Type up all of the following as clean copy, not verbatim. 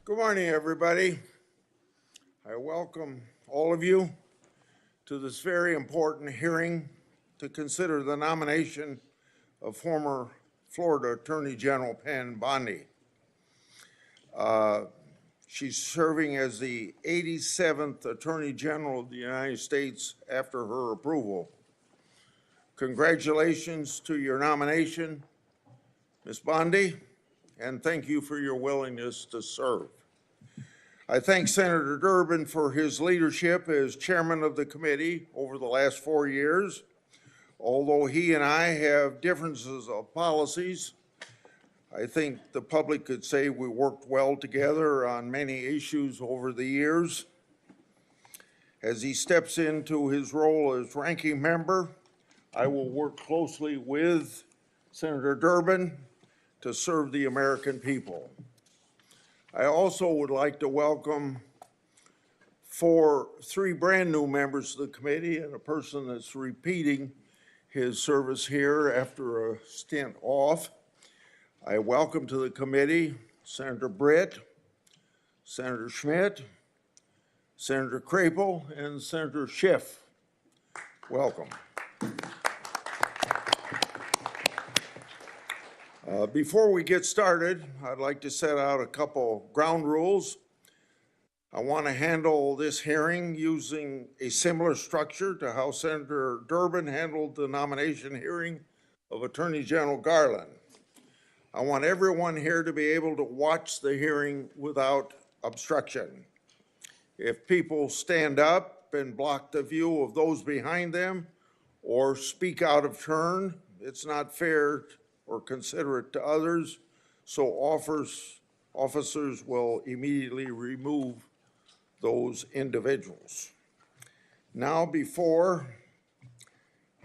Good morning, everybody. I welcome all of you to this very important hearing to consider the nomination of former Florida Attorney General Pam Bondi. She's serving as the 87th Attorney General of the United States after her approval. Congratulations to your nomination, Ms. Bondi, and thank you for your willingness to serve. I thank Senator Durbin for his leadership as chairman of the committee over the last 4 years. Although he and I have differences of policies, I think the public could say we worked well together on many issues over the years. As he steps into his role as ranking member, I will work closely with Senator Durbin to serve the American people. I also would like to welcome three brand new members of the committee and a person that's repeating his service here after a stint off. I welcome to the committee Senator Britt, Senator Schmidt, Senator Crapel, and Senator Schiff. Welcome. Before we get started, I'd like to set out a couple ground rules. I want to handle this hearing using a similar structure to how Senator Durbin handled the nomination hearing of Attorney General Garland. I want everyone here to be able to watch the hearing without obstruction. If people stand up and block the view of those behind them or speak out of turn, it's not fair or considerate to others, so officers will immediately remove those individuals. Now, before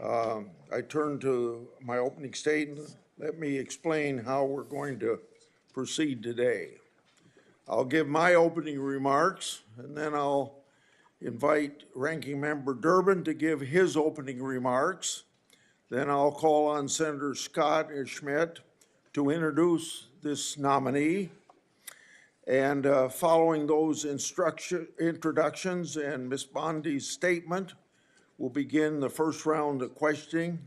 I turn to my opening statement, let me explain how we're going to proceed today. I'll give my opening remarks, and then I'll invite Ranking Member Durbin to give his opening remarks. Then I'll call on Senator Scott and Schmidt to introduce this nominee. And following those introductions and Ms. Bondi's statement, we'll begin the first round of questioning.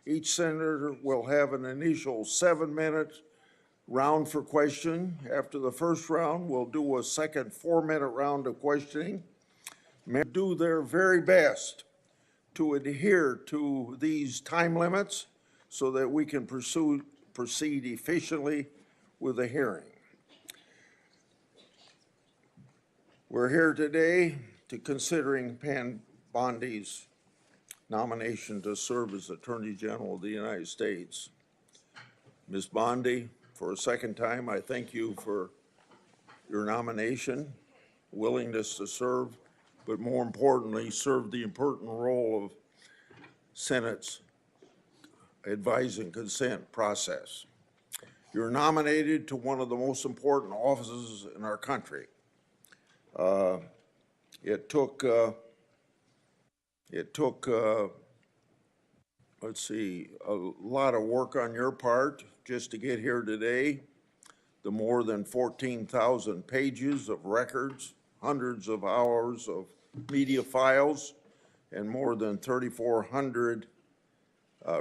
Each senator will have an initial 7-minute round for question. After the first round, we'll do a second 4-minute round of questioning. Men do their very best to adhere to these time limits so that we can proceed efficiently with the hearing. We're here today to considering Pam Bondi's nomination to serve as Attorney General of the United States. Ms. Bondi, for a second time, I thank you for your nomination, willingness to serve, but more importantly, serve the important role of Senate's advise and consent process. You're nominated to one of the most important offices in our country. It took a lot of work on your part just to get here today. The more than 14,000 pages of records, hundreds of hours of media files, and more than 3,400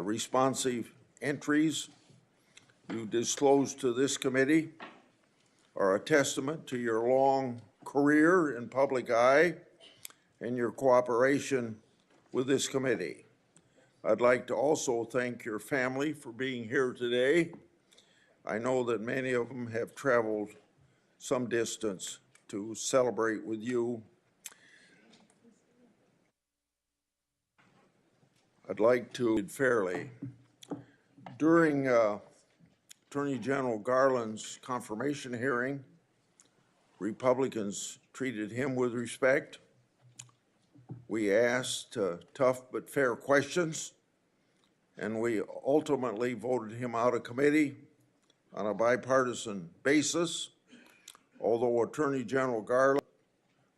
responsive entries you disclosed to this committee are a testament to your long career in public eye and your cooperation with this committee. I'd like to also thank your family for being here today. I know that many of them have traveled some distance to celebrate with you. I'd like to fairly. During Attorney General Garland's confirmation hearing, Republicans treated him with respect. We asked tough but fair questions, and we ultimately voted him out of committee on a bipartisan basis. Although Attorney General Garland,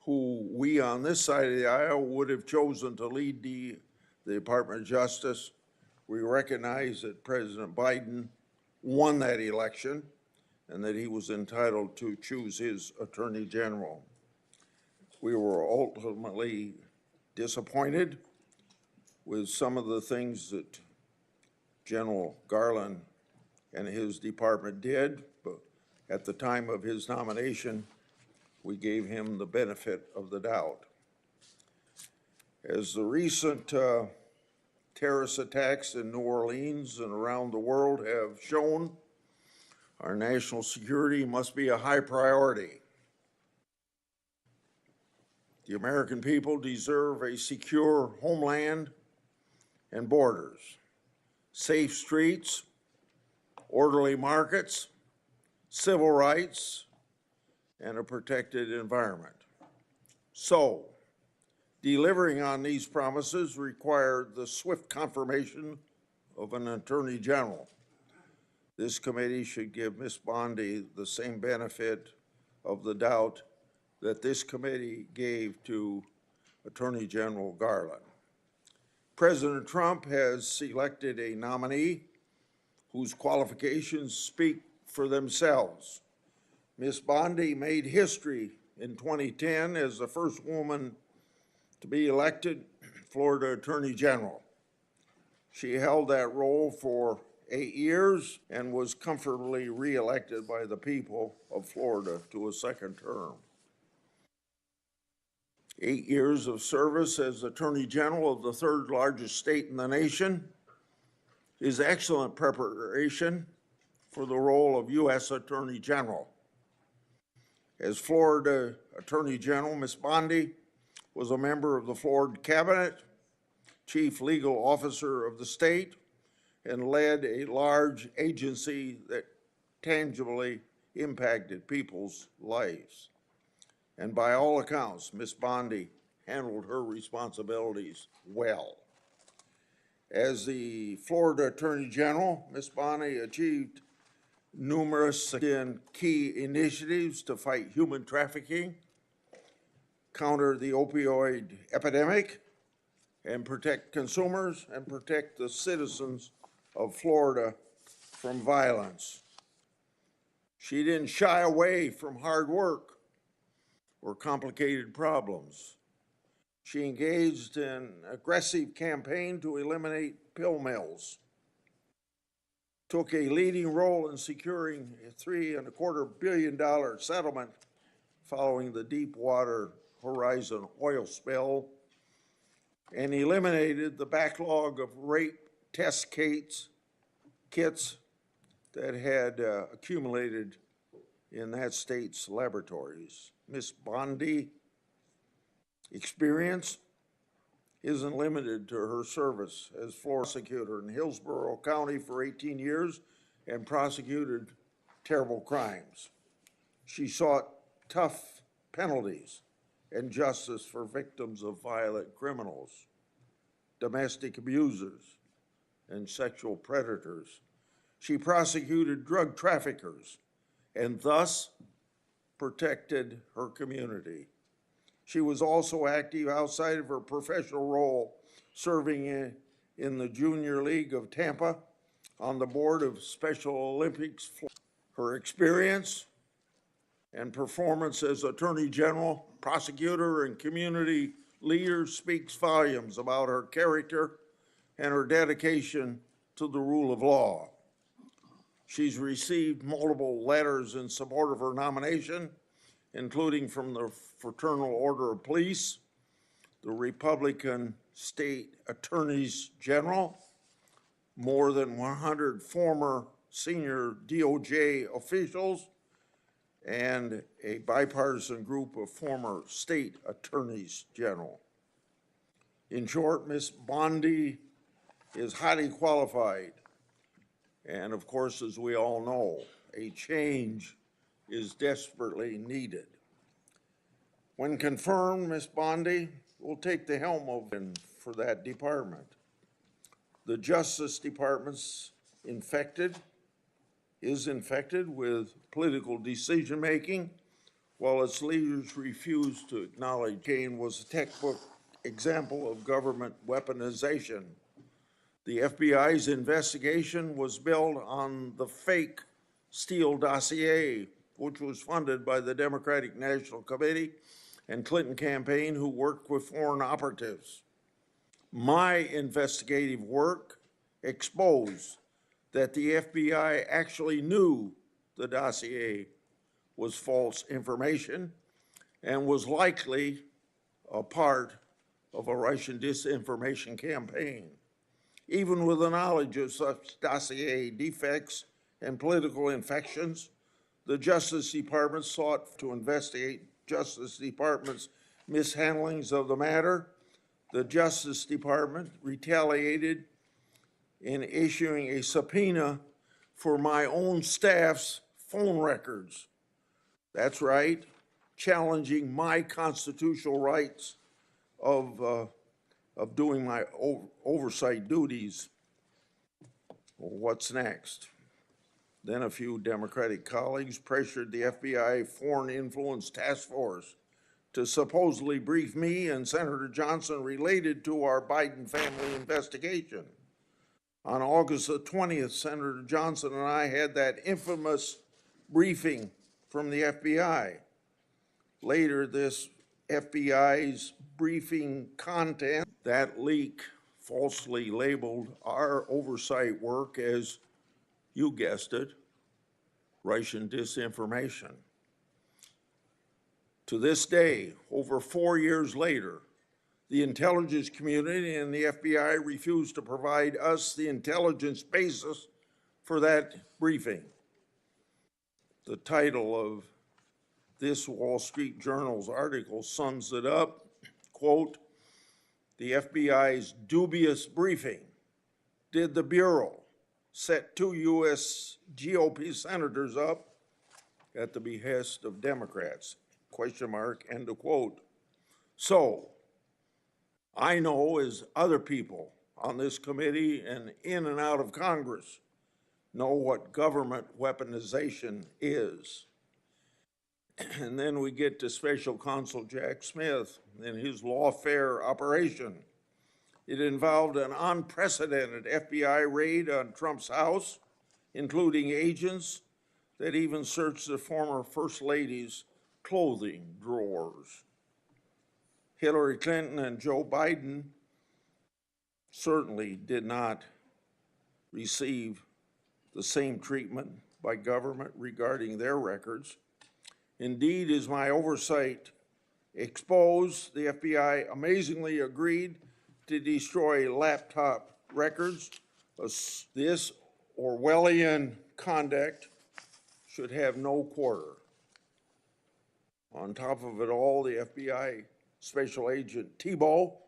who we on this side of the aisle would have chosen to lead the Department of Justice, we recognize that President Biden won that election and that he was entitled to choose his Attorney General. We were ultimately disappointed with some of the things that General Garland and his department did, but at the time of his nomination, we gave him the benefit of the doubt. As the recent terrorist attacks in New Orleans and around the world have shown, our national security must be a high priority. The American people deserve a secure homeland and borders, safe streets, orderly markets, civil rights, and a protected environment. So, delivering on these promises required the swift confirmation of an Attorney General. This committee should give Ms. Bondi the same benefit of the doubt that this committee gave to Attorney General Garland. President Trump has selected a nominee whose qualifications speak for themselves. Ms. Bondi made history in 2010 as the first woman to be elected Florida Attorney General. She held that role for 8 years and was comfortably reelected by the people of Florida to a second term. 8 years of service as Attorney General of the third largest state in the nation is excellent preparation for the role of U.S. Attorney General. As Florida Attorney General, Ms. Bondi was a member of the Florida Cabinet, chief legal officer of the state, and led a large agency that tangibly impacted people's lives. And by all accounts, Ms. Bondi handled her responsibilities well. As the Florida Attorney General, Ms. Bondi achieved numerous key initiatives to fight human trafficking, counter the opioid epidemic, and protect consumers and protect the citizens of Florida from violence. She didn't shy away from hard work or complicated problems. She engaged in an aggressive campaign to eliminate pill mills, took a leading role in securing a $3.25 billion settlement following the Deepwater Horizon oil spill, and eliminated the backlog of rape test kits that had accumulated in that state's laboratories. Ms. Bondi experience isn't limited to her service as Florida prosecutor in Hillsborough County for 18 years and prosecuted terrible crimes. She sought tough penalties and justice for victims of violent criminals, domestic abusers, and sexual predators. She prosecuted drug traffickers and thus protected her community. She was also active outside of her professional role, serving in the Junior League of Tampa on the board of Special Olympics. Her experience and performance as Attorney General, prosecutor, and community leader speaks volumes about her character and her dedication to the rule of law. She's received multiple letters in support of her nomination, including from the Fraternal Order of Police, the Republican State Attorneys General, more than 100 former senior DOJ officials, and a bipartisan group of former state attorneys general. In short, Ms. Bondi is highly qualified. And of course, as we all know, a change is desperately needed. When confirmed, Ms. Bondi will take the helm for that department. The Justice Department's is infected with political decision-making, while its leaders refuse to acknowledge Kane was a textbook example of government weaponization. The FBI's investigation was built on the fake Steele dossier, which was funded by the Democratic National Committee and Clinton campaign, who worked with foreign operatives. My investigative work exposed that the FBI actually knew the dossier was false information and was likely a part of a Russian disinformation campaign. Even with the knowledge of such dossier defects and political infections, the Justice Department sought to investigate Justice Department's mishandlings of the matter. The Justice Department retaliated in issuing a subpoena for my own staff's phone records. That's right, challenging my constitutional rights of doing my oversight duties. Well, what's next? Then a few Democratic colleagues pressured the FBI Foreign Influence Task Force to supposedly brief me and Senator Johnson related to our Biden family investigation. On August the 20th, Senator Johnson and I had that infamous briefing from the FBI. Later, this FBI's briefing content, that leak falsely labeled our oversight work as, you guessed it, Russian disinformation. To this day, over 4 years later, the intelligence community and the FBI refused to provide us the intelligence basis for that briefing. The title of this Wall Street Journal's article sums it up, quote, "The FBI's dubious briefing. Did the Bureau set 2 U.S. GOP senators up at the behest of Democrats? Question mark, end of quote. So, I know, as other people on this committee and in and out of Congress know, what government weaponization is. And then we get to Special Counsel Jack Smith and his lawfare operation. It involved an unprecedented FBI raid on Trump's house, including agents that even searched the former First Lady's clothing drawers. Hillary Clinton and Joe Biden certainly did not receive the same treatment by government regarding their records. Indeed, as my oversight exposed, the FBI amazingly agreed to destroy laptop records. This Orwellian conduct should have no quarter. On top of it all, the FBI Special Agent Thibault,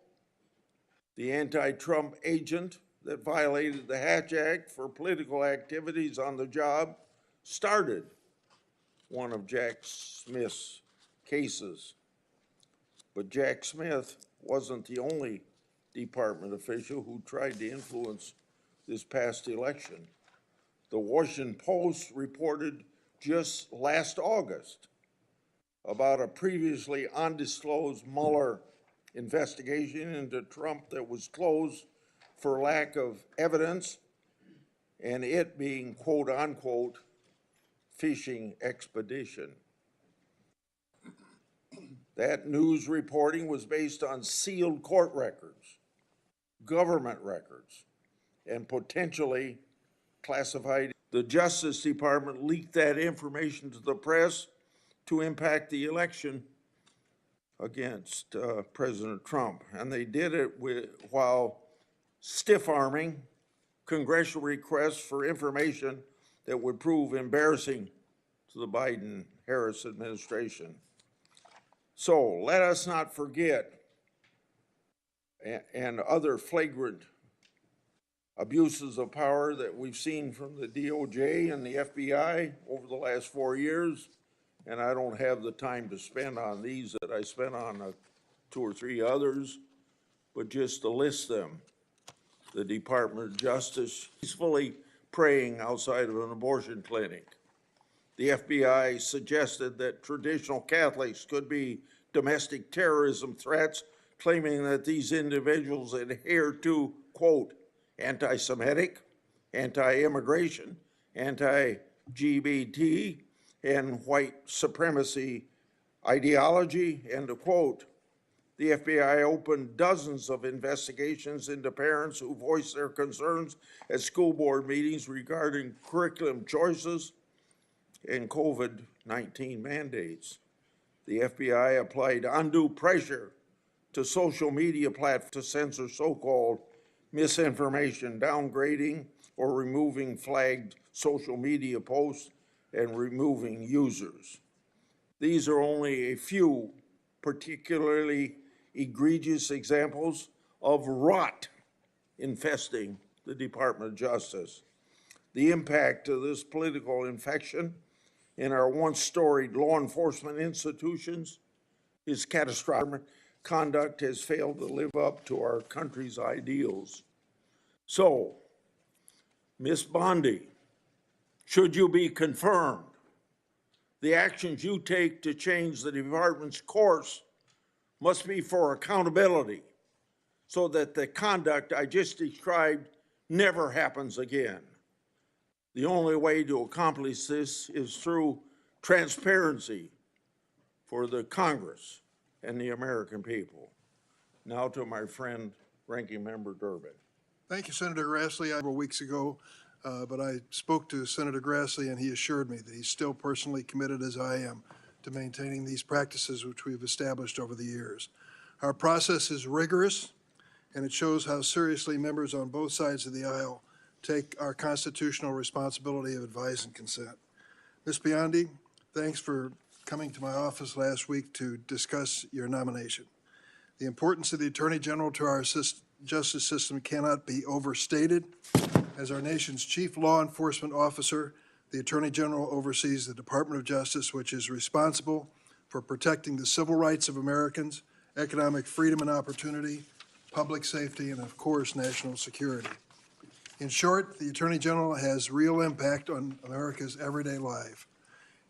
the anti-Trump agent that violated the Hatch Act for political activities on the job, started one of Jack Smith's cases. But Jack Smith wasn't the only department official who tried to influence this past election. The Washington Post reported just last August about a previously undisclosed Mueller investigation into Trump that was closed for lack of evidence, and it being, quote unquote, fishing expedition. That news reporting was based on sealed court records, government records, and potentially classified. The Justice Department leaked that information to the press to impact the election against President Trump. And they did it while stiff-arming congressional requests for information that would prove embarrassing to the Biden-Harris administration. So let us not forget, and other flagrant abuses of power that we've seen from the DOJ and the FBI over the last 4 years, and I don't have the time to spend on these that I spent on 2 or 3 others, but just to list them. The Department of Justice peacefully praying outside of an abortion clinic. The FBI suggested that traditional Catholics could be domestic terrorism threats, claiming that these individuals adhere to, quote, anti-Semitic, anti-immigration, LGBT and white supremacy ideology, end of quote. The FBI opened dozens of investigations into parents who voiced their concerns at school board meetings regarding curriculum choices and COVID-19 mandates. The FBI applied undue pressure to social media platforms to censor so-called misinformation, downgrading or removing flagged social media posts and removing users. These are only a few particularly egregious examples of rot infesting the Department of Justice. The impact of this political infection in our once storied law enforcement institutions is catastrophic. Conduct has failed to live up to our country's ideals. So, Ms. Bondi, should you be confirmed, the actions you take to change the department's course must be for accountability so that the conduct I just described never happens again. The only way to accomplish this is through transparency for the Congress and the American people. Now to my friend, Ranking Member Durbin. Thank you, Senator Grassley. Several weeks ago, but I spoke to Senator Grassley and he assured me that he's still personally committed, as I am, to maintaining these practices which we've established over the years. Our process is rigorous, and it shows how seriously members on both sides of the aisle take our constitutional responsibility of advice and consent. Ms. Bondi, thanks for coming to my office last week to discuss your nomination. The importance of the Attorney General to our justice system cannot be overstated. As our nation's chief law enforcement officer, the Attorney General oversees the Department of Justice, which is responsible for protecting the civil rights of Americans, economic freedom and opportunity, public safety, and of course, national security. In short, the Attorney General has real impact on America's everyday life.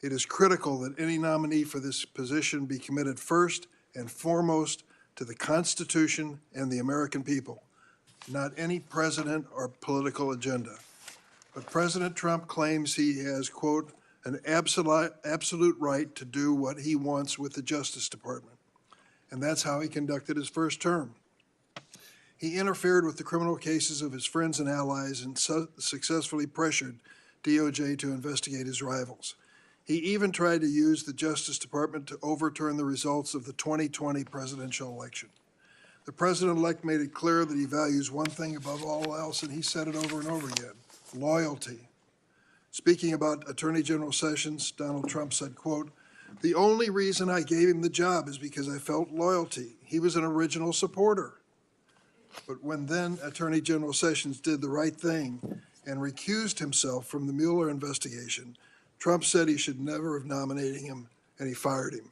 It is critical that any nominee for this position be committed first and foremost to the Constitution and the American people, not any president or political agenda. But President Trump claims he has, quote, an absolute right to do what he wants with the Justice Department. And that's how he conducted his first term. He interfered with the criminal cases of his friends and allies and successfully pressured DOJ to investigate his rivals. He even tried to use the Justice Department to overturn the results of the 2020 presidential election. The president-elect made it clear that he values one thing above all else, and he said it over and over again: loyalty. Speaking about Attorney General Sessions, Donald Trump said, quote, "The only reason I gave him the job is because I felt loyalty. He was an original supporter." But when then Attorney General Sessions did the right thing and recused himself from the Mueller investigation, Trump said he should never have nominated him, and he fired him.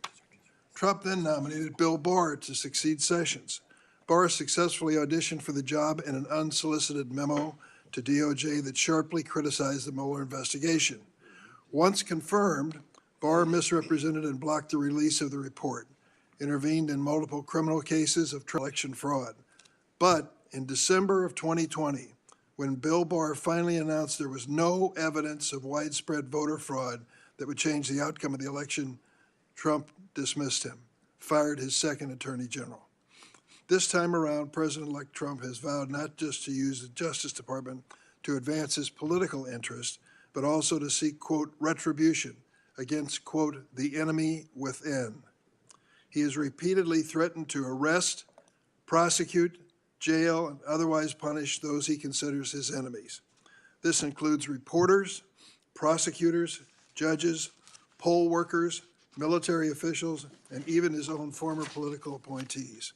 Trump then nominated Bill Barr to succeed Sessions. Barr successfully auditioned for the job in an unsolicited memo to DOJ that sharply criticized the Mueller investigation. Once confirmed, Barr misrepresented and blocked the release of the report, intervened in multiple criminal cases of election fraud. But in December of 2020, when Bill Barr finally announced there was no evidence of widespread voter fraud that would change the outcome of the election, Trump dismissed him, fired his second Attorney General. This time around, President-elect Trump has vowed not just to use the Justice Department to advance his political interests, but also to seek, quote, retribution against, quote, the enemy within. He has repeatedly threatened to arrest, prosecute, jail, and otherwise punish those he considers his enemies. This includes reporters, prosecutors, judges, poll workers, military officials, and even his own former political appointees.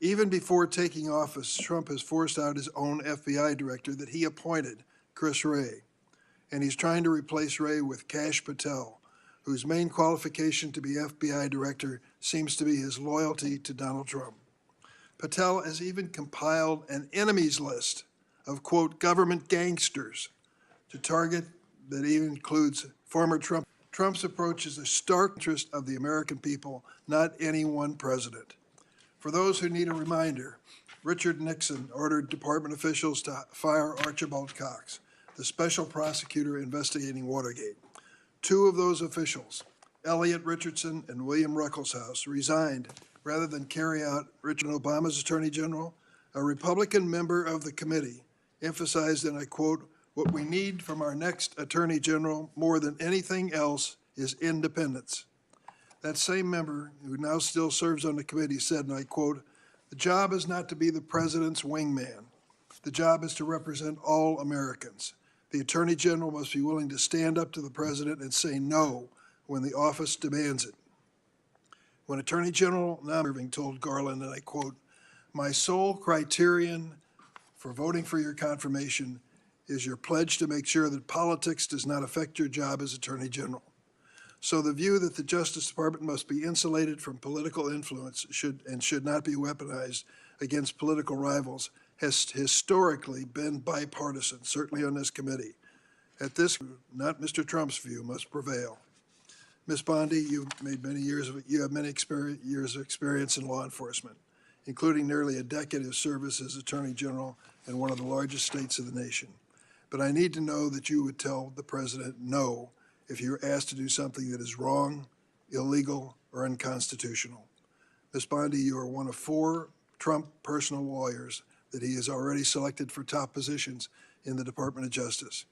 Even before taking office, Trump has forced out his own FBI director that he appointed, Chris Wray. And he's trying to replace Wray with Kash Patel, whose main qualification to be FBI director seems to be his loyalty to Donald Trump. Patel has even compiled an enemies list of, quote, government gangsters to target that even includes former Trump. Trump's approach is a stark interest of the American people, not any one president. For those who need a reminder, Richard Nixon ordered department officials to fire Archibald Cox. the special prosecutor investigating Watergate. Two of those officials, Elliot Richardson and William Ruckelshaus, resigned rather than carry out Richard Obama's Attorney General. A Republican member of the committee emphasized, and I quote, "What we need from our next Attorney General more than anything else is independence." That same member, who now still serves on the committee, said, and I quote, "The job is not to be the president's wingman. The job is to represent all Americans. The Attorney General must be willing to stand up to the president and say no when the office demands it." When Attorney General Irving told Garland, and I quote, "My sole criterion for voting for your confirmation is your pledge to make sure that politics does not affect your job as Attorney General." So the view that the Justice Department must be insulated from political influence should not be weaponized against political rivals has historically been bipartisan, certainly on this committee. At this, not Mr. Trump's view, must prevail. Ms. Bondi, you have many years of experience in law enforcement, including nearly a decade of service as Attorney General in one of the largest states of the nation. But I need to know that you would tell the president no if you're asked to do something that is wrong, illegal, or unconstitutional. Ms. Bondi, you are one of 4 Trump personal lawyers that he has already selected for top positions in the Department of Justice.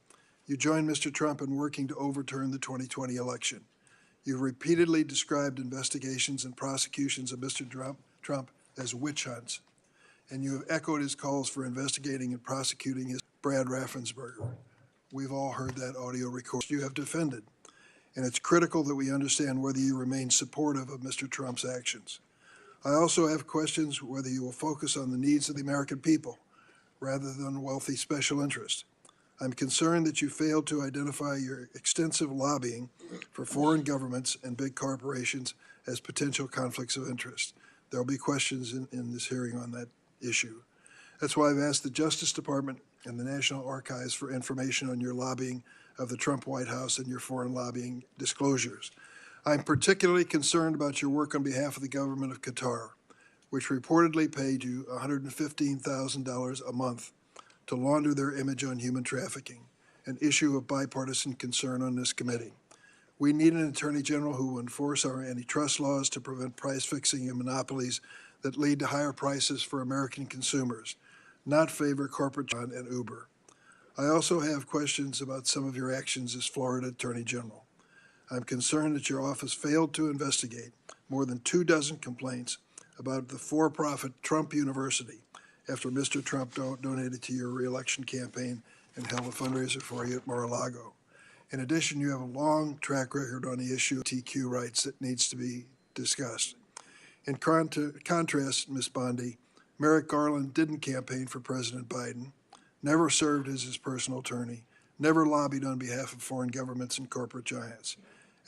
You joined Mr. Trump in working to overturn the 2020 election. You've repeatedly described investigations and prosecutions of Mr. Trump as witch hunts, and you have echoed his calls for investigating and prosecuting his Brad Raffensperger. We've all heard that audio record you have defended, and it's critical that we understand whether you remain supportive of Mr. Trump's actions. I also have questions whether you will focus on the needs of the American people rather than wealthy special interests. I'm concerned that you failed to identify your extensive lobbying for foreign governments and big corporations as potential conflicts of interest. There will be questions in this hearing on that issue. That's why I've asked the Justice Department and the National Archives for information on your lobbying of the Trump White House and your foreign lobbying disclosures. I'm particularly concerned about your work on behalf of the government of Qatar, which reportedly paid you $115,000 a month to launder their image on human trafficking, an issue of bipartisan concern on this committee. We need an Attorney General who will enforce our antitrust laws to prevent price fixing and monopolies that lead to higher prices for American consumers, not favor corporate John and Uber. I also have questions about some of your actions as Florida Attorney General. I'm concerned that your office failed to investigate more than 24 complaints about the for-profit Trump University after Mr. Trump donated to your reelection campaign and held a fundraiser for you at Mar-a-Lago. In addition, you have a long track record on the issue of TQ rights that needs to be discussed. In contrast, Ms. Bondi, Merrick Garland didn't campaign for President Biden, never served as his personal attorney, never lobbied on behalf of foreign governments and corporate giants.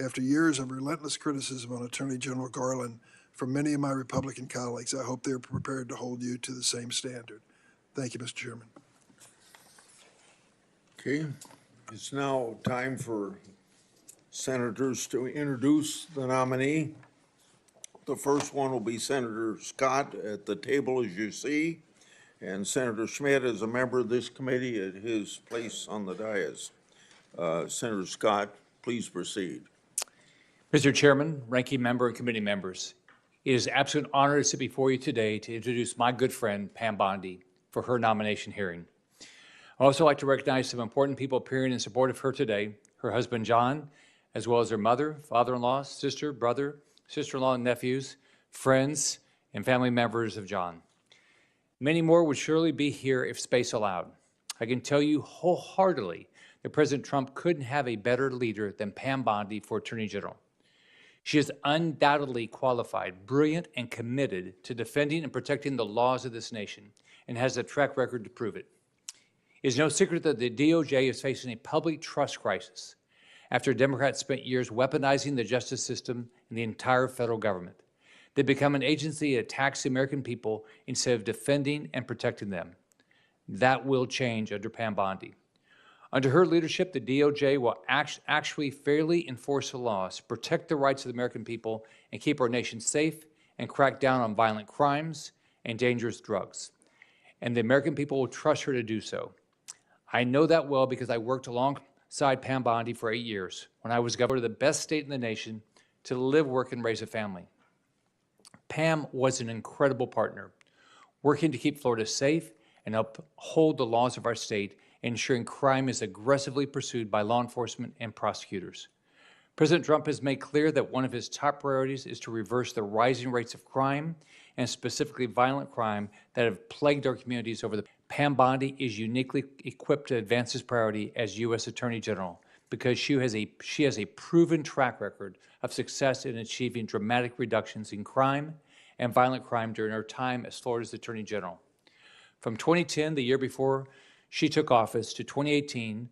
After years of relentless criticism on Attorney General Garland from many of my Republican colleagues, I hope they're prepared to hold you to the same standard. Thank you, Mr. Chairman. Okay, it's now time for senators to introduce the nominee. The first one will be Senator Scott at the table, as you see, and Senator Schmidt is a member of this committee at his place on the dais. Senator Scott, please proceed. Mr. Chairman, ranking member, and committee members, it is an absolute honor to sit before you today to introduce my good friend, Pam Bondi, for her nomination hearing. I'd also like to recognize some important people appearing in support of her today, her husband, John, as well as her mother, father-in-law, sister, brother, sister-in-law, and nephews, friends, and family members of John. Many more would surely be here if space allowed. I can tell you wholeheartedly that President Trump couldn't have a better leader than Pam Bondi for Attorney General. She is undoubtedly qualified, brilliant, and committed to defending and protecting the laws of this nation, and has a track record to prove it. It is no secret that the DOJ is facing a public trust crisis after Democrats spent years weaponizing the justice system and the entire federal government. They become an agency that attacks the American people instead of defending and protecting them. That will change under Pam Bondi. Under her leadership, the DOJ will actually fairly enforce the laws, protect the rights of the American people, and keep our nation safe, and crack down on violent crimes and dangerous drugs. And the American people will trust her to do so. I know that well because I worked alongside Pam Bondi for 8 years when I was governor of the best state in the nation to live, work, and raise a family. Pam was an incredible partner, working to keep Florida safe and uphold the laws of our state, ensuring crime is aggressively pursued by law enforcement and prosecutors. President Trump has made clear that one of his top priorities is to reverse the rising rates of crime, and specifically violent crime, that have plagued our communities over the Pam Bondi is uniquely equipped to advance this priority as U.S. Attorney General because she has a proven track record of success in achieving dramatic reductions in crime and violent crime during her time as Florida's Attorney General. From 2010, the year before she took office, to 2018,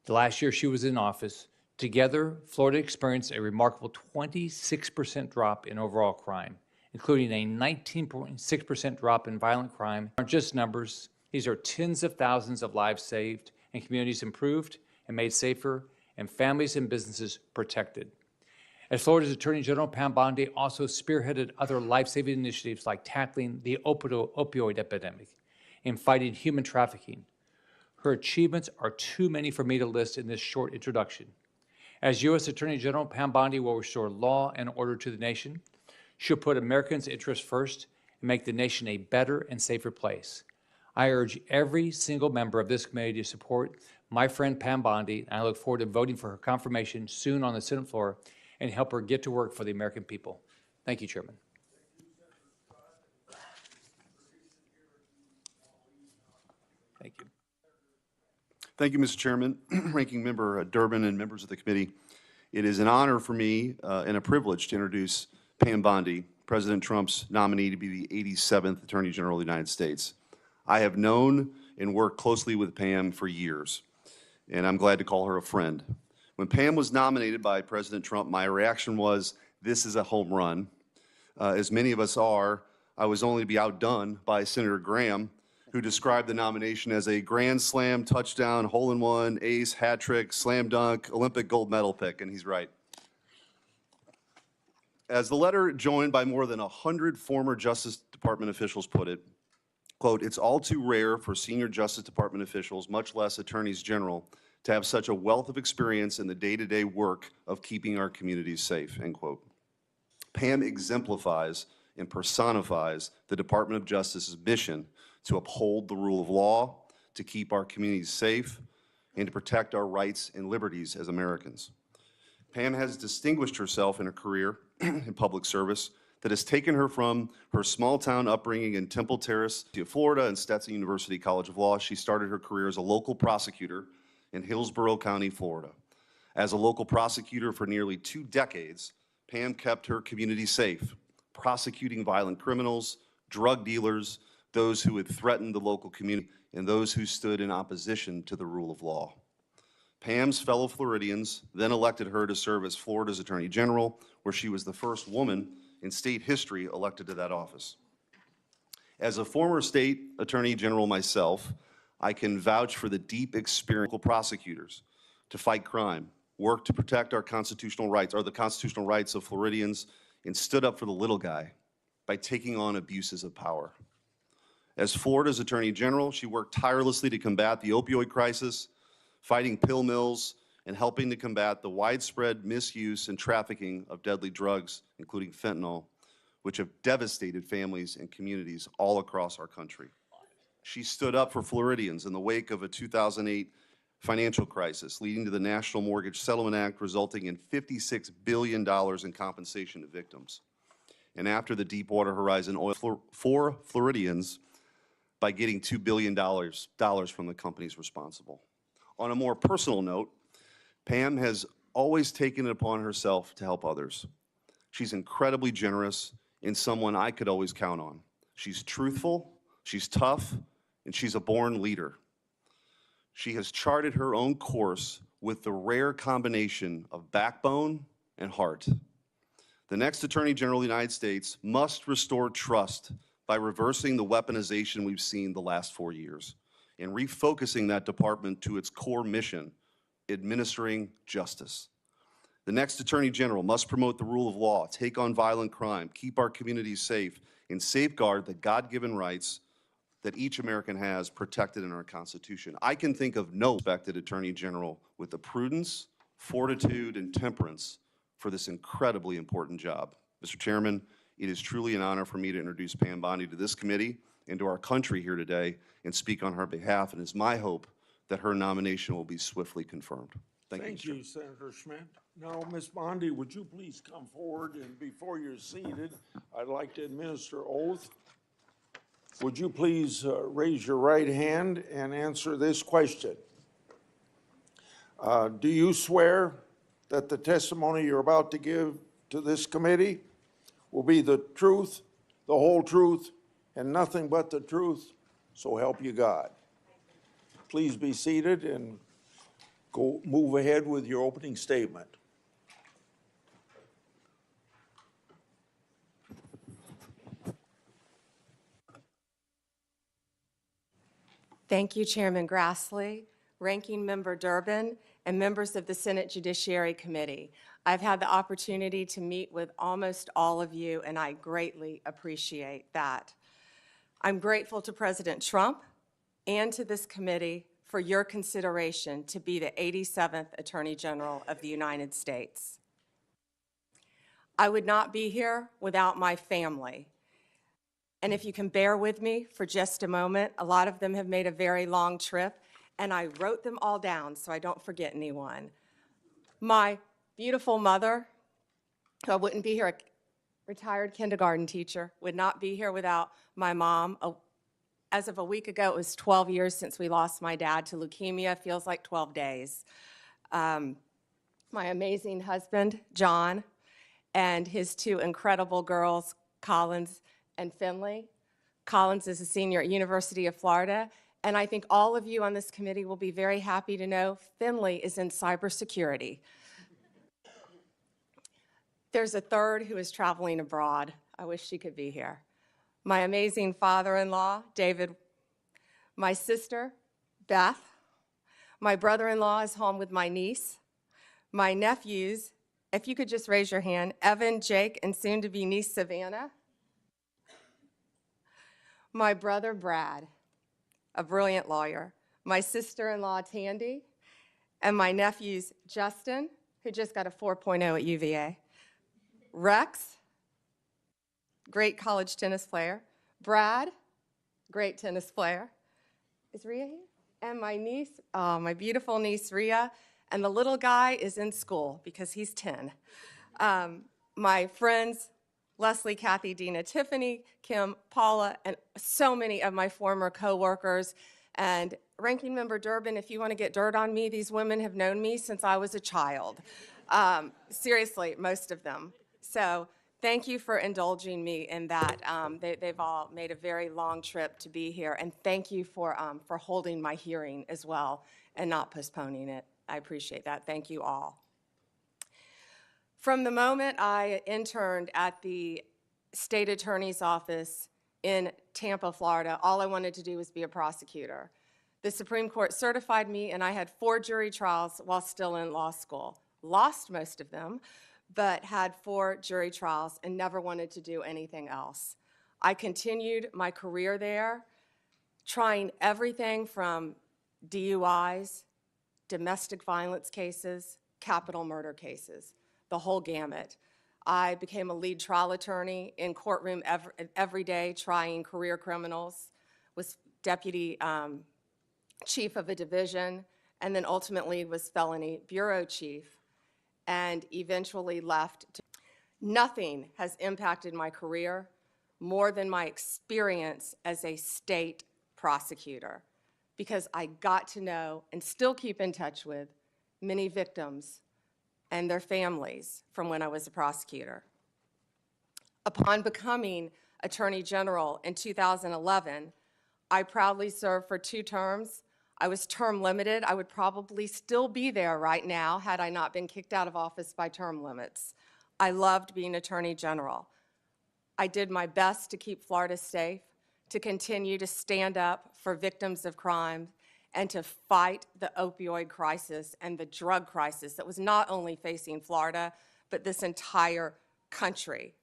the last year she was in office, together, Florida experienced a remarkable 26% drop in overall crime, including a 19.6% drop in violent crime. Aren't just numbers. These are tens of thousands of lives saved and communities improved and made safer and families and businesses protected. As Florida's Attorney General, Pam Bondi also spearheaded other life-saving initiatives like tackling the opioid epidemic and fighting human trafficking. Her achievements are too many for me to list in this short introduction. As U.S. Attorney General, Pam Bondi will restore law and order to the nation. She'll put Americans' interests first and make the nation a better and safer place. I urge every single member of this committee to support my friend Pam Bondi, and I look forward to voting for her confirmation soon on the Senate floor and help her get to work for the American people. Thank you, Chairman. Thank you. Thank you, Mr. Chairman, Ranking Member Durbin, and members of the committee. It is an honor for me and a privilege to introduce Pam Bondi, President Trump's nominee to be the 87th Attorney General of the United States. I have known and worked closely with Pam for years, and I'm glad to call her a friend. When Pam was nominated by President Trump, my reaction was, this is a home run. As many of us are, I was only to be outdone by Senator Graham, who described the nomination as a grand slam, touchdown, hole-in-one, ace, hat trick, slam dunk, Olympic gold medal pick, and he's right. As the letter joined by more than 100 former Justice Department officials put it, quote, it's all too rare for senior Justice Department officials, much less attorneys general, to have such a wealth of experience in the day-to-day work of keeping our communities safe, end quote. Pam exemplifies and personifies the Department of Justice's mission to uphold the rule of law, to keep our communities safe, and to protect our rights and liberties as Americans. Pam has distinguished herself in her career in public service that has taken her from her small-town upbringing in Temple Terrace, Florida, and Stetson University College of Law. She started her career as a local prosecutor in Hillsborough County, Florida. As a local prosecutor for nearly 2 decades, Pam kept her community safe, prosecuting violent criminals, drug dealers, those who had threatened the local community, and those who stood in opposition to the rule of law. Pam's fellow Floridians then elected her to serve as Florida's Attorney General, where she was the first woman in state history elected to that office. As a former state Attorney General myself, I can vouch for the deep experience of prosecutors to fight crime, work to protect our constitutional rights, or the constitutional rights of Floridians, and stood up for the little guy by taking on abuses of power. As Florida's Attorney General, she worked tirelessly to combat the opioid crisis, fighting pill mills, and helping to combat the widespread misuse and trafficking of deadly drugs, including fentanyl, which have devastated families and communities all across our country. She stood up for Floridians in the wake of a 2008 financial crisis, leading to the National Mortgage Settlement Act, resulting in $56 billion in compensation to victims. And after the Deepwater Horizon oil for Floridians, by getting $2 billion from the companies responsible. On a more personal note, Pam has always taken it upon herself to help others. She's incredibly generous and someone I could always count on. She's truthful, she's tough, and she's a born leader. She has charted her own course with the rare combination of backbone and heart. The next Attorney General of the United States must restore trust by reversing the weaponization we've seen the last 4 years and refocusing that department to its core mission, administering justice. The next Attorney General must promote the rule of law, take on violent crime, keep our communities safe, and safeguard the God-given rights that each American has protected in our Constitution. I can think of no respected Attorney General with the prudence, fortitude, and temperance for this incredibly important job. Mr. Chairman, it is truly an honor for me to introduce Pam Bondi to this committee and to our country here today and speak on her behalf, and it's my hope that her nomination will be swiftly confirmed. Thank you, Mr. Thank Chairman. you, Senator Schmidt. Now, Ms. Bondi, would you please come forward, and before you're seated, I'd like to administer oath. Would you please raise your right hand and answer this question? Do you swear that the testimony you're about to give to this committee will be the truth, the whole truth, and nothing but the truth, so help you God? Please be seated and move ahead with your opening statement. Thank you, Chairman Grassley, Ranking Member Durbin, and members of the Senate Judiciary Committee. I've had the opportunity to meet with almost all of you, and I greatly appreciate that. I'm grateful to President Trump and to this committee for your consideration to be the 87th Attorney General of the United States. I would not be here without my family. And if you can bear with me for just a moment, a lot of them have made a very long trip, and I wrote them all down so I don't forget anyone. My beautiful mother, who I wouldn't be here, a retired kindergarten teacher, would not be here without my mom. As of a week ago, it was 12 years since we lost my dad to leukemia. Feels like 12 days. My amazing husband, John, and his two incredible girls, Collins and Finley. Collins is a senior at University of Florida, and I think all of you on this committee will be very happy to know Finley is in cybersecurity. There's a third who is traveling abroad. I wish she could be here. My amazing father-in-law, David, my sister, Beth, my brother-in-law is home with my niece, my nephews, if you could just raise your hand, Evan, Jake, and soon-to-be niece Savannah, my brother, Brad, a brilliant lawyer, my sister-in-law, Tandy, and my nephews, Justin, who just got a 4.0 at UVA, Rex, great college tennis player, Brad, great tennis player. Is Rhea here? And my niece, my beautiful niece, Rhea, and the little guy is in school because he's 10. My friends, Leslie, Kathy, Dina, Tiffany, Kim, Paula, and so many of my former coworkers. And Ranking Member Durbin, if you want to get dirt on me, these women have known me since I was a child. Seriously, most of them. So thank you for indulging me in that. They've all made a very long trip to be here, and thank you for holding my hearing as well and not postponing it. I appreciate that. Thank you all. From the moment I interned at the state attorney's office in Tampa, Florida, all I wanted to do was be a prosecutor. The Supreme Court certified me, and I had 4 jury trials while still in law school. Lost most of them, but had 4 jury trials and never wanted to do anything else. I continued my career there, trying everything from DUIs, domestic violence cases, capital murder cases, the whole gamut. I became a lead trial attorney in courtroom every day trying career criminals, was deputy chief of a division, and then ultimately was felony bureau chief, and eventually left. Nothing has impacted my career more than my experience as a state prosecutor, because I got to know and still keep in touch with many victims and their families from when I was a prosecutor. Upon becoming Attorney General in 2011, I proudly served for 2 terms. I was term limited. I would probably still be there right now had I not been kicked out of office by term limits. I loved being Attorney General. I did my best to keep Florida safe, to continue to stand up for victims of crime, and to fight the opioid crisis and the drug crisis that was not only facing Florida, but this entire country.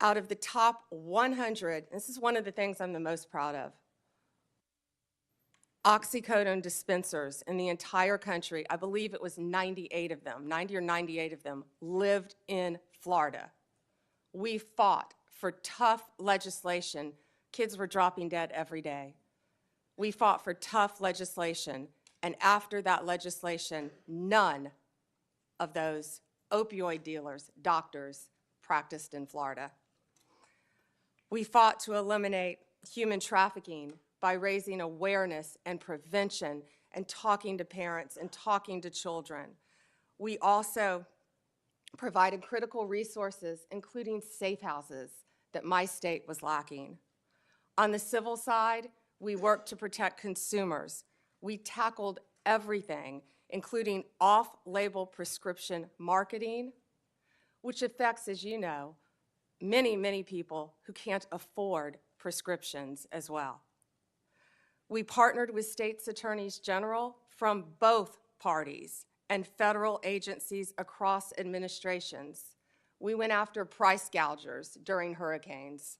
Out of the top 100, this is one of the things I'm the most proud of, oxycodone dispensers in the entire country, I believe it was 98 of them, 90 or 98 of them, lived in Florida. We fought for tough legislation. Kids were dropping dead every day. We fought for tough legislation, and after that legislation, none of those opioid dealers, doctors, practiced in Florida. We fought to eliminate human trafficking by raising awareness and prevention and talking to parents and talking to children. We also provided critical resources, including safe houses, that my state was lacking. On the civil side, we worked to protect consumers. We tackled everything, including off-label prescription marketing, which affects, as you know, many, many people who can't afford prescriptions as well. We partnered with states' attorneys general from both parties and federal agencies across administrations. We went after price gougers during hurricanes.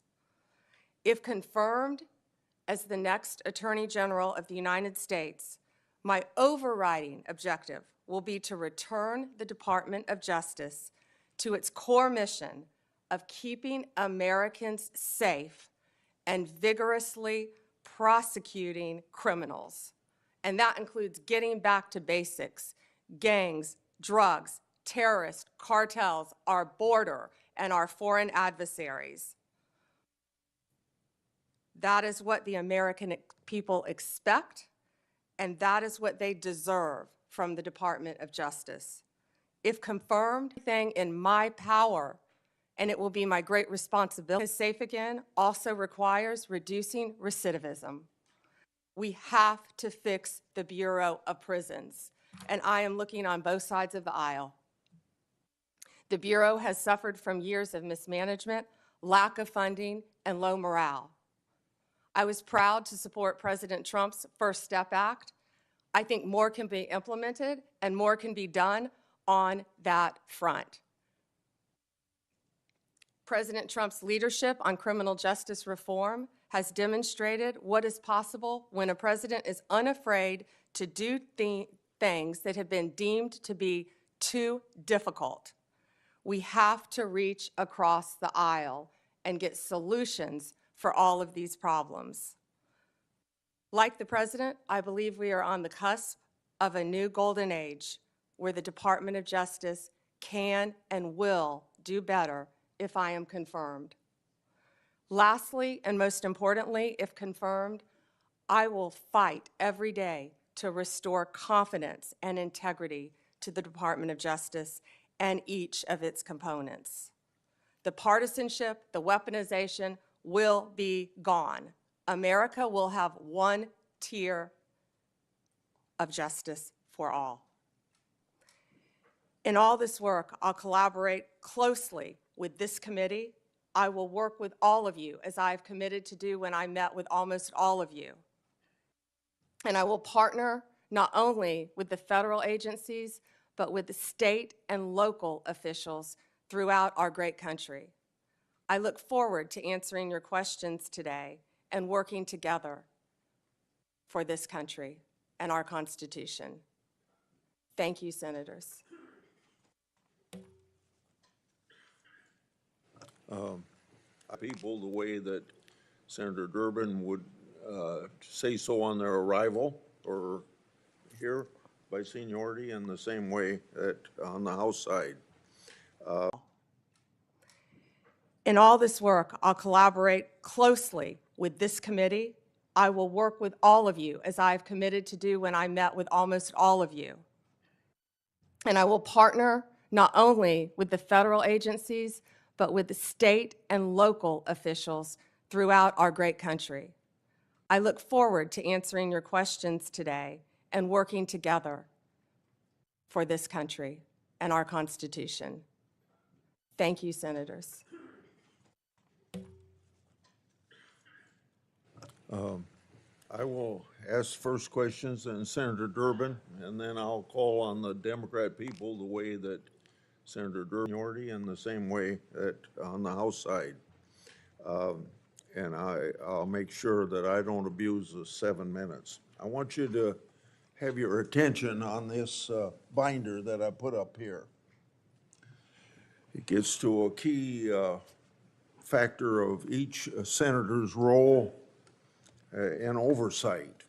If confirmed as the next Attorney General of the United States, my overriding objective will be to return the Department of Justice to its core mission of keeping Americans safe and vigorously prosecuting criminals. And that includes getting back to basics: gangs, drugs, terrorists, cartels, our border, and our foreign adversaries. That is what the American people expect, and that is what they deserve from the Department of Justice. If confirmed, anything in my power, and it will be my great responsibility, because Safe Again also requires reducing recidivism. We have to fix the Bureau of Prisons, and I am looking on both sides of the aisle. The Bureau has suffered from years of mismanagement, lack of funding, and low morale. I was proud to support President Trump's First Step Act. I think more can be implemented and more can be done on that front. President Trump's leadership on criminal justice reform has demonstrated what is possible when a president is unafraid to do things that have been deemed to be too difficult. We have to reach across the aisle and get solutions for all of these problems. Like the president, I believe we are on the cusp of a new golden age where the Department of Justice can and will do better if I am confirmed. Lastly, and most importantly, if confirmed, I will fight every day to restore confidence and integrity to the Department of Justice and each of its components. The partisanship, the weaponization will be gone. America will have one tier of justice for all. In all this work, I'll collaborate closely with this committee. I will work with all of you, as I've committed to do when I met with almost all of you. And I will partner not only with the federal agencies, but with the state and local officials throughout our great country. I look forward to answering your questions today and working together for this country and our Constitution. Thank you, Senators. People the way that Senator Durbin would say so on their arrival or here by seniority, in the same way that on the House side. In all this work, I'll collaborate closely with this committee. I will work with all of you, as I've committed to do when I met with almost all of you. And I will partner not only with the federal agencies, but with the state and local officials throughout our great country. I look forward to answering your questions today and working together for this country and our Constitution. Thank you, Senators. I will ask first questions, and Senator Durbin, and then I'll call on the Democrat people the way that Senator Durbin, in the same way that on the House side. And I'll make sure that I don't abuse the 7 minutes. I want you to have your attention on this binder that I put up here. It gets to a key factor of each senator's role in oversight.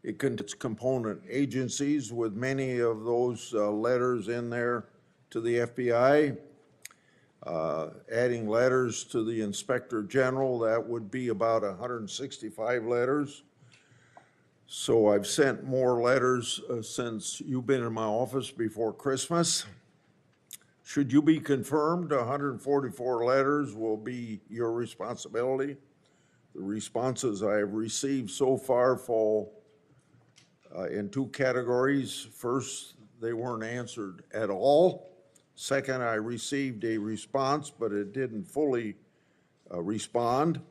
It contains component agencies with many of those letters in there to the FBI. Adding letters to the Inspector General, that would be about 165 letters. So I've sent more letters since you've been in my office before Christmas. Should you be confirmed, 144 letters will be your responsibility. The responses I have received so far fall in 2 categories. First, they weren't answered at all. Second, I received a response, but it didn't fully respond.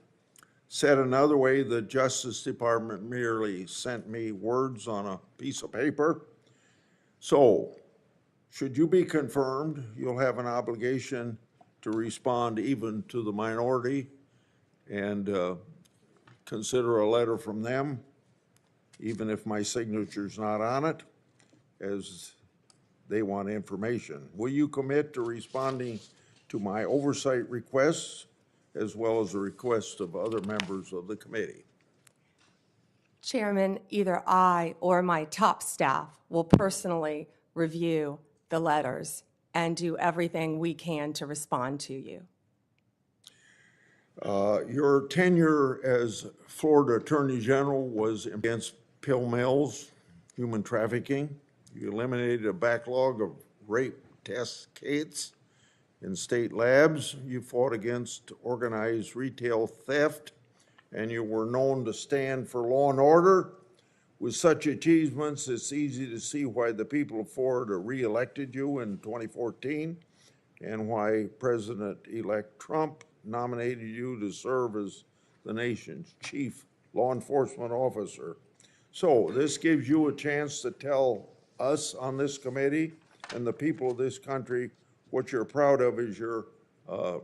Said another way, the Justice Department merely sent me words on a piece of paper. So, should you be confirmed, you'll have an obligation to respond even to the minority and consider a letter from them, even if my signature's not on it, as they want information. Will you commit to responding to my oversight requests as well as the requests of other members of the committee? Chairman, either I or my top staff will personally review the letters and do everything we can to respond to you. Your tenure as Florida Attorney General was against pill mills, human trafficking. You eliminated a backlog of rape test kits in state labs. You fought against organized retail theft, and you were known to stand for law and order. With such achievements, it's easy to see why the people of Florida re-elected you in 2014 and why President-elect Trump nominated you to serve as the nation's chief law enforcement officer. So this gives you a chance to tell us on this committee and the people of this country what you're proud of is your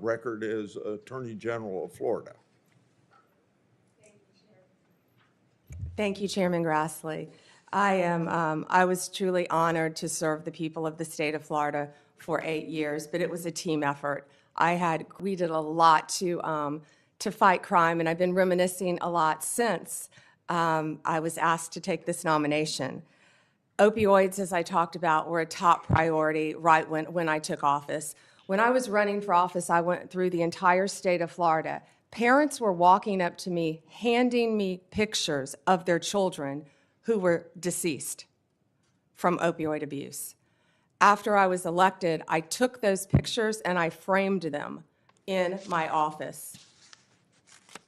record as Attorney General of Florida. Thank you, Chairman Grassley. I was truly honored to serve the people of the state of Florida for 8 years, but it was a team effort. We did a lot to fight crime, and I've been reminiscing a lot since I was asked to take this nomination. Opioids, as I talked about, were a top priority right when I took office. When I was running for office, I went through the entire state of Florida. Parents were walking up to me, handing me pictures of their children who were deceased from opioid abuse. After I was elected, I took those pictures and I framed them in my office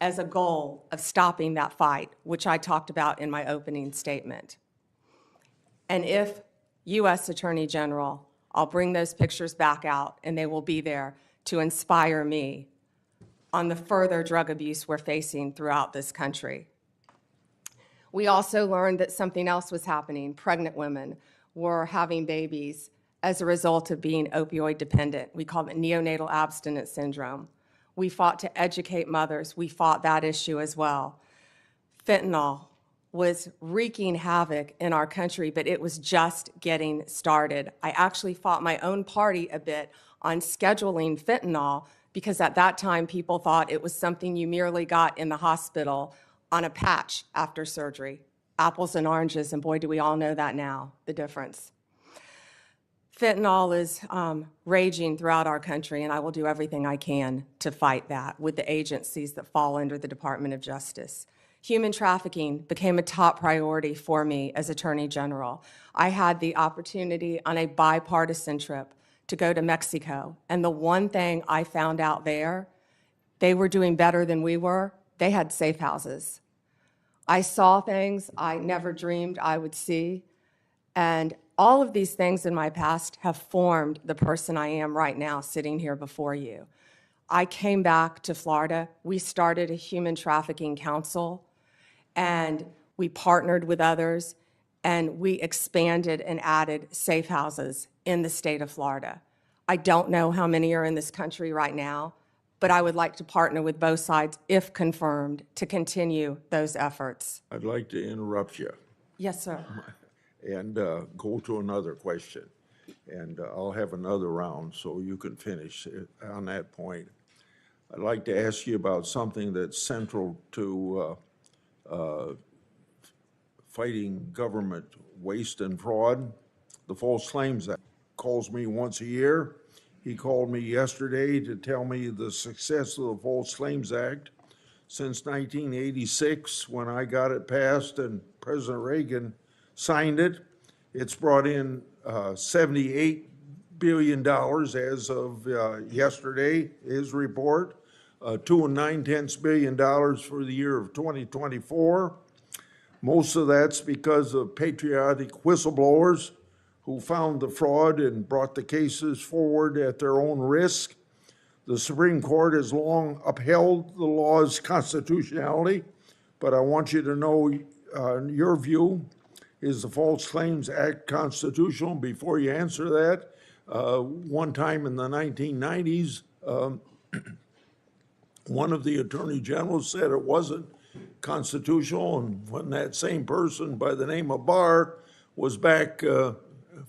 as a goal of stopping that fight, which I talked about in my opening statement. And if U.S. Attorney General, I'll bring those pictures back out, and they will be there to inspire me on the further drug abuse we're facing throughout this country. We also learned that something else was happening. Pregnant women were having babies as a result of being opioid dependent. We call it neonatal abstinence syndrome. We fought to educate mothers. We fought that issue as well. Fentanyl was wreaking havoc in our country, but it was just getting started. I actually fought my own party a bit on scheduling fentanyl because at that time people thought it was something you merely got in the hospital on a patch after surgery. Apples and oranges, and boy, do we all know that now, the difference. Fentanyl is raging throughout our country, and I will do everything I can to fight that with the agencies that fall under the Department of Justice. Human trafficking became a top priority for me as Attorney General. I had the opportunity on a bipartisan trip to go to Mexico, and the one thing I found out there, they were doing better than we were. They had safe houses. I saw things I never dreamed I would see, and all of these things in my past have formed the person I am right now sitting here before you. I came back to Florida. We started a human trafficking council, and we partnered with others, and we expanded and added safe houses in the state of Florida. I don't know how many are in this country right now, but I would like to partner with both sides, if confirmed, to continue those efforts. I'd like to interrupt you Yes, sir. and go to another question. And I'll have another round so you can finish on that point. I'd like to ask you about something that's central to fighting government waste and fraud. The False Claims Act calls me once a year. He called me yesterday to tell me the success of the False Claims Act. Since 1986, when I got it passed and President Reagan signed it, it's brought in $78 billion as of yesterday, his report, $2.9 billion for the year of 2024. Most of that's because of patriotic whistleblowers who found the fraud and brought the cases forward at their own risk. The Supreme Court has long upheld the law's constitutionality, but I want you to know your view. Is the False Claims Act constitutional? Before you answer that, one time in the 1990s, one of the attorney generals said it wasn't constitutional, and when that same person by the name of Barr was back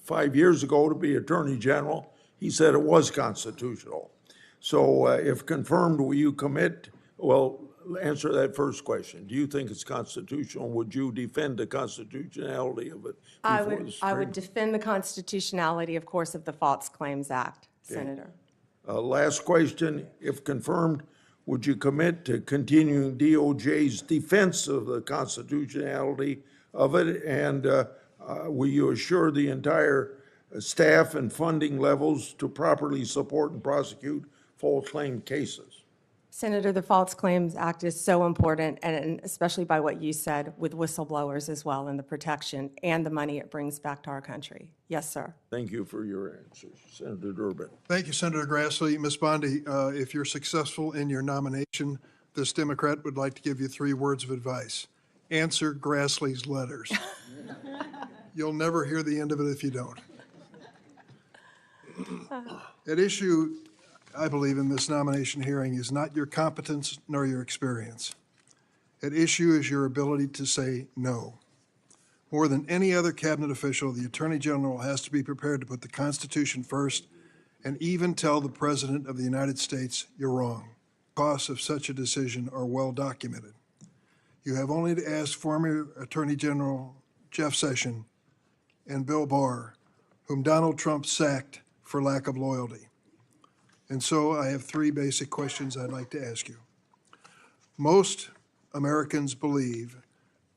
5 years ago to be attorney general, he said it was constitutional. So if confirmed, will you commit? Well, answer that first question. Do you think it's constitutional? Would you defend the constitutionality of it I before the would Supreme? defend the constitutionality, of course, of the False Claims Act, Senator. Last question, if confirmed, would you commit to continuing DOJ's defense of the constitutionality of it? And will you assure the entire staff and funding levels to properly support and prosecute false claim cases? Senator, the False Claims Act is so important, and especially by what you said with whistleblowers as well, and the protection and the money it brings back to our country. Yes, sir. Thank you for your answers. Senator Durbin. Thank you, Senator Grassley. Ms. Bondi, if you're successful in your nomination, this Democrat would like to give you 3 words of advice. Answer Grassley's letters. You'll never hear the end of it if you don't. At issue, I believe, in this nomination hearing is not your competence nor your experience. At issue is your ability to say no. More than any other cabinet official, the Attorney General has to be prepared to put the Constitution first and even tell the President of the United States you're wrong. Costs of such a decision are well documented. You have only to ask former Attorney General Jeff Sessions and Bill Barr, whom Donald Trump sacked for lack of loyalty. And so I have 3 basic questions I'd like to ask you. Most Americans believe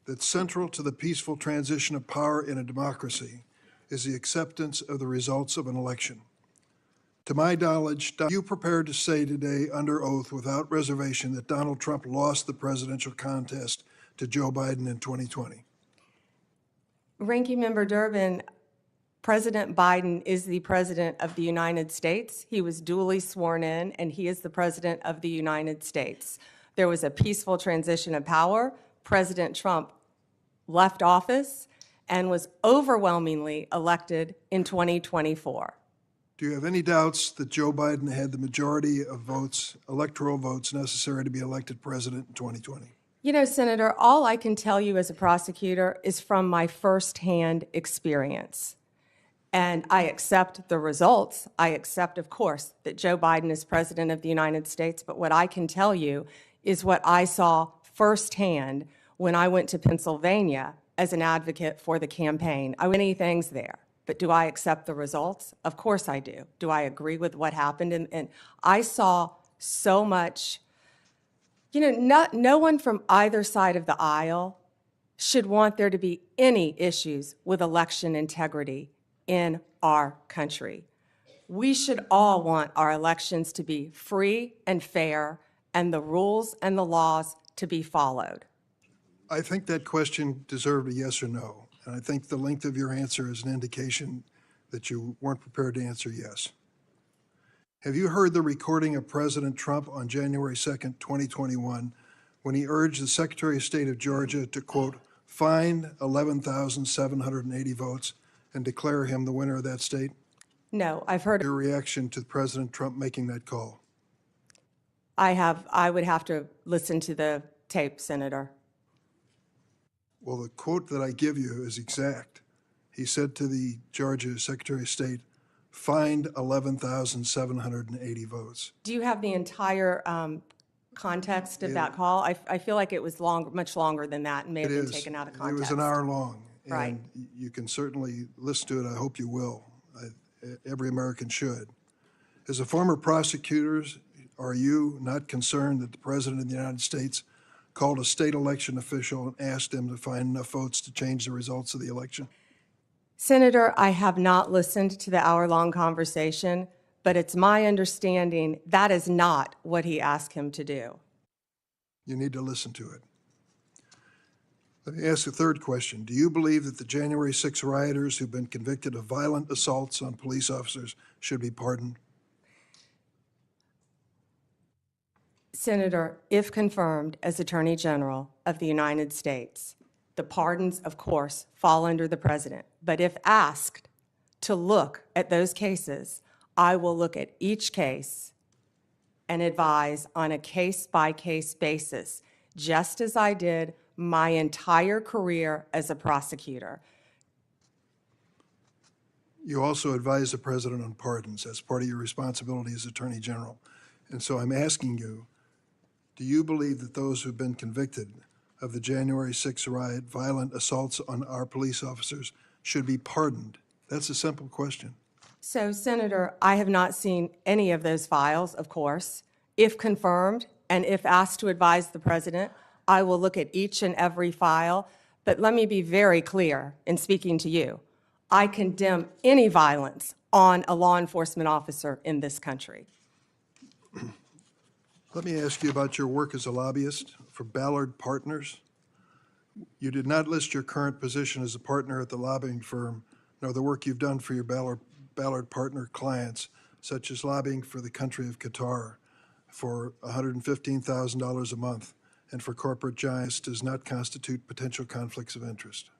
that central to the peaceful transition of power in a democracy is the acceptance of the results of an election. To my knowledge, are you prepared to say today under oath without reservation that Donald Trump lost the presidential contest to Joe Biden in 2020? Ranking Member Durbin, President Biden is the President of the United States. He was duly sworn in, and he is the President of the United States. There was a peaceful transition of power. President Trump left office and was overwhelmingly elected in 2024. Do you have any doubts that Joe Biden had the majority of votes, electoral votes, necessary to be elected president in 2020? You know, Senator, all I can tell you as a prosecutor is from my firsthand experience. And I accept the results. I accept, of course, that Joe Biden is President of the United States. But what I can tell you is what I saw firsthand when I went to Pennsylvania as an advocate for the campaign. I went many things there. But do I accept the results? Of course I do. Do I agree with what happened? And I saw so much, you know, no one from either side of the aisle should want there to be any issues with election integrity in our country. We should all want our elections to be free and fair, and the rules and the laws to be followed. I think that question deserved a yes or no, and I think the length of your answer is an indication that you weren't prepared to answer yes. Have you heard the recording of President Trump on January 2nd, 2021, when he urged the Secretary of State of Georgia to, quote, find 11,780 votes and declare him the winner of that state? No, I've heard, Your reaction to President Trump making that call? I would have to listen to the tape, Senator. Well, the quote that I give you is exact. He said to the Georgia Secretary of State, find 11,780 votes. Do you have the entire context of that call? I feel like it was much longer than that and may have It been is. taken out of It context. was an hour long. Right. And you can certainly listen to it. I hope you will. Every American should. As a former prosecutor, are you not concerned that the President of the United States called a state election official and asked him to find enough votes to change the results of the election? Senator, I have not listened to the hour-long conversation, but it's my understanding that is not what he asked him to do. You need to listen to it. Let me ask a third question. Do you believe that the January 6 rioters who've been convicted of violent assaults on police officers should be pardoned? Senator, if confirmed as Attorney General of the United States, the pardons, of course, fall under the President. But if asked to look at those cases, I will look at each case and advise on a case-by-case basis, just as I did my entire career as a prosecutor. You also advise the President on pardons as part of your responsibility as Attorney General. And so I'm asking you, do you believe that those who've been convicted of the January 6 riot, violent assaults on our police officers, should be pardoned? That's a simple question. So, Senator, I have not seen any of those files, of course. If confirmed, and if asked to advise the President, I will look at each and every file. But let me be very clear in speaking to you. I condemn any violence on a law enforcement officer in this country. Let me ask you about your work as a lobbyist for Ballard Partners. You did not list your current position as a partner at the lobbying firm, nor the work you've done for your Ballard Partner clients, such as lobbying for the country of Qatar for $115,000 a month, and for corporate giants does not constitute potential conflicts of interest.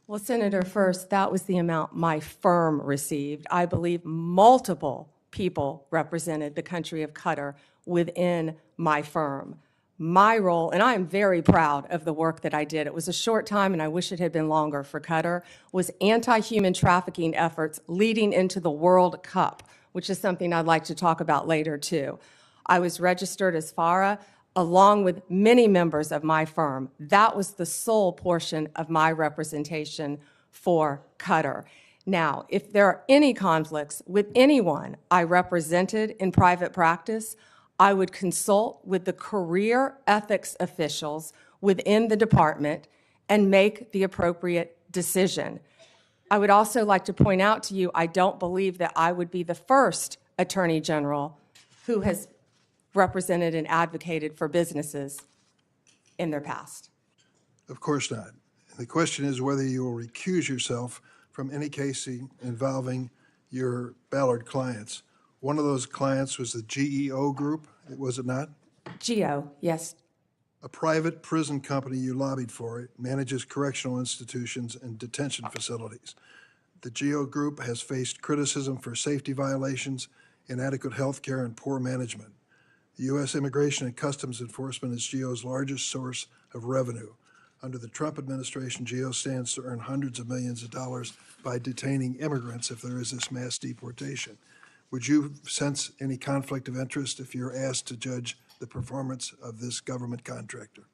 Well, Senator, first, that was the amount my firm received. I believe multiple people represented the country of Qatar within my firm. My role, and I am very proud of the work that I did, it was a short time and I wish it had been longer for Qatar, was anti-human trafficking efforts leading into the World Cup, which is something I'd like to talk about later too. I was registered as FARA along with many members of my firm. That was the sole portion of my representation for Qatar. Now, if there are any conflicts with anyone I represented in private practice, I would consult with the career ethics officials within the department and make the appropriate decision. I would also like to point out to you, I don't believe that I would be the first Attorney General who has represented and advocated for businesses in their past. Of course not. The question is whether you will recuse yourself from any case involving your Ballard clients. One of those clients was the GEO Group, was it not? GEO, yes. A private prison company you lobbied for. It manages correctional institutions and detention facilities. The GEO Group has faced criticism for safety violations, inadequate health care, and poor management. The U.S. Immigration and Customs Enforcement is GEO's largest source of revenue. Under the Trump administration, GEO stands to earn hundreds of millions of dollars by detaining immigrants if there is this mass deportation. Would you sense any conflict of interest if you're asked to judge the performance of this government contractor?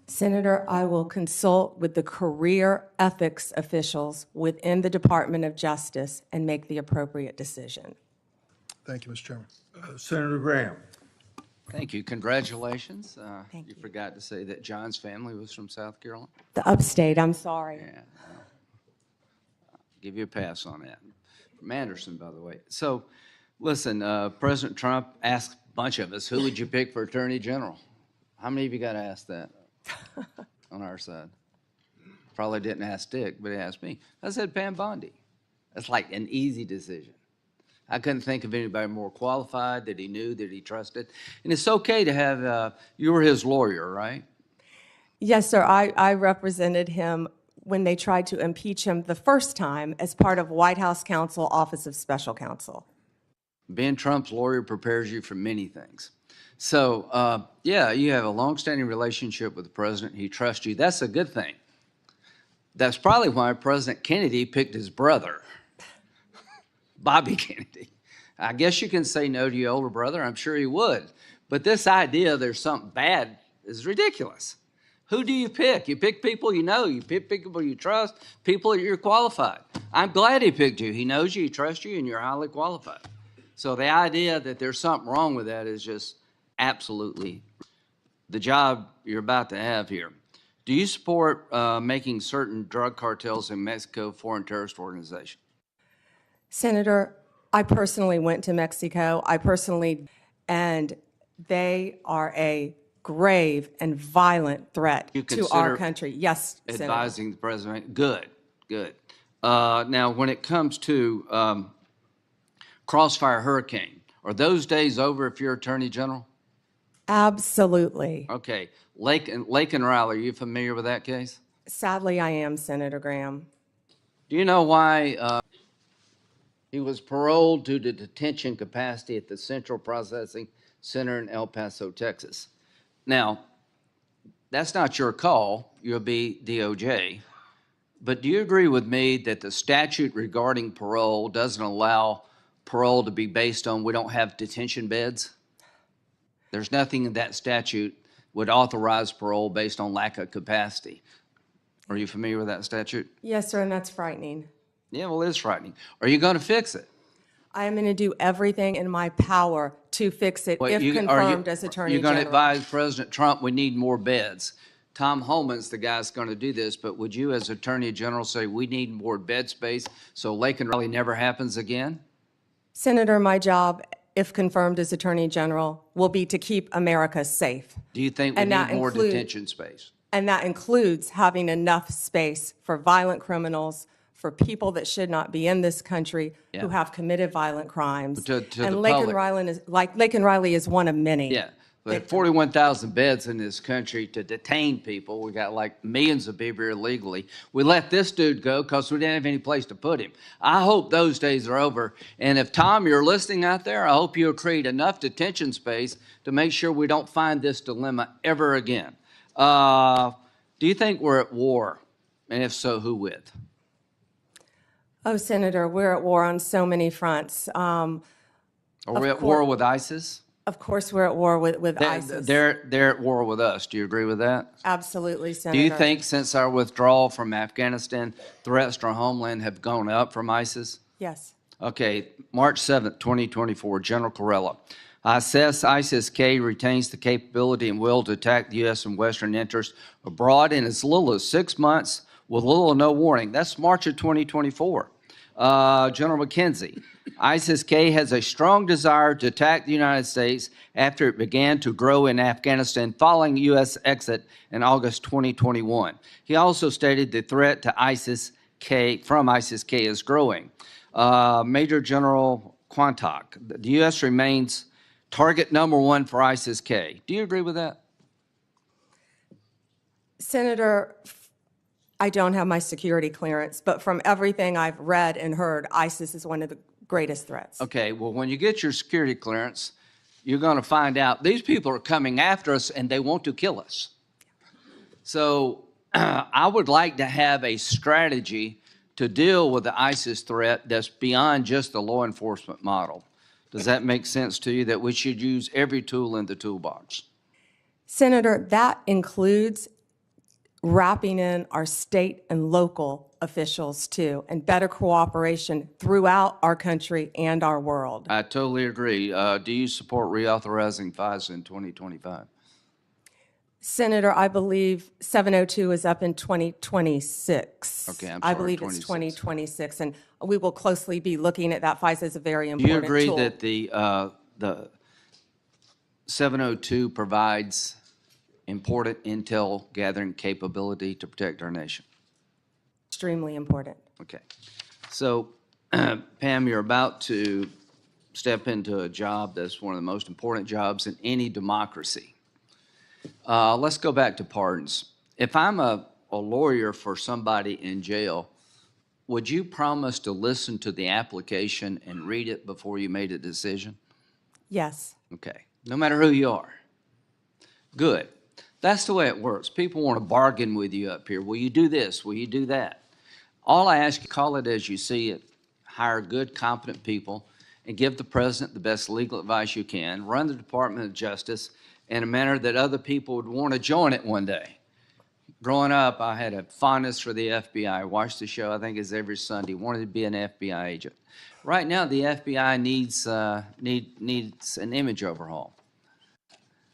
Senator, I will consult with the career ethics officials within the Department of Justice and make the appropriate decision. Thank you, Mr. Chairman. Senator Graham. Thank you. Congratulations. Thank You you. forgot to say that John's family was from South Carolina. The upstate, I'm sorry. Yeah. I'll give you a pass on that. From Anderson, by the way. So, listen, President Trump asked a bunch of us, who would you pick for Attorney General? How many of you got asked that on our side? Probably didn't ask Dick, but he asked me. I said Pam Bondi. That's like an easy decision. I couldn't think of anybody more qualified, that he knew, that he trusted. And it's okay to have, you were his lawyer, right? Yes, sir. I represented him when they tried to impeach him the first time as part of White House Counsel Office of Special Counsel. Being Trump's lawyer prepares you for many things. So, yeah, you have a longstanding relationship with the president. He trusts you. That's a good thing. That's probably why President Kennedy picked his brother, Bobby Kennedy. I guess you can say no to your older brother. I'm sure he would. But this idea there's something bad is ridiculous. Who do you pick? You pick people you know. You pick people you trust, people that you're qualified. I'm glad he picked you. He knows you, he trusts you, and you're highly qualified. So the idea that there's something wrong with that is just absolutely the job you're about to have here. Do you support making certain drug cartels in Mexico foreign terrorist organizations? Senator, I personally went to Mexico. And they are a grave and violent threat You to our consider country. Yes, Senator. Advising the president? Good, good. Now, when it comes to Crossfire Hurricane, are those days over if you're Attorney General? Absolutely. Okay. Lake and Riley, are you familiar with that case? Sadly, I am, Senator Graham. Do you know why he was paroled to the detention capacity at the Central Processing Center in El Paso, Texas? Now, that's not your call. You'll be DOJ. But do you agree with me that the statute regarding parole doesn't allow parole to be based on we don't have detention beds? There's nothing in that statute would authorize parole based on lack of capacity. Are you familiar with that statute? Yes, sir, and that's frightening. Yeah, well, it's frightening. Are you going to fix it? I am going to do everything in my power to fix it if confirmed as Attorney You're going to General. advise President Trump we need more beds. Tom Homan's the guy that's going to do this, but would you as Attorney General say we need more bed space so Lake and Raleigh never happens again? Senator, my job, if confirmed as Attorney General, will be to keep America safe. Do you think we And need that more include- detention space? And that includes having enough space for violent criminals, for people that should not be in this country who Yeah. have committed violent crimes. To And the Lake public. and Riley is one of many. Yeah, but 41,000 beds in this country to detain people. We got like millions of people here illegally. We let this dude go because we didn't have any place to put him. I hope those days are over. And if, Tom, you're listening out there, I hope you'll create enough detention space to make sure we don't find this dilemma ever again. Do you think we're at war? And if so, who with? Oh, Senator, we're at war on so many fronts. Are we at war with ISIS? Of course, we're at war with ISIS. They're at war with us. Do you agree with that? Absolutely, Senator. Do you think since our withdrawal from Afghanistan, threats to our homeland have gone up from ISIS? Yes. Okay, March 7th, 2024, General Corella. I assess ISIS-K retains the capability and will to attack the U.S. and Western interests abroad in as little as 6 months with little or no warning. That's March of 2024. General McKenzie, ISIS-K has a strong desire to attack the United States after it began to grow in Afghanistan following U.S. exit in August 2021. He also stated the threat to ISIS-K from ISIS-K is growing. Major General Quantock, the U.S. remains target number one for ISIS-K. Do you agree with that? Senator, I don't have my security clearance, but from everything I've read and heard, ISIS is one of the greatest threats. Okay, well, when you get your security clearance, you're going to find out these people are coming after us and they want to kill us. So I would like to have a strategy to deal with the ISIS threat that's beyond just the law enforcement model. Does that make sense to you that we should use every tool in the toolbox? Senator, that includes wrapping in our state and local officials too, and better cooperation throughout our country and our world. I totally agree. Do you support reauthorizing FISA in 2025? Senator, I believe 702 is up in 2026. Okay, I'm I sorry, believe it's 26. 2026, and we will closely be looking at that. FISA is a very Do important you agree tool. that the 702 provides important intel gathering capability to protect our nation? Extremely important. Okay. So, Pam, you're about to step into a job that's one of the most important jobs in any democracy. Let's go back to pardons. If I'm a a lawyer for somebody in jail, would you promise to listen to the application and read it before you made a decision? Yes. Okay, no matter who you are. Good. That's the way it works. People want to bargain with you up here. Will you do this? Will you do that? All I ask you, call it as you see it. Hire good, competent people and give the president the best legal advice you can. Run the Department of Justice in a manner that other people would want to join it one day. Growing up, I had a fondness for the FBI. I watched the show, I think it's every Sunday. Wanted to be an FBI agent. Right now, the FBI needs an image overhaul.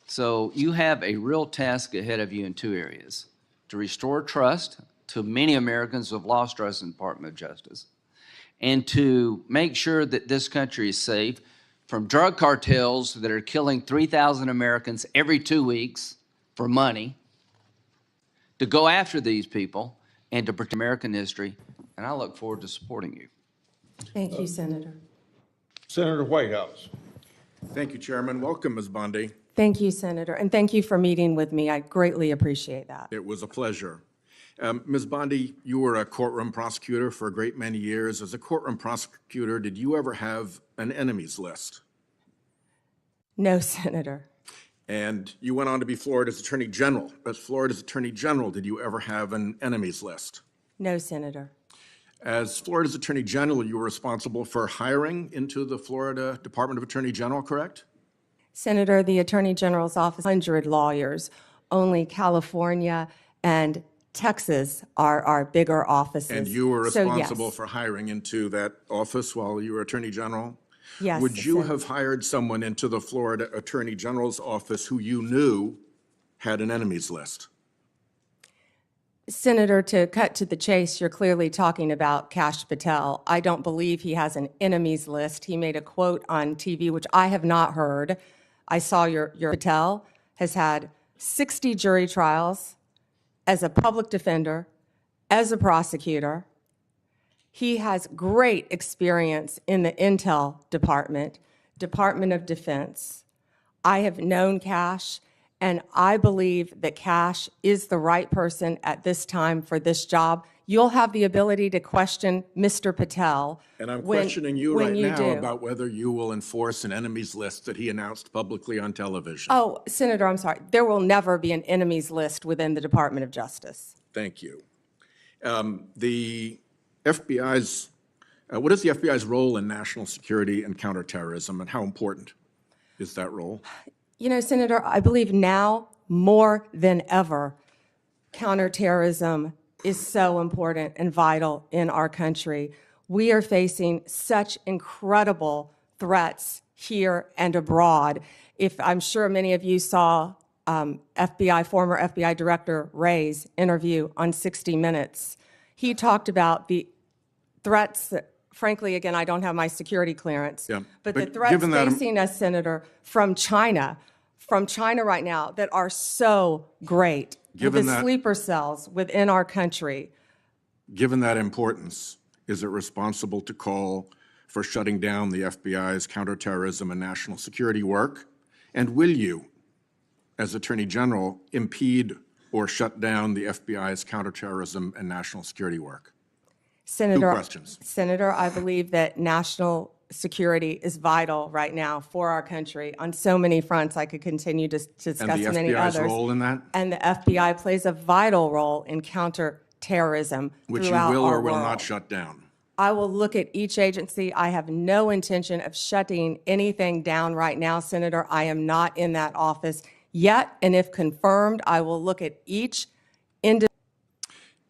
So you have a real task ahead of you in two areas: to restore trust to many Americans who have lost trust in the Department of Justice, and to make sure that this country is safe from drug cartels that are killing 3,000 Americans every 2 weeks for money, to go after these people and to protect American history. And I look forward to supporting you. Thank you, Senator. Senator Whitehouse. Thank you, Chairman. Welcome, Ms. Bondi. Thank you, Senator, and thank you for meeting with me. I greatly appreciate that. It was a pleasure. Ms. Bondi, you were a courtroom prosecutor for a great many years. As a courtroom prosecutor, did you ever have an enemies list? No, Senator. And you went on to be Florida's Attorney General. As Florida's Attorney General, did you ever have an enemies list? No, Senator. As Florida's Attorney General, you were responsible for hiring into the Florida Department of Attorney General, correct? Senator, the Attorney General's office, 100 lawyers. Only California and Texas are our bigger offices. And you were So, responsible yes. for hiring into that office while you were Attorney General? Yes, Would you Senator. have hired someone into the Florida Attorney General's office who you knew had an enemies list? Senator, to cut to the chase, you're clearly talking about Kash Patel. I don't believe he has an enemies list. He made a quote on TV, which I have not heard. I saw your Patel has had 60 jury trials as a public defender, as a prosecutor. He has great experience in the Intel Department, Department of Defense. I have known Kash, and I believe that Kash is the right person at this time for this job. You'll have the ability to question Mr. Patel. And I'm when- questioning you when right you now do. about whether you will enforce an enemies list that he announced publicly on television. Oh, Senator, I'm sorry. There will never be an enemies list within the Department of Justice. Thank you. The FBI's, what is the FBI's role in national security and counterterrorism, and how important is that role? You know, Senator, I believe now more than ever, counterterrorism is so important and vital in our country. We are facing such incredible threats here and abroad. If I'm sure many of you saw former FBI Director Wray's interview on 60 Minutes, he talked about the threats that, frankly, again, I don't have my security clearance, Yeah, but the but threats given that- facing us, Senator, from China right now that are so great. Given the that- sleeper cells within our country. Given that importance, is it responsible to call for shutting down the FBI's counterterrorism and national security work? And will you, as Attorney General, impede or shut down the FBI's counterterrorism and national security work? Senator, questions. Senator, I believe that national security is vital right now for our country on so many fronts. I could continue to And discuss the many FBI's others. role in that, And the FBI plays a vital role in counterterrorism which you throughout will our or will world. not shut down? I will look at each agency. I have no intention of shutting anything down right now, Senator. I am not in that office yet, and if confirmed, I will look at each individual.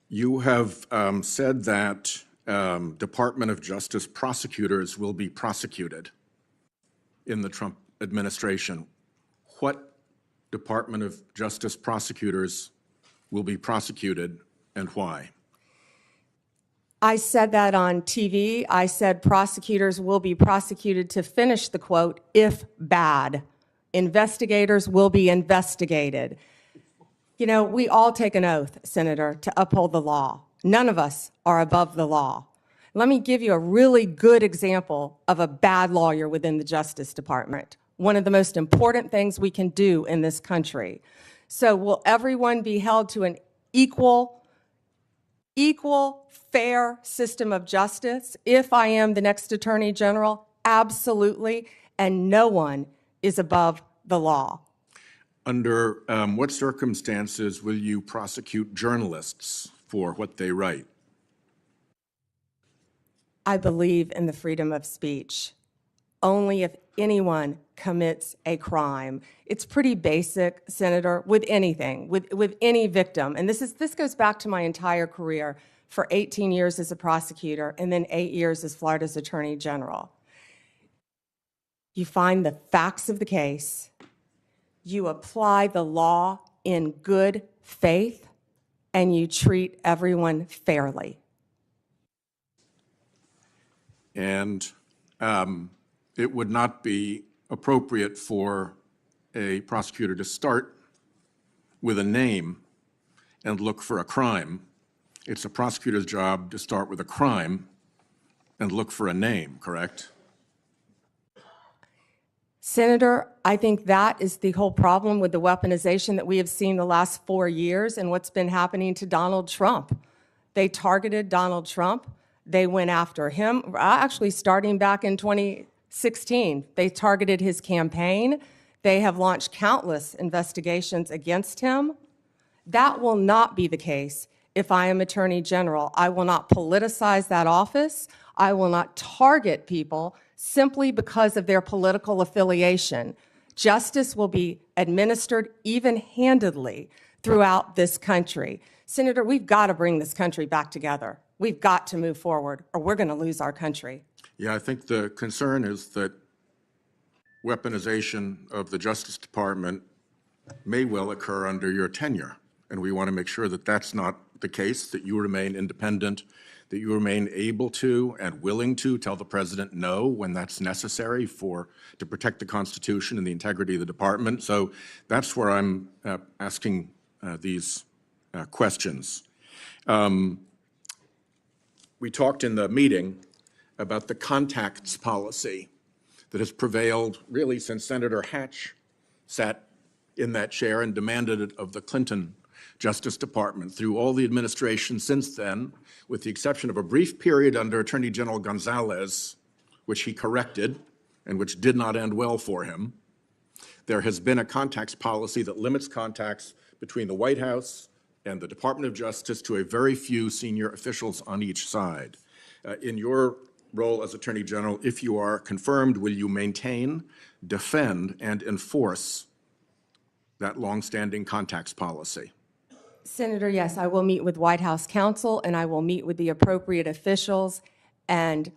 You have said that Department of Justice prosecutors will be prosecuted in the Trump administration. What Department of Justice prosecutors will be prosecuted and why? I said that on TV. I said prosecutors will be prosecuted, to finish the quote, if bad. Investigators will be investigated. You know, we all take an oath, Senator, to uphold the law. None of us are above the law. Let me give you a really good example of a bad lawyer within the Justice Department. One of the most important things we can do in this country. So will everyone be held to an equal equal, fair system of justice. If I am the next Attorney General, absolutely, and no one is above the law. Under what circumstances will you prosecute journalists for what they write? I believe in the freedom of speech. Only if anyone commits a crime. It's pretty basic, Senator, with anything, with any victim. And this goes back to my entire career for 18 years as a prosecutor and then 8 years as Florida's Attorney General. You find the facts of the case, you apply the law in good faith, and you treat everyone fairly. And it would not be appropriate for a prosecutor to start with a name and look for a crime. It's a prosecutor's job to start with a crime and look for a name, correct? Senator, I think that is the whole problem with the weaponization that we have seen the last 4 years and what's been happening to Donald Trump. They targeted Donald Trump. They went after him, actually starting back in 2016. They targeted his campaign. They have launched countless investigations against him. That will not be the case if I am Attorney General. I will not politicize that office. I will not target people simply because of their political affiliation. Justice will be administered even-handedly throughout this country. Senator, we've got to bring this country back together. We've got to move forward, or we're going to lose our country. Yeah, I think the concern is that weaponization of the Justice Department may well occur under your tenure. And we want to make sure that that's not the case, that you remain independent, that you remain able to and willing to tell the president no when that's necessary to protect the Constitution and the integrity of the department. So that's where I'm asking these questions. We talked in the meeting about the contacts policy that has prevailed really since Senator Hatch sat in that chair and demanded it of the Clinton Justice Department through all the administration since then, with the exception of a brief period under Attorney General Gonzalez, which he corrected and which did not end well for him. There has been a contacts policy that limits contacts between the White House and the Department of Justice to a very few senior officials on each side. In your role as Attorney General, if you are confirmed, will you maintain, defend, and enforce that longstanding contacts policy? Senator, yes, I will meet with White House counsel, and I will meet with the appropriate officials and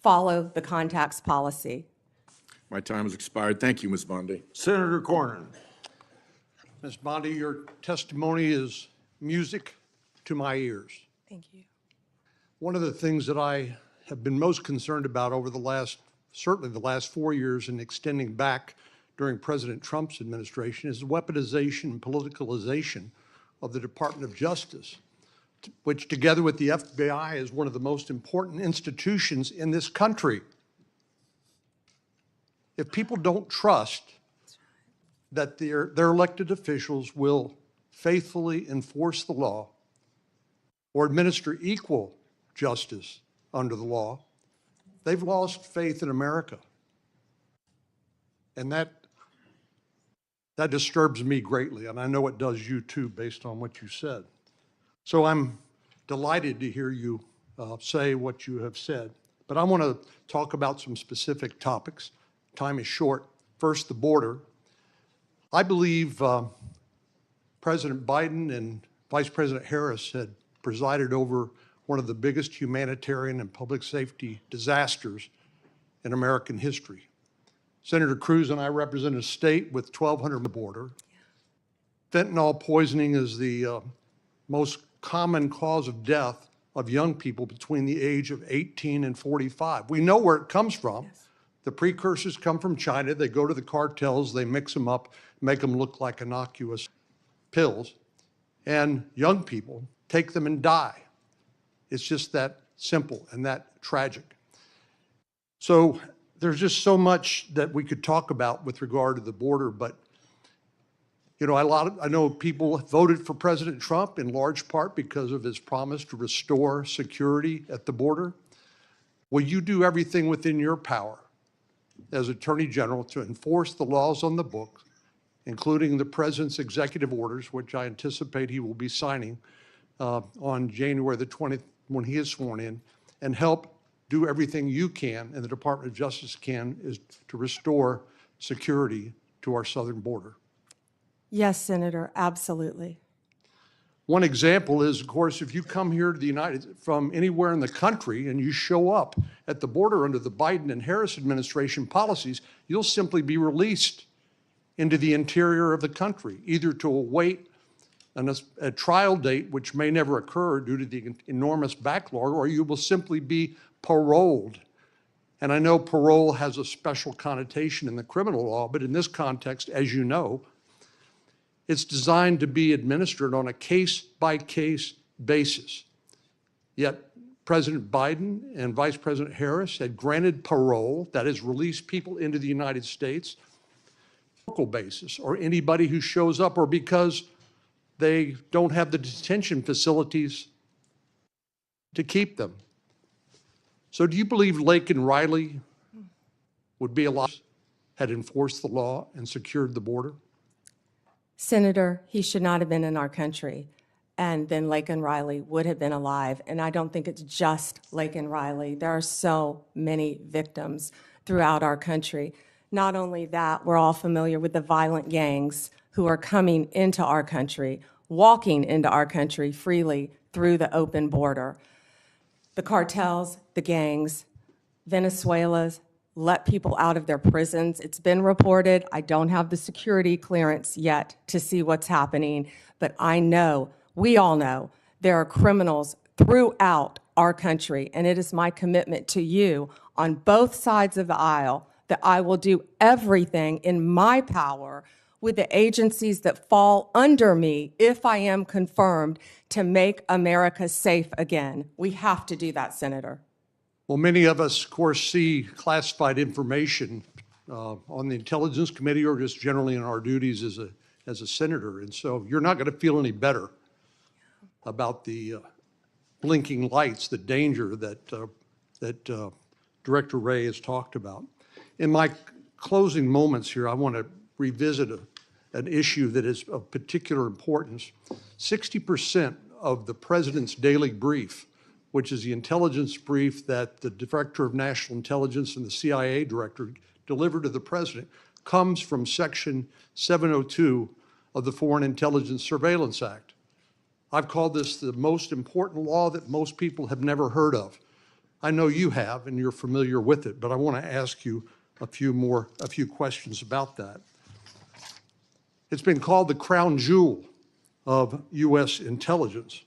follow the contacts policy. My time has expired. Thank you, Ms. Bondi. Senator Cornyn. Ms. Bondi, your testimony is music to my ears. Thank you. One of the things that I have been most concerned about over certainly the last 4 years and extending back during President Trump's administration is the weaponization and politicalization of the Department of Justice, which together with the FBI is one of the most important institutions in this country. If people don't trust that their elected officials will faithfully enforce the law or administer equal justice under the law, they've lost faith in America. And that disturbs me greatly, and I know it does you too, based on what you said. So I'm delighted to hear you say what you have said. But I want to talk about some specific topics. Time is short. First, the border. I believe President Biden and Vice President Harris had presided over one of the biggest humanitarian and public safety disasters in American history. Senator Cruz and I represent a state with 1,200 on the border. Fentanyl poisoning is the most common cause of death of young people between the age of 18 and 45. We know where it comes from. Yes. The precursors come from China. They go to the cartels, they mix them up, make them look like innocuous pills, and young people take them and die. It's just that simple and that tragic. So there's just so much that we could talk about with regard to the border, but You know, I know people voted for President Trump in large part because of his promise to restore security at the border. Will you do everything within your power as Attorney General to enforce the laws on the books, including the President's executive orders, which I anticipate he will be signing on January the 20th when he is sworn in, and help do everything you can and the Department of Justice can is to restore security to our southern border? Yes, Senator, absolutely. One example is, of course, if you come here to the from anywhere in the country and you show up at the border under the Biden and Harris administration policies, you'll simply be released into the interior of the country, either to await a trial date, which may never occur due to the enormous backlog, or you will simply be paroled. And I know parole has a special connotation in the criminal law, but in this context, as you know, it's designed to be administered on a case-by-case basis. Yet President Biden and Vice President Harris had granted parole, that is, released people into the United States on a local basis, or anybody who shows up, or because they don't have the detention facilities to keep them. So do you believe Lake and Riley would be alive had enforced the law and secured the border? Senator, he should not have been in our country, and then Lake and Riley would have been alive. And I don't think it's just Lake and Riley. There are so many victims throughout our country. Not only that, we're all familiar with the violent gangs who are coming into our country, walking into our country freely through the open border. The cartels, the gangs, Venezuela's, let people out of their prisons. It's been reported. I don't have the security clearance yet to see what's happening, but I know, we all know, there are criminals throughout our country, and it is my commitment to you on both sides of the aisle that I will do everything in my power with the agencies that fall under me, if I am confirmed, to make America safe again. We have to do that, Senator. Well, many of us, of course, see classified information on the Intelligence Committee or just generally in our duties as a senator. And so you're not going to feel any better about the blinking lights, the danger that Director Wray has talked about. In my closing moments here, I want to revisit an issue that is of particular importance. 60% of the President's daily brief, which is the intelligence brief that the Director of National Intelligence and the CIA Director delivered to the President, comes from Section 702 of the Foreign Intelligence Surveillance Act. I've called this the most important law that most people have never heard of. I know you have, and you're familiar with it, but I want to ask you a few questions about that. It's been called the crown jewel of U.S. intelligence.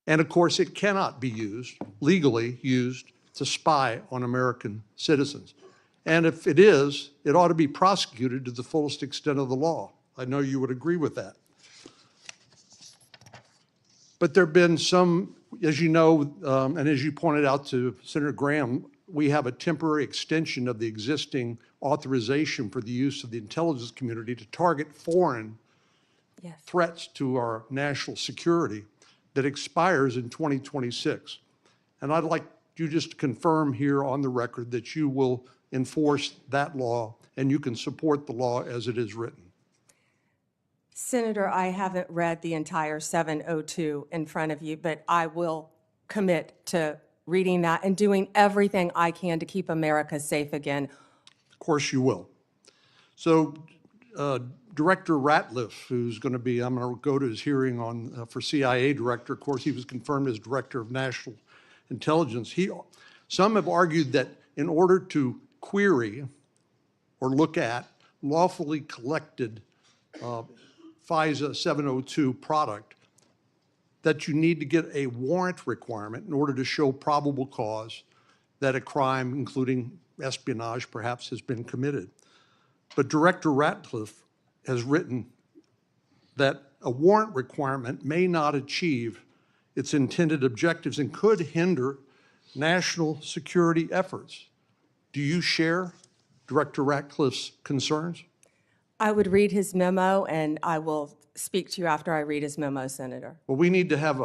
And of course, it cannot be legally used to spy on American citizens. And if it is, it ought to be prosecuted to the fullest extent of the law. I know you would agree with that. But there have been some, as you know, and as you pointed out to Senator Graham, we have a temporary extension of the existing authorization for the use of the intelligence community to target foreign threats to our national security that expires in 2026. And I'd like you just to confirm here on the record that you will enforce that law and you can support the law as it is written. Senator, I haven't read the entire 702 in front of you, but I will commit to reading that and doing everything I can to keep America safe again. Of course you will. So Director Ratliff, who's going to be, I'm going to go to his hearing on for CIA Director. Of course, he was confirmed as Director of National Intelligence. Some have argued that in order to query or look at lawfully collected FISA 702 product, that you need to get a warrant requirement in order to show probable cause that a crime, including espionage, perhaps, has been committed. But Director Ratliff has written that a warrant requirement may not achieve its intended objectives and could hinder national security efforts. Do you share Director Ratliff's concerns? I would read his memo, and I will speak to you after I read his memo, Senator. Well, we need to have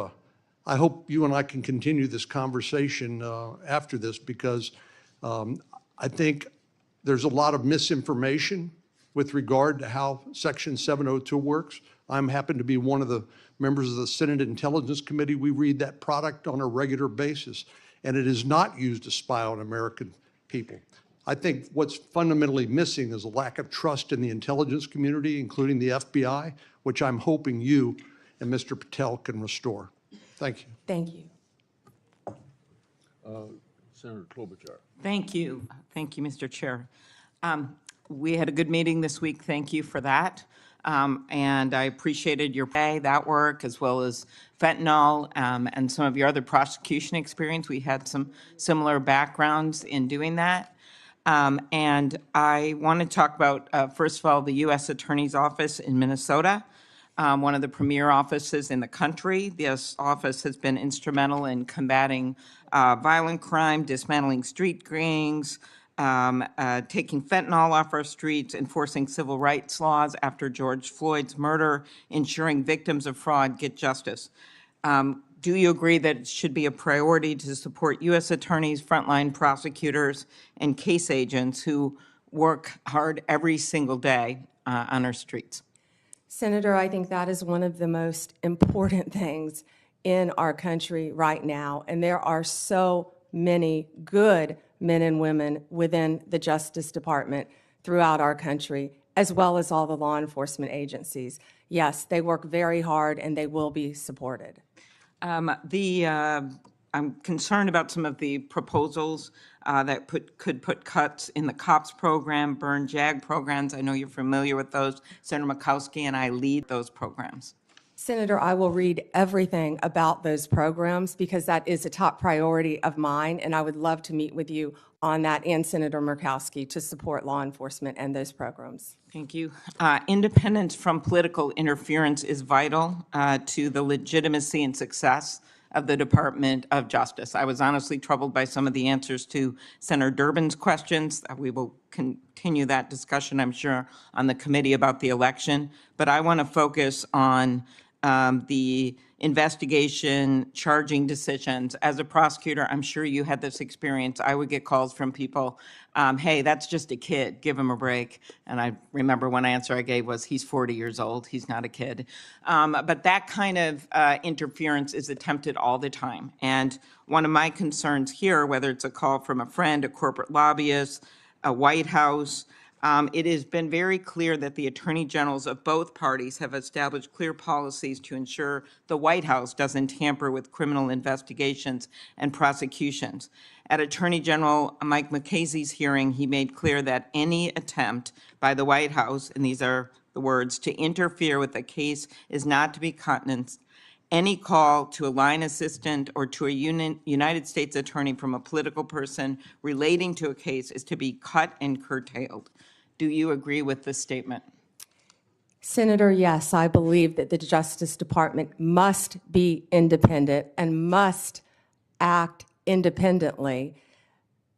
I hope you and I can continue this conversation after this, because I think there's a lot of misinformation with regard to how Section 702 works. I'm happen to be one of the members of the Senate Intelligence Committee. We read that product on a regular basis, and it is not used to spy on American people. I think what's fundamentally missing is a lack of trust in the intelligence community, including the FBI, which I'm hoping you and Mr. Patel can restore. Thank you. Thank you. Senator Klobuchar. Thank you. Thank you, Mr. Chair. We had a good meeting this week. Thank you for that. And I appreciated your that work, as well as fentanyl and some of your other prosecution experience. We had some similar backgrounds in doing that. And I want to talk about, first of all, the U.S. Attorney's Office in Minnesota, one of the premier offices in the country. This office has been instrumental in combating violent crime, dismantling street gangs, taking fentanyl off our streets, enforcing civil rights laws after George Floyd's murder, ensuring victims of fraud get justice. Do you agree that it should be a priority to support U.S. attorneys, frontline prosecutors, and case agents who work hard every single day on our streets? Senator, I think that is one of the most important things in our country right now, and there are so many good men and women within the Justice Department throughout our country, as well as all the law enforcement agencies. Yes, they work very hard, and they will be supported. I'm concerned about some of the proposals that could put cuts in the COPS program, burn JAG programs. I know you're familiar with those. Senator Murkowski and I lead those programs. Senator, I will read everything about those programs because that is a top priority of mine, and I would love to meet with you on that and Senator Murkowski to support law enforcement and those programs. Thank you. Independence from political interference is vital to the legitimacy and success of the Department of Justice. I was honestly troubled by some of the answers to Senator Durbin's questions. We will continue that discussion, I'm sure, on the committee about the election. But I want to focus on the investigation, charging decisions. As a prosecutor, I'm sure you had this experience. I would get calls from people, hey, that's just a kid, give him a break. And I remember one answer I gave was, he's 40 years old, he's not a kid. But that kind of interference is attempted all the time. And one of my concerns here, whether it's a call from a friend, a corporate lobbyist, a White House, it has been very clear that the attorney generals of both parties have established clear policies to ensure the White House doesn't tamper with criminal investigations and prosecutions. At Attorney General Mike Mukasey's hearing, he made clear that any attempt by the White House, and these are the words, to interfere with a case is not to be countenanced. Any call to a line assistant or to a United States attorney from a political person relating to a case is to be cut and curtailed. Do you agree with this statement? Senator, yes, I believe that the Justice Department must be independent and must act independently.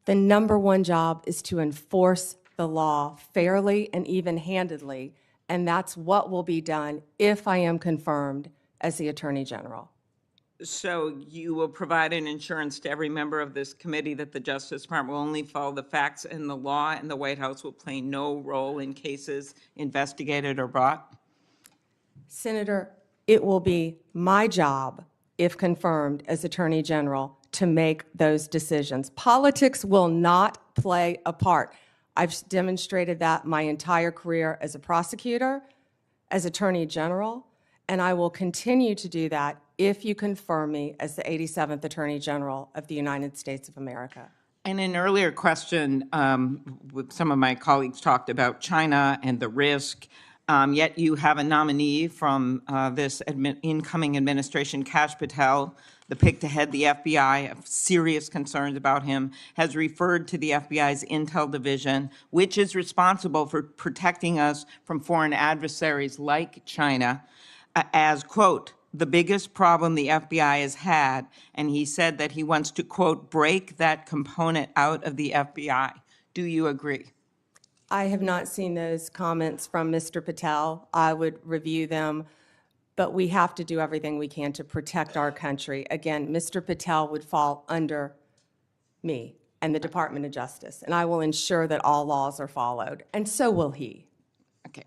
The number one job is to enforce the law fairly and even-handedly, and that's what will be done if I am confirmed as the Attorney General. So you will provide an assurance to every member of this committee that the Justice Department will only follow the facts and the law, and the White House will play no role in cases investigated or brought? Senator, it will be my job, if confirmed as Attorney General, to make those decisions. Politics will not play a part. I've demonstrated that my entire career as a prosecutor, as Attorney General, and I will continue to do that if you confirm me as the 87th Attorney General of the United States of America. In an earlier question, with some of my colleagues talked about China and the risk, yet you have a nominee from this incoming administration, Kash Patel, the pick to head the FBI, have serious concerns about him, has referred to the FBI's Intel Division, which is responsible for protecting us from foreign adversaries like China, as, quote, the biggest problem the FBI has had, and he said that he wants to, quote, break that component out of the FBI. Do you agree? I have not seen those comments from Mr. Patel. I would review them, but we have to do everything we can to protect our country. Again, Mr. Patel would fall under me and the Department of Justice, and I will ensure that all laws are followed, and so will he. Okay.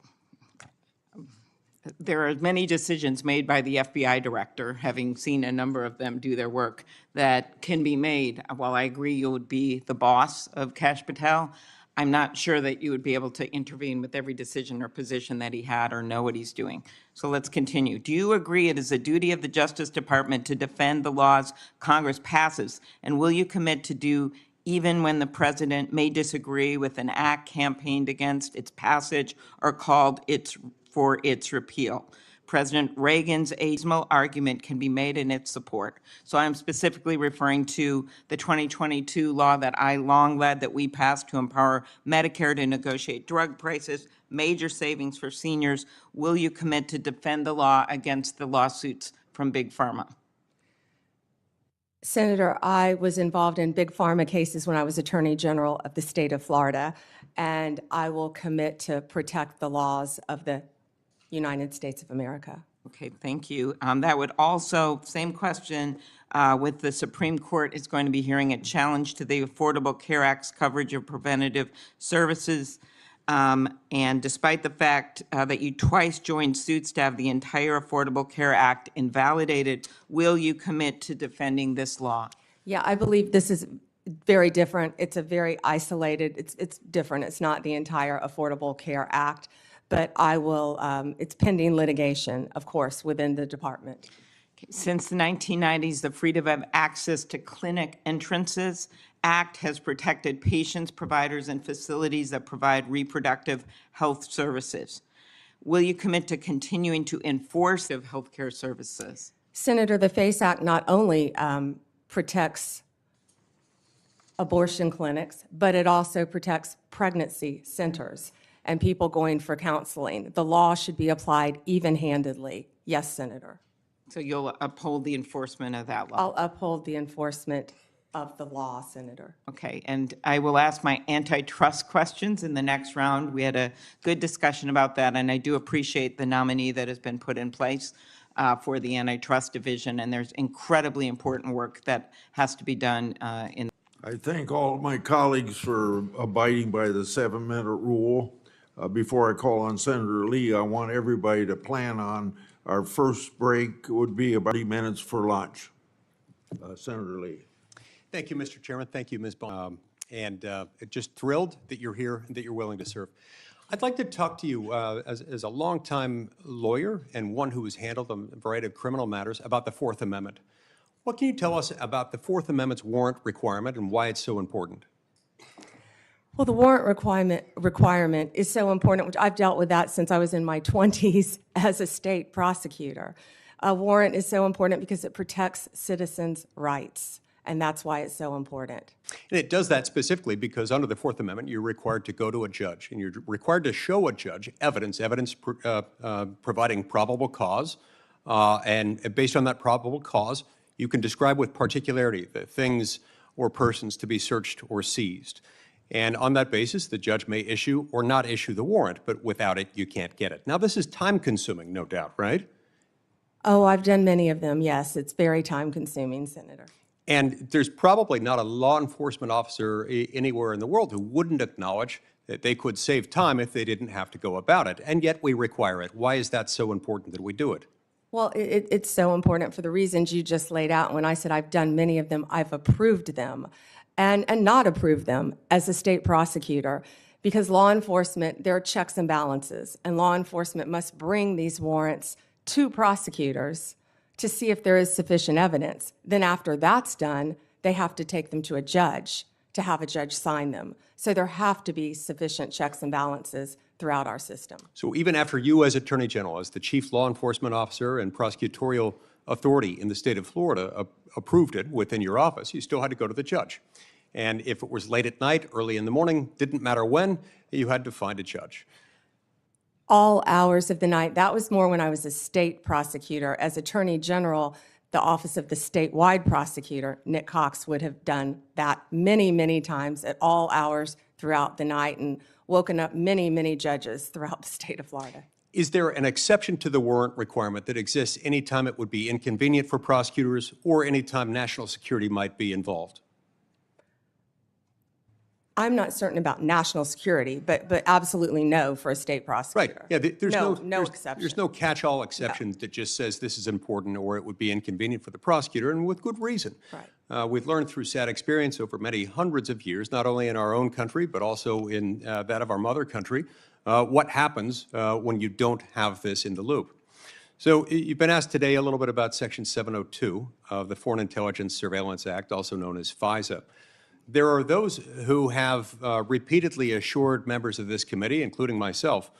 There are many decisions made by the FBI director, having seen a number of them do their work, that can be made. While I agree you would be the boss of Kash Patel, I'm not sure that you would be able to intervene with every decision or position that he had or know what he's doing. So let's continue. Do you agree it is a duty of the Justice Department to defend the laws Congress passes? And will you commit to do even when the president may disagree with an act campaigned against its passage or called for its repeal? President Reagan's abysmal argument can be made in its support. So I'm specifically referring to the 2022 law that I long led that we passed to empower Medicare to negotiate drug prices, major savings for seniors. Will you commit to defend the law against the lawsuits from Big Pharma? Senator, I was involved in big pharma cases when I was Attorney General of the state of Florida, and I will commit to protect the laws of the United States of America. Okay, thank you. That would also, same question, with the Supreme Court is going to be hearing a challenge to the Affordable Care Act's coverage of preventative services. And despite the fact that you twice joined suits to have the entire Affordable Care Act invalidated, will you commit to defending this law? Yeah, I believe this is very different. It's a very isolated, it's different. It's not the entire Affordable Care Act, but I will, it's pending litigation, of course, within the department. Since the 1990s, the Freedom of Access to Clinic Entrances Act has protected patients, providers, and facilities that provide reproductive health services. Will you commit to continuing to enforce healthcare services? Senator, the FACE Act not only protects abortion clinics, but it also protects pregnancy centers and people going for counseling. The law should be applied even-handedly. Yes, Senator. So you'll uphold the enforcement of that law? I'll uphold the enforcement of the law, Senator. Okay, and I will ask my antitrust questions in the next round. We had a good discussion about that, and I do appreciate the nominee that has been put in place for the antitrust division, and there's incredibly important work that has to be done in. I thank all of my colleagues for abiding by the 7-minute rule. Before I call on Senator Lee, I want everybody to plan on our first break would be about 30 minutes for lunch. Senator Lee. Thank you, Mr. Chairman. Thank you, Ms. Bondi. Just thrilled that you're here and that you're willing to serve. I'd like to talk to you as a longtime lawyer and one who has handled a variety of criminal matters about the Fourth Amendment. What can you tell us about the Fourth Amendment's warrant requirement and why it's so important? Well, the warrant requirement is so important, which I've dealt with that since I was in my 20s as a state prosecutor. A warrant is so important because it protects citizens' rights, and that's why it's so important. And it does that specifically because under the Fourth Amendment, you're required to go to a judge, and you're required to show a judge evidence providing probable cause, and based on that probable cause, you can describe with particularity the things or persons to be searched or seized. And on that basis, the judge may issue or not issue the warrant, but without it, you can't get it. Now, this is time-consuming, no doubt, right? Oh, I've done many of them, yes. It's very time-consuming, Senator. And there's probably not a law enforcement officer anywhere in the world who wouldn't acknowledge that they could save time if they didn't have to go about it. And yet we require it. Why is that so important that we do it? Well, it's so important for the reasons you just laid out. When I said I've done many of them, I've approved them and not approved them as a state prosecutor, because law enforcement, there are checks and balances, and law enforcement must bring these warrants to prosecutors to see if there is sufficient evidence. Then after that's done, they have to take them to a judge to have a judge sign them. So there have to be sufficient checks and balances throughout our system. So even after you as Attorney General, as the chief law enforcement officer and prosecutorial authority in the state of Florida approved it within your office, you still had to go to the judge. And if it was late at night, early in the morning, didn't matter when, you had to find a judge. All hours of the night. That was more when I was a state prosecutor. As Attorney General, the Office of the Statewide Prosecutor, Nick Cox, would have done that many, many times at all hours throughout the night and woken up many, many judges throughout the state of Florida. Is there an exception to the warrant requirement that exists anytime it would be inconvenient for prosecutors or anytime national security might be involved? I'm not certain about national security, but absolutely no for a state prosecutor. Right. Yeah, there's no exception. There's no catch-all exception that just says this is important or it would be inconvenient for the prosecutor, and with good reason. Right. We've learned through sad experience over many hundreds of years, not only in our own country, but also in that of our mother country, what happens when you don't have this in the loop. So you've been asked today a little bit about Section 702 of the Foreign Intelligence Surveillance Act, also known as FISA. There are those who have repeatedly assured members of this committee, including myself,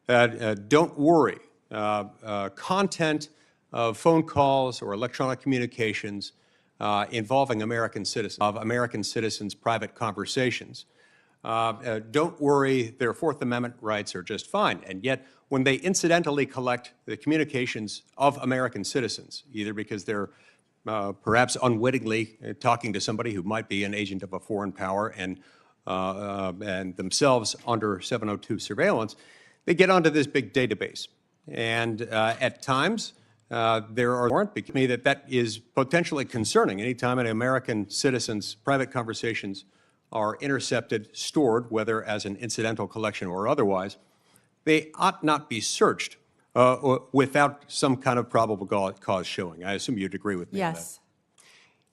that don't worry, content of phone calls or electronic communications involving American citizens' private conversations. Don't worry, their Fourth Amendment rights are just fine. And yet, when they incidentally collect the communications of American citizens, either because they're perhaps unwittingly talking to somebody who might be an agent of a foreign power and themselves under 702 surveillance, they get onto this big database. And at times, there are warrant because me that is potentially concerning. Anytime an American citizen's private conversations are intercepted, stored, whether as an incidental collection or otherwise, they ought not be searched without some kind of probable cause showing. I assume you'd agree with me on that. Yes.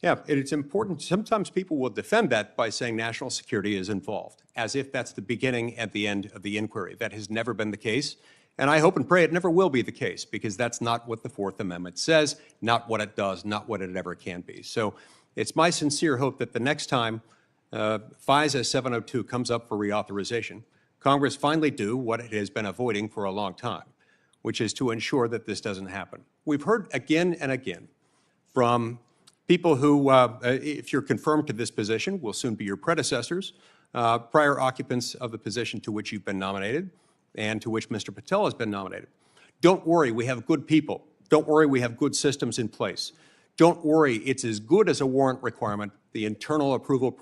Yeah, and it's important. Sometimes people will defend that by saying national security is involved, as if that's the beginning and the end of the inquiry. That has never been the case, and I hope and pray it never will be the case, because that's not what the Fourth Amendment says, not what it does, not what it ever can be. So it's my sincere hope that the next time FISA 702 comes up for reauthorization, Congress finally do what it has been avoiding for a long time, which is to ensure that this doesn't happen. We've heard again and again from people who, if you're confirmed to this position, will soon be your predecessors, prior occupants of the position to which you've been nominated and to which Mr. Patel has been nominated. Don't worry, we have good people. Don't worry, we have good systems in place. Don't worry, it's as good as a warrant requirement, the internal approval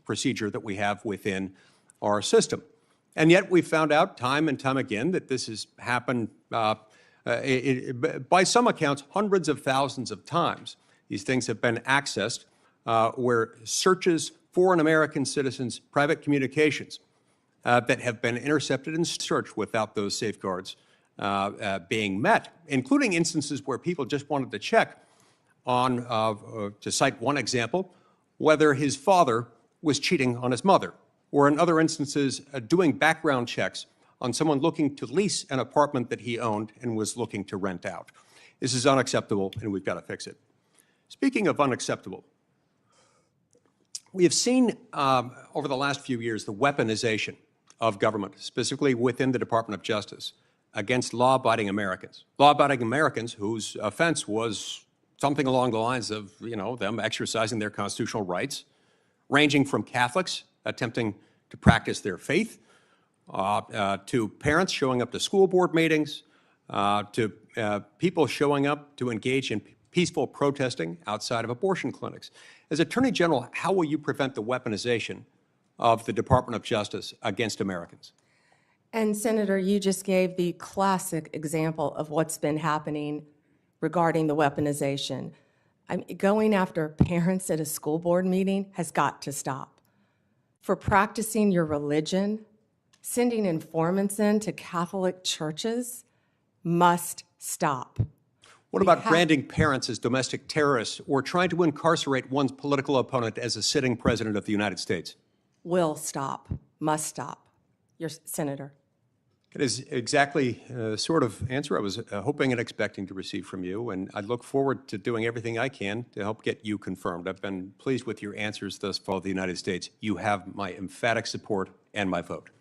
procedure that we have within our system. And yet we found out time and time again that this has happened, by some accounts, hundreds of thousands of times. These things have been accessed where searches for an American citizen's private communications that have been intercepted and searched without those safeguards being met, including instances where people just wanted to check on, to cite one example, whether his father was cheating on his mother, or in other instances, doing background checks on someone looking to lease an apartment that he owned and was looking to rent out. This is unacceptable, and we've got to fix it. Speaking of unacceptable, we have seen over the last few years the weaponization of government, specifically within the Department of Justice, against law-abiding Americans. Law-abiding Americans whose offense was something along the lines of, them exercising their constitutional rights, ranging from Catholics attempting to practice their faith, to parents showing up to school board meetings, to people showing up to engage in peaceful protesting outside of abortion clinics. As Attorney General, how will you prevent the weaponization of the Department of Justice against Americans? And Senator, you just gave the classic example of what's been happening regarding the weaponization. Going after parents at a school board meeting has got to stop. For practicing your religion, sending informants into Catholic churches must stop. What about branding parents as domestic terrorists or trying to incarcerate one's political opponent as a sitting president of the United States? Will stop, must stop. Your Senator. It is exactly the sort of answer I was hoping and expecting to receive from you, and I look forward to doing everything I can to help get you confirmed. I've been pleased with your answers thus far of the United States. You have my emphatic support and my vote.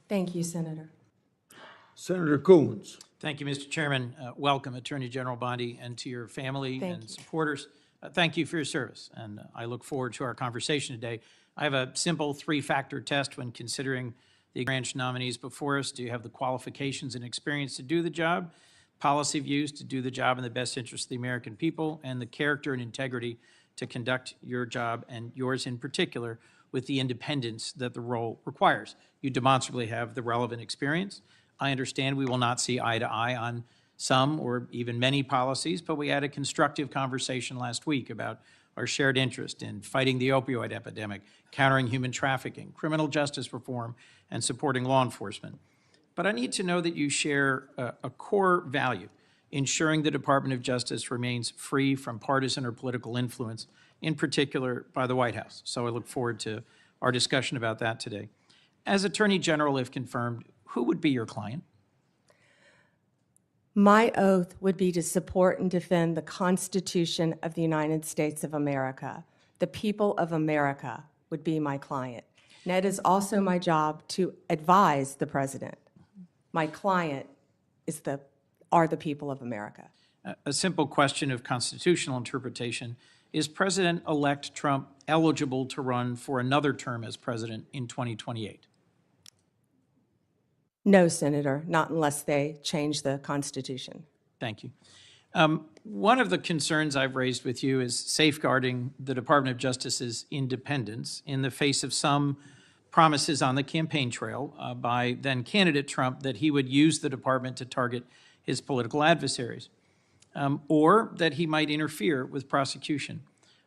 Thank you, Senator. Senator Coons. Thank you, Mr. Chairman. Welcome, Attorney General Bondi, and to your family and supporters. Thank you for your service, and I look forward to our conversation today. I have a simple three-factor test when considering the branch nominees before us. Do you have the qualifications and experience to do the job, policy views to do the job in the best interest of the American people, and the character and integrity to conduct your job, and yours in particular, with the independence that the role requires. You demonstrably have the relevant experience. I understand we will not see eye to eye on some or even many policies, but we had a constructive conversation last week about our shared interest in fighting the opioid epidemic, countering human trafficking, criminal justice reform, and supporting law enforcement. But I need to know that you share a core value, ensuring the Department of Justice remains free from partisan or political influence, in particular by the White House. So I look forward to our discussion about that today. As Attorney General, if confirmed, who would be your client? My oath would be to support and defend the Constitution of the United States of America. The people of America would be my client. And it is also my job to advise the president. My client are the people of America. A simple question of constitutional interpretation. Is President-elect Trump eligible to run for another term as president in 2028? No, Senator, not unless they change the Constitution. Thank you. One of the concerns I've raised with you is safeguarding the Department of Justice's independence in the face of some promises on the campaign trail by then-candidate Trump that he would use the department to target his political adversaries, or that he might interfere with prosecution.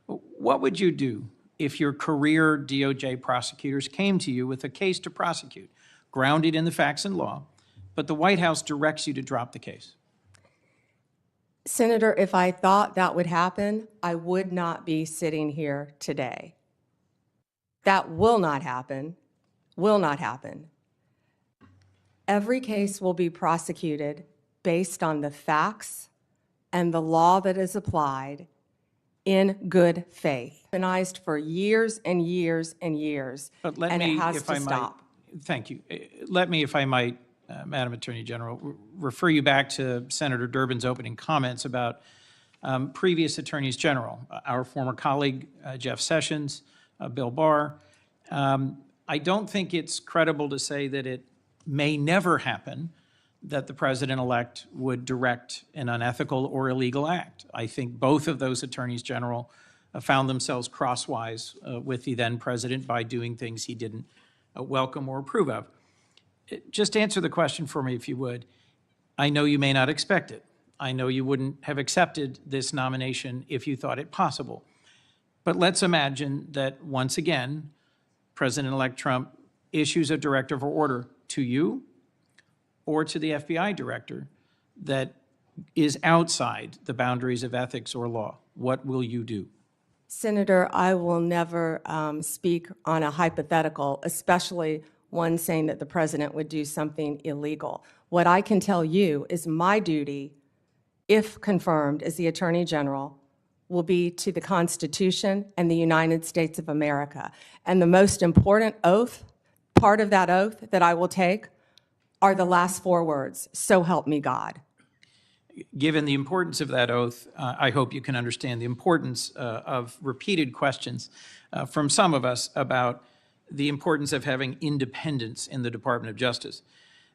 What would you do if your career DOJ prosecutors came to you with a case to prosecute, grounded in the facts and law, but the White House directs you to drop the case? Senator, if I thought that would happen, I would not be sitting here today. That will not happen, will not happen. Every case will be prosecuted based on the facts and the law that is applied in good faith. Organized for years and years and years, But let and me, it has if to I might, stop. thank you. Let me, if I might, Madam Attorney General, refer you back to Senator Durbin's opening comments about previous attorneys general, our former colleague Jeff Sessions, Bill Barr. I don't think it's credible to say that it may never happen that the president-elect would direct an unethical or illegal act. I think both of those attorneys general found themselves crosswise with the then president by doing things he didn't welcome or approve of. Just answer the question for me, if you would. I know you may not expect it. I know you wouldn't have accepted this nomination if you thought it possible. But let's imagine that once again, President-elect Trump issues a directive or order to you or to the FBI director that is outside the boundaries of ethics or law. What will you do? Senator, I will never speak on a hypothetical, especially one saying that the president would do something illegal. What I can tell you is my duty, if confirmed as the Attorney General, will be to the Constitution and the United States of America. And the most important oath, part of that oath that I will take, are the last four words, "So help me God." Given the importance of that oath, I hope you can understand the importance of repeated questions from some of us about the importance of having independence in the Department of Justice.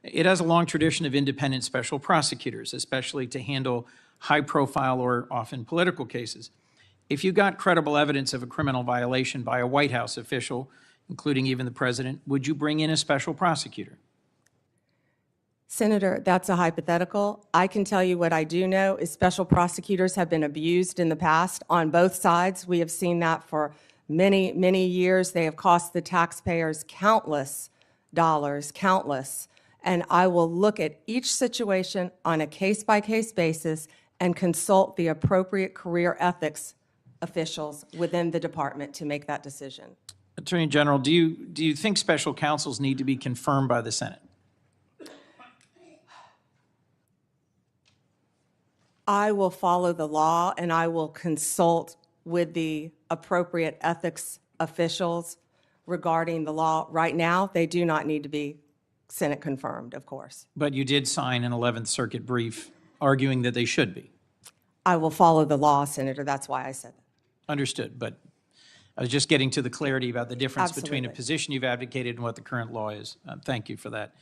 It has a long tradition of independent special prosecutors, especially to handle high-profile or often political cases. If you got credible evidence of a criminal violation by a White House official, including even the president, would you bring in a special prosecutor? Senator, that's a hypothetical. I can tell you what I do know is special prosecutors have been abused in the past on both sides. We have seen that for many, many years. They have cost the taxpayers countless dollars, countless. And I will look at each situation on a case-by-case basis and consult the appropriate career ethics officials within the department to make that decision. Attorney General, do you think special counsels need to be confirmed by the Senate? I will follow the law and I will consult with the appropriate ethics officials regarding the law. Right now, they do not need to be Senate confirmed, of course. But you did sign an 11th Circuit brief arguing that they should be. I will follow the law, Senator. That's why I said that. Understood, but I was just getting to the clarity about the difference between a Absolutely. position you've advocated and what the current law is. Thank you for that.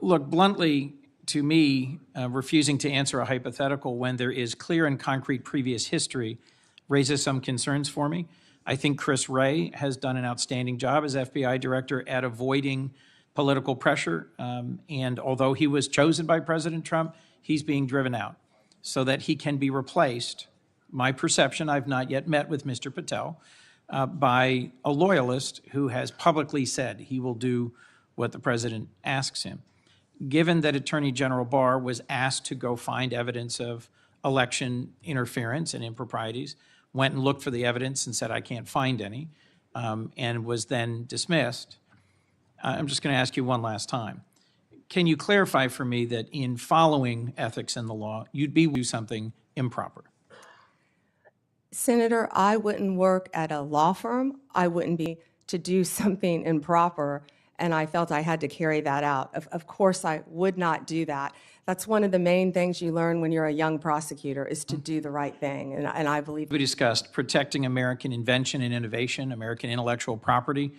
Look, bluntly, to me, refusing to answer a hypothetical when there is clear and concrete previous history raises some concerns for me. I think Chris Wray has done an outstanding job as FBI director at avoiding political pressure. And although he was chosen by President Trump, he's being driven out so that he can be replaced. My perception, I've not yet met with Mr. Patel, by a loyalist who has publicly said he will do what the president asks him. Given that Attorney General Barr was asked to go find evidence of election interference and improprieties, went and looked for the evidence and said, I can't find any, and was then dismissed, I'm just going to ask you one last time. Can you clarify for me that in following ethics and the law, you'd be do something improper? Senator, I wouldn't work at a law firm. I wouldn't be to do something improper, and I felt I had to carry that out. Of course, I would not do that. That's one of the main things you learn when you're a young prosecutor is to do the right thing, and I believe. We discussed protecting American invention and innovation, American intellectual property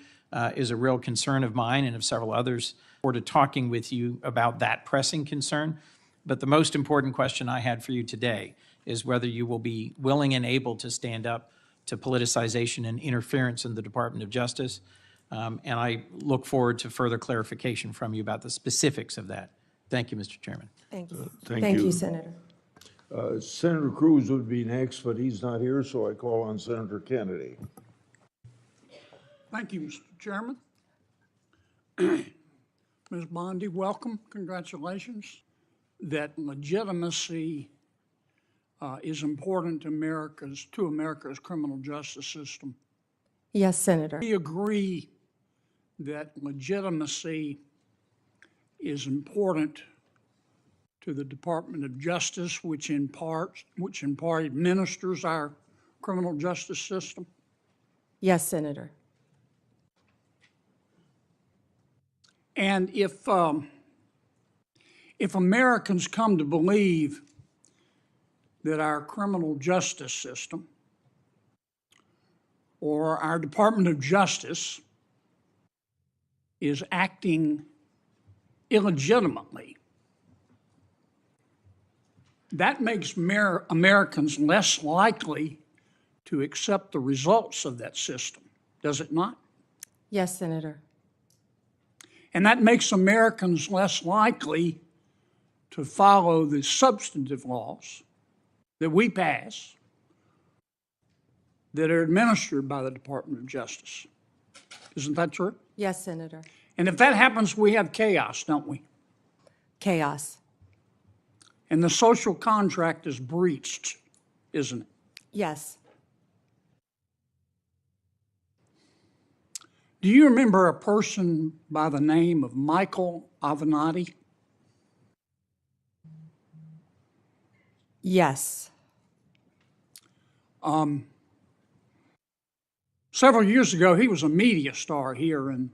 is a real concern of mine and of several others. Or to talking with you about that pressing concern. But the most important question I had for you today is whether you will be willing and able to stand up to politicization and interference in the Department of Justice. And I look forward to further clarification from you about the specifics of that. Thank you, Mr. Chairman. Thank you. Thank you. Senator. Senator Cruz would be next, but he's not here, so I call on Senator Kennedy. Thank you, Mr. Chairman. Ms. Bondi, welcome. Congratulations. That legitimacy is important to America's criminal justice system. Yes, Senator. We agree that legitimacy is important to the Department of Justice, which in part administers our criminal justice system. Yes, Senator. And if Americans come to believe that our criminal justice system or our Department of Justice is acting illegitimately, that makes Americans less likely to accept the results of that system, does it not? Yes, Senator. And that makes Americans less likely to follow the substantive laws that we pass that are administered by the Department of Justice. Isn't that true? Yes, Senator. And if that happens, we have chaos, don't we? Chaos. And the social contract is breached, isn't it? Yes. Do you remember a person by the name of Michael Avenatti? Yes. Several years ago, he was a media star here in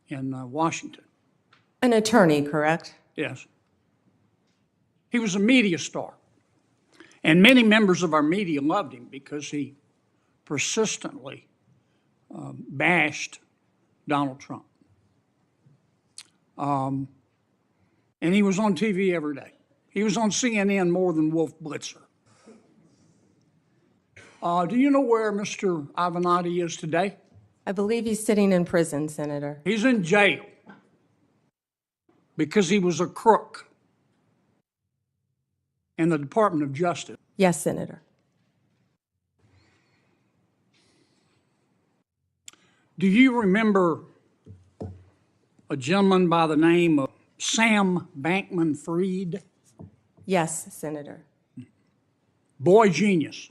Washington. An attorney, correct? Yes. He was a media star. And many members of our media loved him because he persistently bashed Donald Trump. And he was on TV every day. He was on CNN more than Wolf Blitzer. Do you know where Mr. Avenatti is today? I believe he's sitting in prison, Senator. He's in jail because he was a crook in the Department of Justice. Yes, Senator. Do you remember a gentleman by the name of Sam Bankman-Fried? Yes, Senator. Boy genius.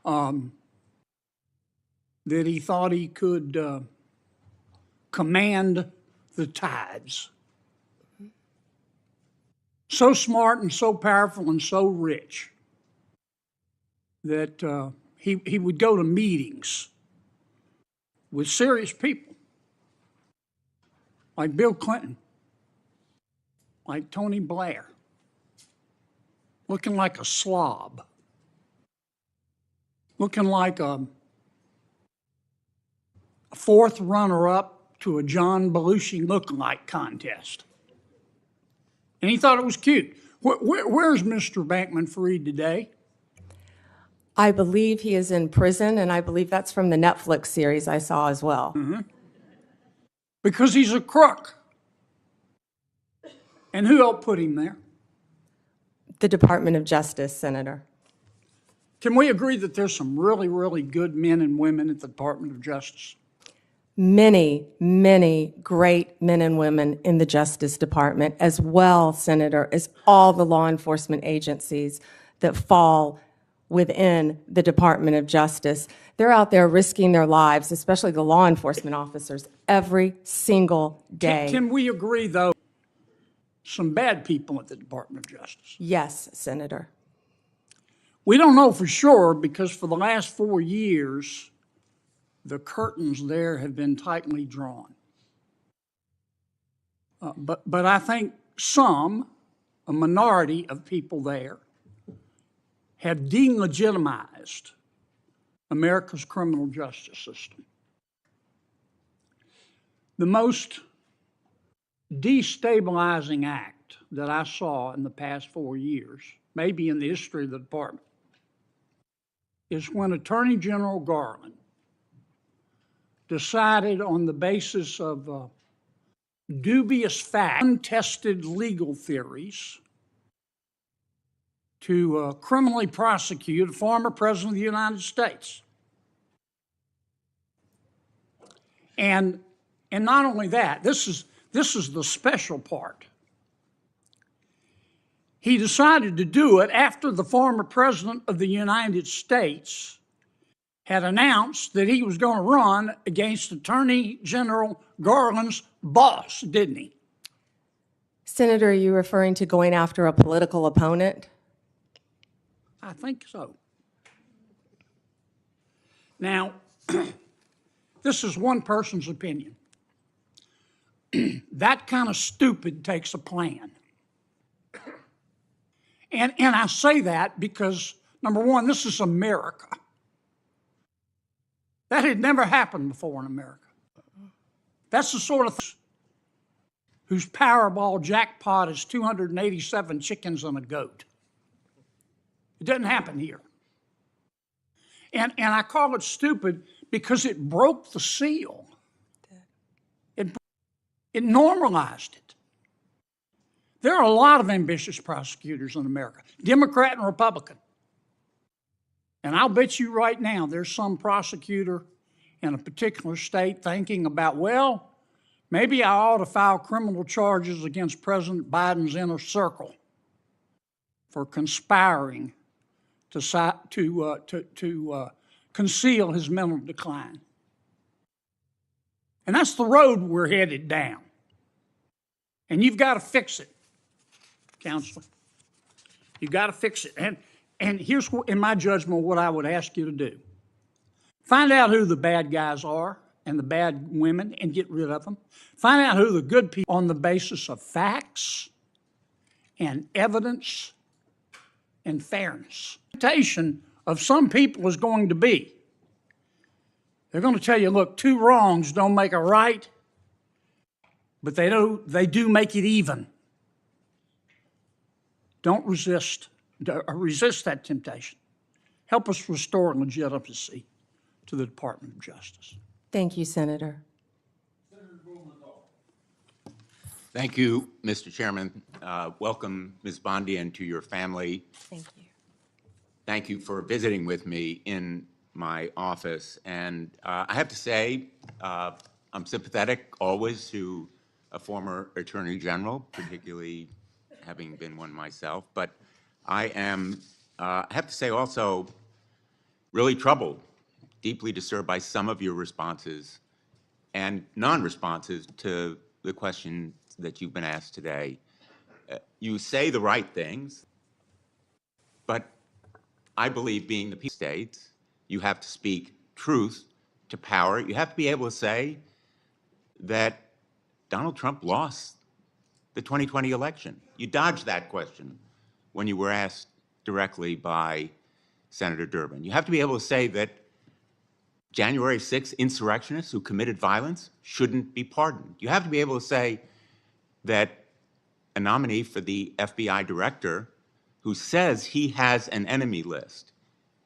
That he thought he could command the tides. So smart and so powerful and so rich that he would go to meetings with serious people like Bill Clinton, like Tony Blair, looking like a slob, looking like a fourth runner-up to a John Belushi lookalike contest. And he thought it was cute. Where's Mr. Bankman-Fried today? I believe he is in prison, and I believe that's from the Netflix series I saw as well. Because he's a crook. And who helped put him there? The Department of Justice, Senator. Can we agree that there's some really, really good men and women at the Department of Justice? Many, many great men and women in the Justice Department, as well, Senator, as all the law enforcement agencies that fall within the Department of Justice. They're out there risking their lives, especially the law enforcement officers, every single day. Can we agree, though, some bad people at the Department of Justice? Yes, Senator. We don't know for sure because for the last 4 years, the curtains there have been tightly drawn. But I think a minority of people there, have delegitimized America's criminal justice system. The most destabilizing act that I saw in the past 4 years, maybe in the history of the department, is when Attorney General Garland decided on the basis of dubious facts, untested legal theories, to criminally prosecute a former president of the United States. And not only that, this is the special part. He decided to do it after the former president of the United States had announced that he was going to run against Attorney General Garland's boss, didn't he? Senator, are you referring to going after a political opponent? I think so. Now, this is one person's opinion. That kind of stupid takes a plan. And I say that because, number one, this is America. That had never happened before in America. That's the sort of thing whose Powerball jackpot is 287 chickens and a goat. It doesn't happen here. And I call it stupid because it broke the seal. It normalized it. There are a lot of ambitious prosecutors in America, Democrat and Republican. And I'll bet you right now there's some prosecutor in a particular state thinking about, well, maybe I ought to file criminal charges against President Biden's inner circle for conspiring to conceal his mental decline. And that's the road we're headed down. And you've got to fix it, Counselor. You've got to fix it. And here's, in my judgment, what I would ask you to do. Find out who the bad guys are and the bad women and get rid of them. Find out who the good people on the basis of facts and evidence and fairness. The temptation of some people is going to be, they're going to tell you, look, two wrongs don't make a right, but they do make it even. Don't resist that temptation. Help us restore legitimacy to the Department of Justice. Thank you, Senator. Thank you, Mr. Chairman. Welcome, Ms. Bondi, and to your family. Thank you. Thank you for visiting with me in my office. And I have to say, I'm sympathetic always to a former Attorney General, particularly having been one myself. But I am, I have to say also, really troubled, deeply disturbed by some of your responses and non-responses to the question that you've been asked today. You say the right things, but I believe being the people of states, you have to speak truth to power. You have to be able to say that Donald Trump lost the 2020 election. You dodged that question when you were asked directly by Senator Durbin. You have to be able to say that January 6th insurrectionists who committed violence shouldn't be pardoned. You have to be able to say that a nominee for the FBI director who says he has an enemy list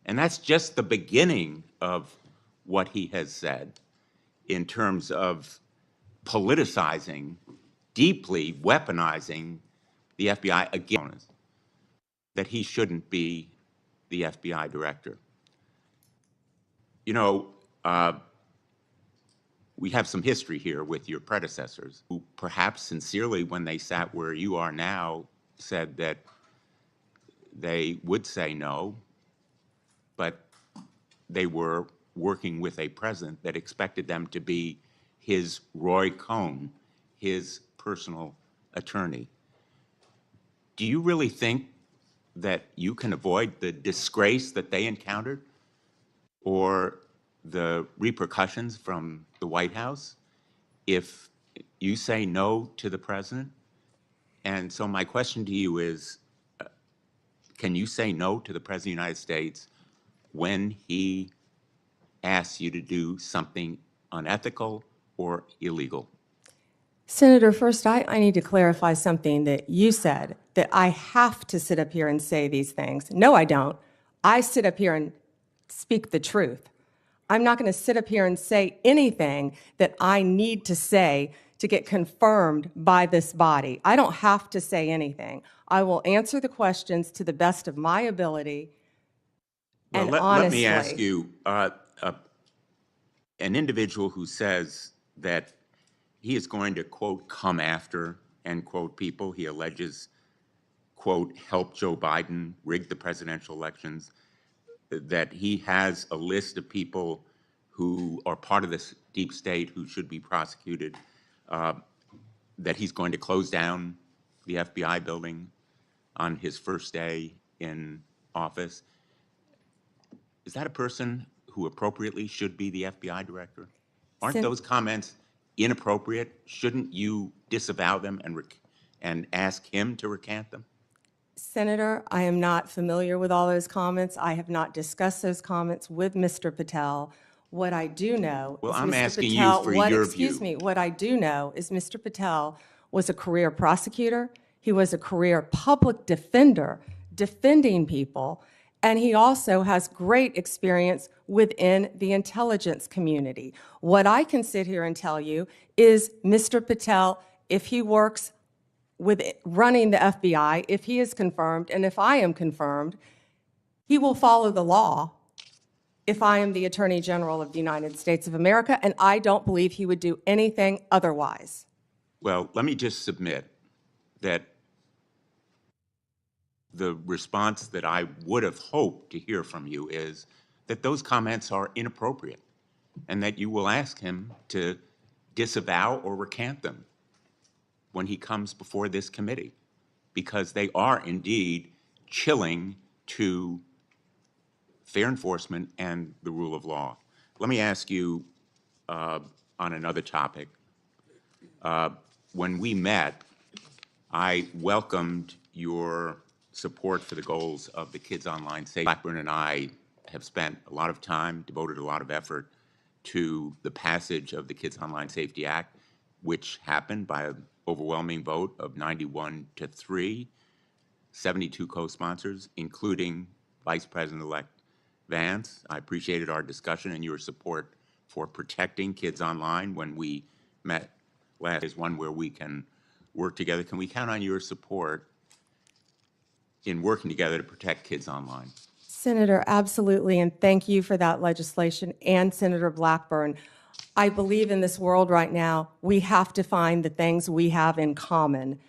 And that's just the beginning of what he has said in terms of politicizing, deeply weaponizing the FBI against that he shouldn't be the FBI director. You know, we have some history here with your predecessors who perhaps sincerely, when they sat where you are now, said that they would say no, but they were working with a president that expected them to be his Roy Cohn, his personal attorney. Do you really think that you can avoid the disgrace that they encountered or the repercussions from the White House if you say no to the president? And so my question to you is, can you say no to the President of the United States when he asks you to do something unethical or illegal? Senator, first, I need to clarify something that you said, that I have to sit up here and say these things. No, I don't. I sit up here and speak the truth. I'm not going to sit up here and say anything that I need to say to get confirmed by this body. I don't have to say anything. I will answer the questions to the best of my ability and honestly. Let me ask you, an individual who says that he is going to, quote, come after, end quote, people he alleges, quote, help Joe Biden rig the presidential elections, that he has a list of people who are part of this deep state who should be prosecuted, that he's going to close down the FBI building on his first day in office. Is that a person who appropriately should be the FBI director? Aren't those comments inappropriate? Shouldn't you disavow them and ask him to recant them? Senator, I am not familiar with all those comments. I have not discussed those comments with Mr. Patel. What I do know Well, is I'm Mr. asking you Patel, for your view. excuse me, what I do know is Mr. Patel was a career prosecutor. He was a career public defender, defending people, and he also has great experience within the intelligence community. What I can sit here and tell you is Mr. Patel, if he works with running the FBI, if he is confirmed, and if I am confirmed, he will follow the law if I am the Attorney General of the United States of America, and I don't believe he would do anything otherwise. Well, let me just submit that the response that I would have hoped to hear from you is that those comments are inappropriate and that you will ask him to disavow or recant them when he comes before this committee, because they are indeed chilling to fair enforcement and the rule of law. Let me ask you on another topic. When we met, I welcomed your support for the goals of the Kids Online Safety. Blackburn and I have spent a lot of time, devoted a lot of effort to the passage of the Kids Online Safety Act, which happened by an overwhelming vote of 91-3, 72 co-sponsors, including Vice President-elect Vance. I appreciated our discussion and your support for protecting kids online when we met last. Is one where we can work together. Can we count on your support in working together to protect kids online? Senator, absolutely, and thank you for that legislation, and Senator Blackburn. I believe in this world right now, we have to find the things we have in common,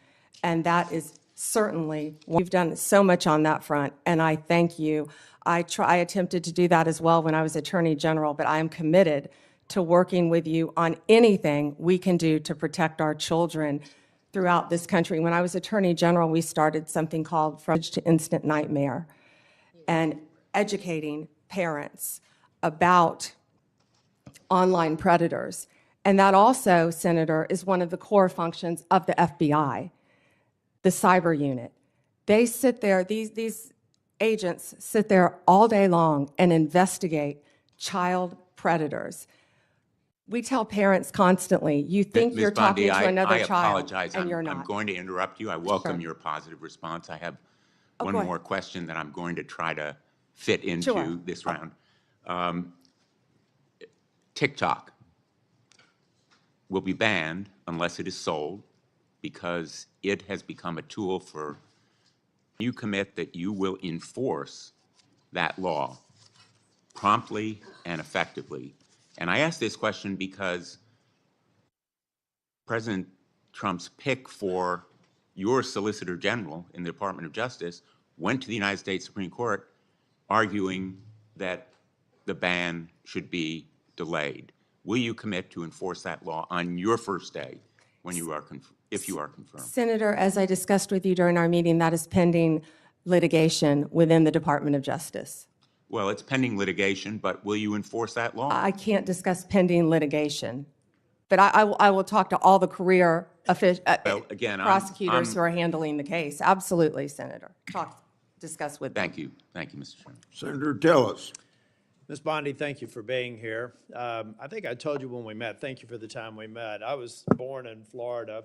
and that is certainly, we've done so much on that front, and I thank you. I attempted to do that as well when I was Attorney General, but I am committed to working with you on anything we can do to protect our children throughout this country. When I was Attorney General, we started something called From to Instant Nightmare, and educating parents about online predators. And that also, Senator, is one of the core functions of the FBI, the cyber unit. They sit there, these agents sit there all day long and investigate child predators. We tell parents constantly, you think Ms. you're talking Bondi, to another I child, apologize. and you're I'm not. going to interrupt you. I welcome Sure. your positive response. I have Oh, one go ahead. more question that I'm going to try to fit into Sure. this round. TikTok will be banned unless it is sold because it has become a tool for you commit that you will enforce that law promptly and effectively. And I ask this question because President Trump's pick for your Solicitor General in the Department of Justice went to the United States Supreme Court arguing that the ban should be delayed. Will you commit to enforce that law on your first day when you are, if you are confirmed? Senator, as I discussed with you during our meeting, that is pending litigation within the Department of Justice. Well, it's pending litigation, but will you enforce that law? I can't discuss pending litigation, but I will talk to all the career Well, again, prosecutors who are handling the case. Absolutely, Senator. Discuss with them. Thank you, Mr. Chairman. Senator Tillis. Ms. Bondi, thank you for being here. I think I told you when we met, thank you for the time we met. I was born in Florida,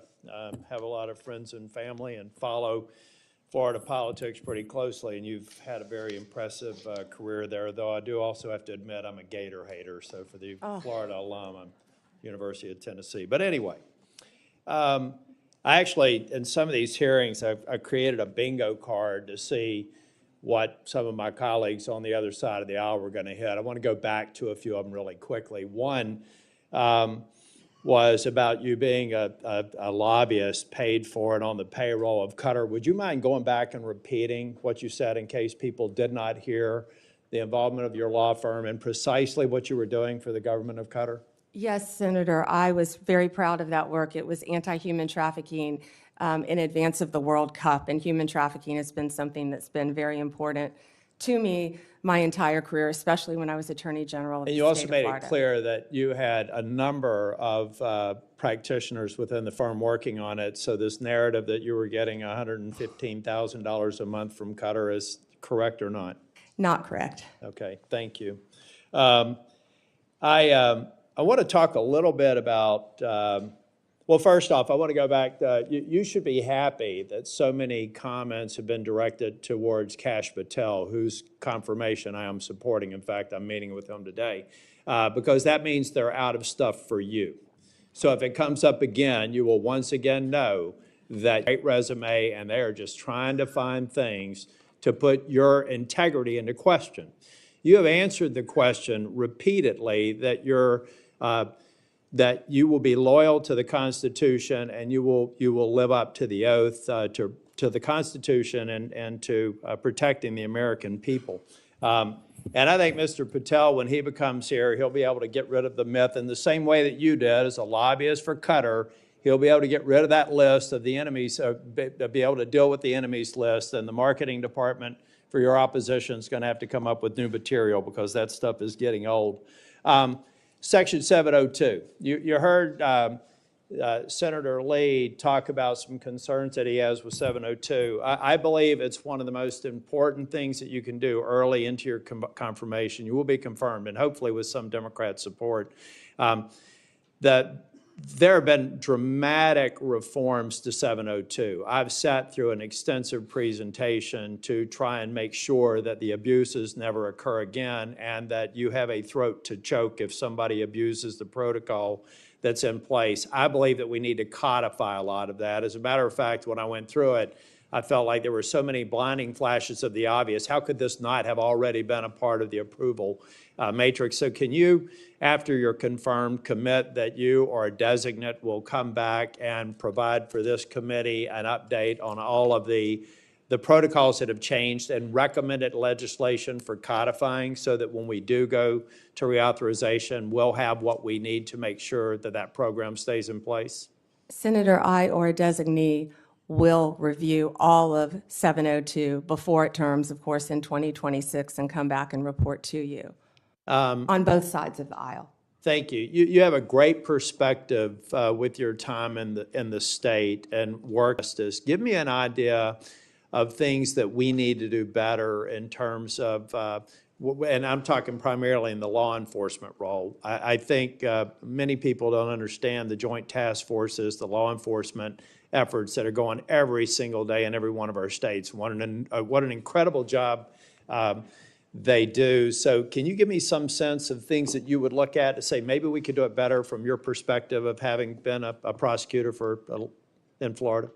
have a lot of friends and family, and follow Florida politics pretty closely, and you've had a very impressive career there, though I do also have to admit I'm a Gator hater, so for the Florida alum, I'm University of Tennessee. But anyway, I actually, in some of these hearings, I created a bingo card to see what some of my colleagues on the other side of the aisle were going to hit. I want to go back to a few of them really quickly. One was about you being a lobbyist paid for and on the payroll of Qatar. Would you mind going back and repeating what you said in case people did not hear the involvement of your law firm and precisely what you were doing for the government of Qatar? Yes, Senator, I was very proud of that work. It was anti-human trafficking in advance of the World Cup, and human trafficking has been something that's been very important to me my entire career, especially when I was Attorney General of the And you state also of made Florida. it clear that you had a number of practitioners within the firm working on it, so this narrative that you were getting $115,000 a month from Qatar is correct or not? Not correct. Okay, thank you. I want to talk a little bit about, well, first off, I want to go back. You should be happy that so many comments have been directed towards Kash Patel, whose confirmation I am supporting. In fact, I'm meeting with him today, because that means they're out of stuff for you. So if it comes up again, you will once again know that great resume, and they are just trying to find things to put your integrity into question. You have answered the question repeatedly that that you will be loyal to the Constitution and you will live up to the oath to the Constitution and to protecting the American people. And I think Mr. Patel, when he becomes here, he'll be able to get rid of the myth in the same way that you did as a lobbyist for Qatar. He'll be able to get rid of that list of the enemies, be able to deal with the enemies list, and the marketing department for your opposition is going to have to come up with new material because that stuff is getting old. Section 702. You heard Senator Lee talk about some concerns that he has with 702. I believe it's one of the most important things that you can do early into your confirmation. You will be confirmed, and hopefully with some Democrat support. There have been dramatic reforms to 702. I've sat through an extensive presentation to try and make sure that the abuses never occur again and that you have a throat to choke if somebody abuses the protocol that's in place. I believe that we need to codify a lot of that. As a matter of fact, when I went through it, I felt like there were so many blinding flashes of the obvious. How could this not have already been a part of the approval matrix? So can you, after you're confirmed, commit that you or a designate will come back and provide for this committee an update on all of the protocols that have changed and recommended legislation for codifying so that when we do go to reauthorization, we'll have what we need to make sure that that program stays in place? Senator, I or a designee will review all of 702 before it terms, of course, in 2026 and come back and report to you on both sides of the aisle. Thank you. You have a great perspective with your time in the state and work justice. Give me an idea of things that we need to do better in terms of, and I'm talking primarily in the law enforcement role. I think many people don't understand the joint task forces, the law enforcement efforts that are going every single day in every one of our states. What an incredible job they do. So can you give me some sense of things that you would look at to say, maybe we could do it better from your perspective of having been a prosecutor in Florida?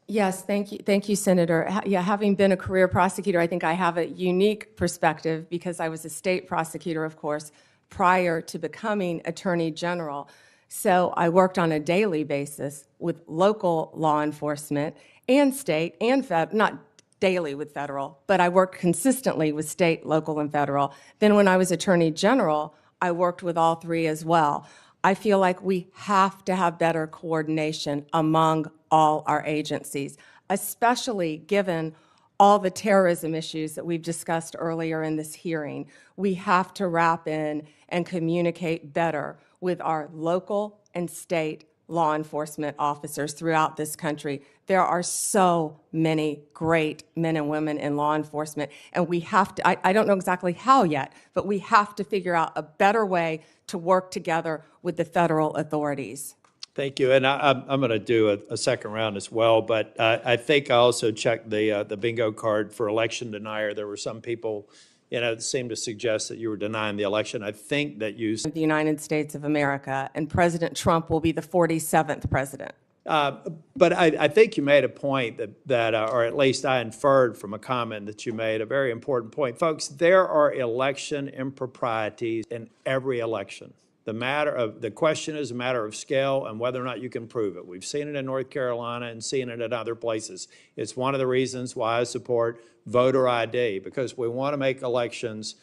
Yes, thank you, Senator. Yeah, having been a career prosecutor, I think I have a unique perspective because I was a state prosecutor, of course, prior to becoming Attorney General. So I worked on a daily basis with local law enforcement and state and federal, not daily with federal, but I worked consistently with state, local, and federal. Then when I was Attorney General, I worked with all three as well. I feel like we have to have better coordination among all our agencies, especially given all the terrorism issues that we've discussed earlier in this hearing. We have to wrap in and communicate better with our local and state law enforcement officers throughout this country. There are so many great men and women in law enforcement, and we have to, I don't know exactly how yet, but we have to figure out a better way to work together with the federal authorities. Thank you. And I'm going to do a second round as well, but I think I also checked the bingo card for election denier. There were some people, that seemed to suggest that you were denying the election. I think that you... The United States of America, and President Trump will be the 47th president. But I think you made a point that or at least I inferred from a comment that you made, a very important point. Folks, there are election improprieties in every election. The question is a matter of scale and whether or not you can prove it. We've seen it in North Carolina and seen it in other places. It's one of the reasons why I support voter ID, because we want to make elections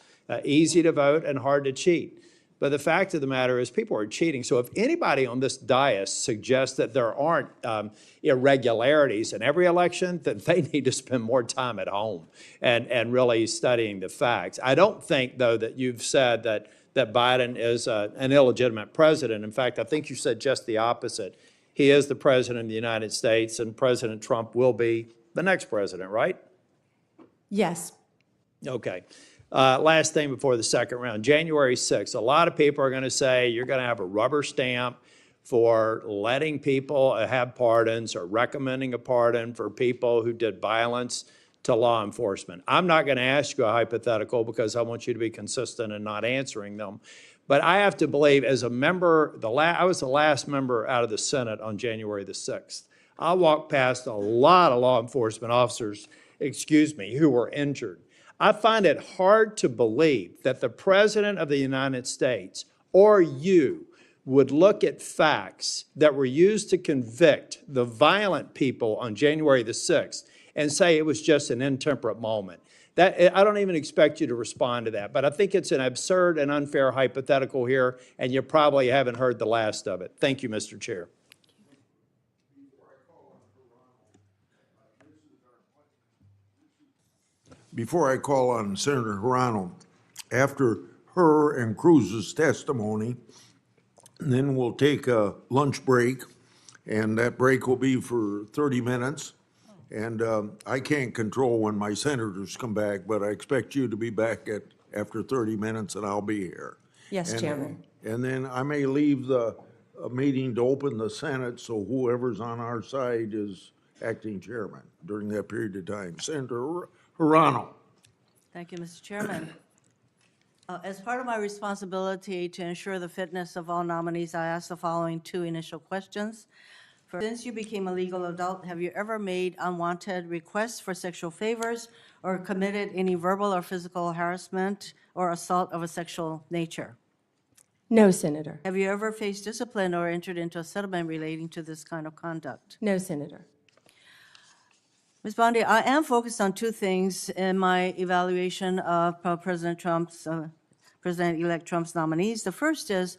easy to vote and hard to cheat. But the fact of the matter is people are cheating. So if anybody on this dais suggests that there aren't irregularities in every election, then they need to spend more time at home and really studying the facts. I don't think, though, that you've said that Biden is an illegitimate president. In fact, I think you said just the opposite. He is the president of the United States, and President Trump will be the next president, right? Yes. Okay. Last thing before the second round, January 6th. A lot of people are going to say you're going to have a rubber stamp for letting people have pardons or recommending a pardon for people who did violence to law enforcement. I'm not going to ask you a hypothetical because I want you to be consistent in not answering them. But I have to believe, as a member, I was the last member out of the Senate on January the 6th. I walked past a lot of law enforcement officers, who were injured. I find it hard to believe that the President of the United States or you would look at facts that were used to convict the violent people on January the 6th and say it was just an intemperate moment. I don't even expect you to respond to that, but I think it's an absurd and unfair hypothetical here, and you probably haven't heard the last of it. Thank you, Mr. Chair. Before I call on Senator Hirano, after her and Cruz's testimony, then we'll take a lunch break, and that break will be for 30 minutes. And I can't control when my senators come back, but I expect you to be back after 30 minutes, and I'll be here. Yes, Chairman. And then I may leave the meeting to open the Senate, so whoever's on our side is acting chairman during that period of time. Senator Hirano. Thank you, Mr. Chairman. As part of my responsibility to ensure the fitness of all nominees, I ask the following two initial questions. Since you became a legal adult, have you ever made unwanted requests for sexual favors or committed any verbal or physical harassment or assault of a sexual nature? No, Senator. Have you ever faced discipline or entered into a settlement relating to this kind of conduct? No, Senator. Ms. Bondi, I am focused on two things in my evaluation of President-elect Trump's nominees. The first is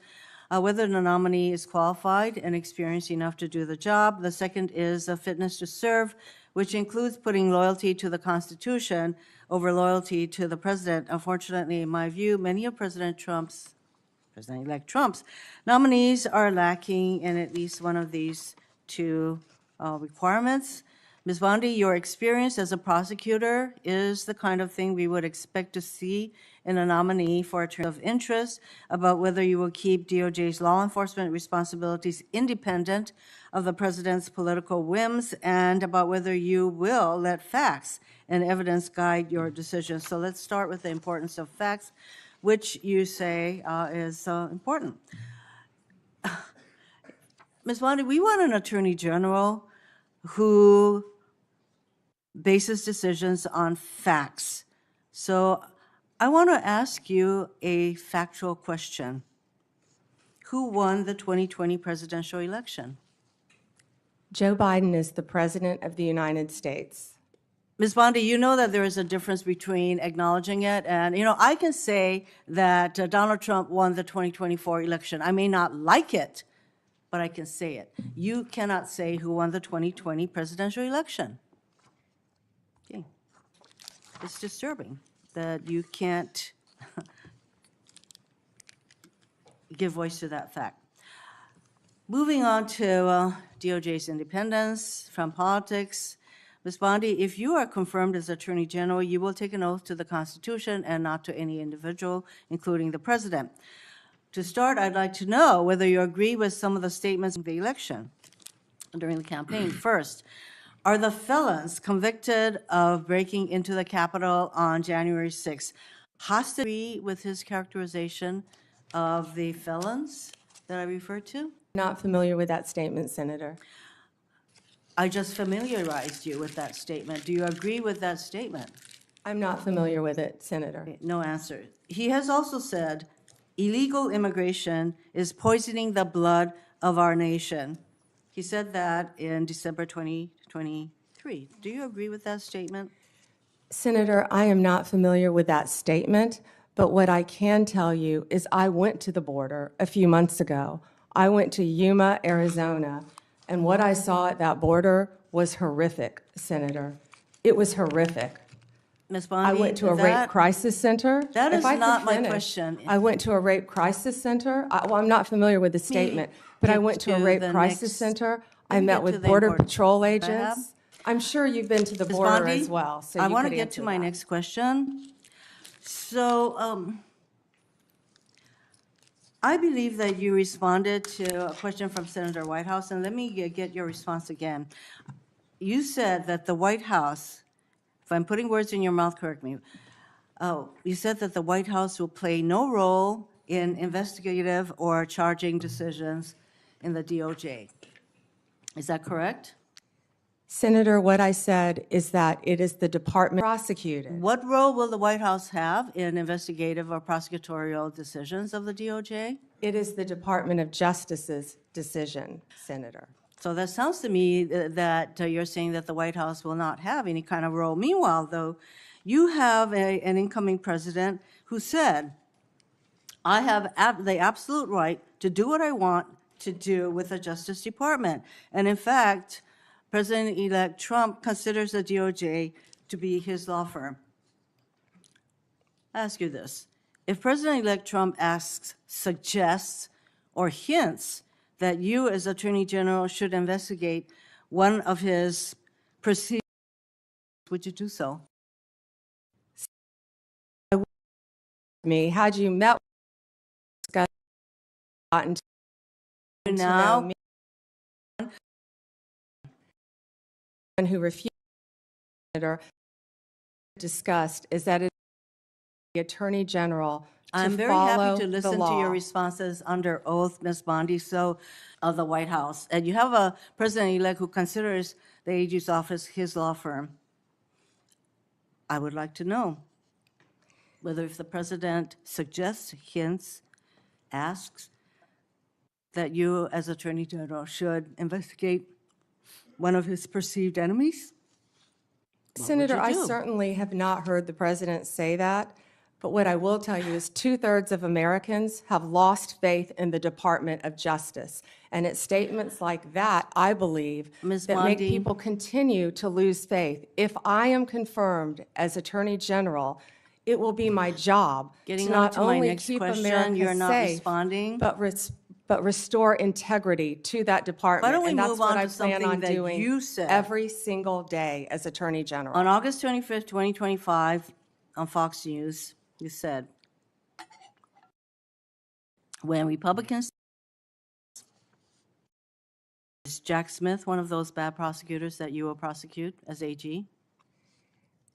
whether the nominee is qualified and experienced enough to do the job. The second is a fitness to serve, which includes putting loyalty to the Constitution over loyalty to the president. Unfortunately, in my view, many of President-elect Trump's nominees are lacking in at least one of these two requirements. Ms. Bondi, your experience as a prosecutor is the kind of thing we would expect to see in a nominee for a term of interest about whether you will keep DOJ's law enforcement responsibilities independent of the president's political whims and about whether you will let facts and evidence guide your decisions. So let's start with the importance of facts, which you say is important. Ms. Bondi, we want an attorney general who bases decisions on facts. So I want to ask you a factual question. Who won the 2020 presidential election? Joe Biden is the President of the United States. Ms. Bondi, you know that there is a difference between acknowledging it and, I can say that Donald Trump won the 2024 election. I may not like it, but I can say it. You cannot say who won the 2020 presidential election. Okay. It's disturbing that you can't give voice to that fact. Moving on to DOJ's independence from politics. Ms. Bondi, if you are confirmed as Attorney General, you will take an oath to the Constitution and not to any individual, including the President. To start, I'd like to know whether you agree with some of the statements in the election during the campaign. First, are the felons convicted of breaking into the Capitol on January 6th hostile? Agree with his characterization of the felons that I referred to? Not familiar with that statement, Senator. I just familiarized you with that statement. Do you agree with that statement? I'm not familiar with it, Senator. No answer. He has also said illegal immigration is poisoning the blood of our nation. He said that in December 2023. Do you agree with that statement? Senator, I am not familiar with that statement, but what I can tell you is I went to the border a few months ago. I went to Yuma, Arizona, and what I saw at that border was horrific, Senator. It was horrific. Ms. Bondi, I went to a rape crisis center. That If is I could not my finish, question. I went to a rape crisis center. Well, I'm not familiar with the statement, but I get went to a to rape the crisis next- center. Let I me met get to with the Border important- Patrol I have- agents. I'm sure you've been to the Ms. border Bondi, as well, so I you want to could get answer to my that. next question. So I believe that you responded to a question from Senator Whitehouse, and let me get your response again. You said that the White House, if I'm putting words in your mouth, correct me. You said that the White House will play no role in investigative or charging decisions in the DOJ. Is that correct? Senator, what I said is that it is the department prosecuted. What role will the White House have in investigative or prosecutorial decisions of the DOJ? It is the Department of Justice's decision, Senator. So that sounds to me that you're saying that the White House will not have any kind of role. Meanwhile, though, you have an incoming president who said, I have the absolute right to do what I want to do with the Justice Department. And in fact, President-elect Trump considers the DOJ to be his law firm. I ask you this. If President-elect Trump asks, suggests, or hints that you as Attorney General should investigate one of his proceedings, would you do so? Me, had you met with gotten to Now, know me, and who refused or discussed is that it is the Attorney General to I'm very follow happy to the listen to law. your responses under oath, Ms. Bondi, so, of the White House. And you have a president-elect who considers the AG's office his law firm. I would like to know whether if the president suggests, hints, asks, that you as Attorney General should investigate one of his perceived enemies? What would Senator, you I do? certainly have not heard the president say that, but what I will tell you is 2/3 of Americans have lost faith in the Department of Justice. And it's statements like that, I believe, Ms. that make Bondi. people continue to lose faith. If I am confirmed as Attorney General, it will be my job to Getting on not to my only next keep question, America you're not safe, responding. but but restore integrity to that department. Why don't we And that's move what on I to plan something on that doing you said? every single day as Attorney General. On August 25th, 2025, on Fox News, you said, when Republicans, is Jack Smith one of those bad prosecutors that you will prosecute as AG?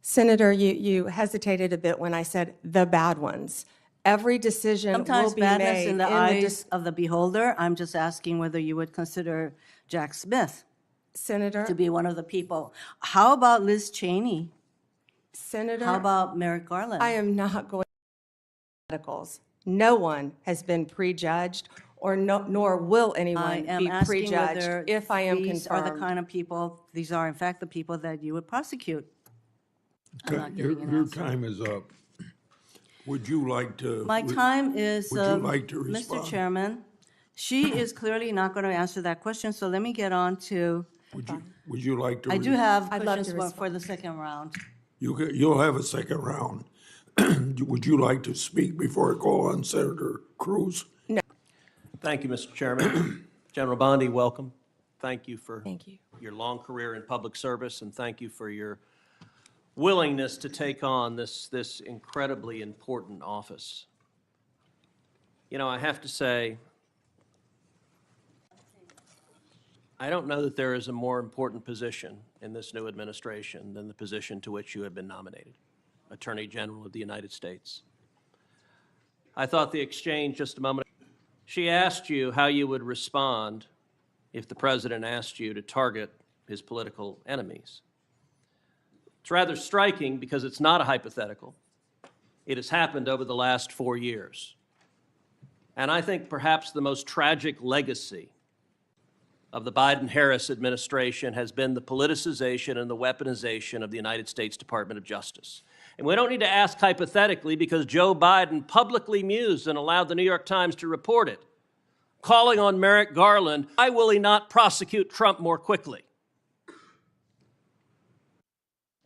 Senator, you hesitated a bit when I said the bad ones. Every decision will Sometimes be badness made in the eyes of the beholder. I'm just asking whether you would consider Jack Smith Senator, to be one of the people. How about Liz Cheney? Senator, How about Merrick Garland? I am not going to medicals. No one has been prejudged, or nor will I anyone am be asking whether prejudged if I am these are the confirmed. kind of people, these are in fact the people that you would prosecute. I'm not Your getting an answer. time is up. Would you like to? My time is, Would you like to Mr. respond? Chairman, she is clearly not going to answer that question, so let me get on to, Would you like to? I do have I'd love to questions for the second round. You'll have a second round. Would you like to speak before I call on Senator Cruz? Thank you, Mr. Chairman. General Bondi, welcome. Thank you for Thank you. your long career in public service, and thank you for your willingness to take on this incredibly important office. You know, I have to say, I don't know that there is a more important position in this new administration than the position to which you have been nominated, Attorney General of the United States. I thought the exchange just a moment ago, she asked you how you would respond if the president asked you to target his political enemies. It's rather striking because it's not a hypothetical. It has happened over the last 4 years. And I think perhaps the most tragic legacy of the Biden-Harris administration has been the politicization and the weaponization of the United States Department of Justice. And we don't need to ask hypothetically because Joe Biden publicly mused and allowed the New York Times to report it, calling on Merrick Garland, why will he not prosecute Trump more quickly?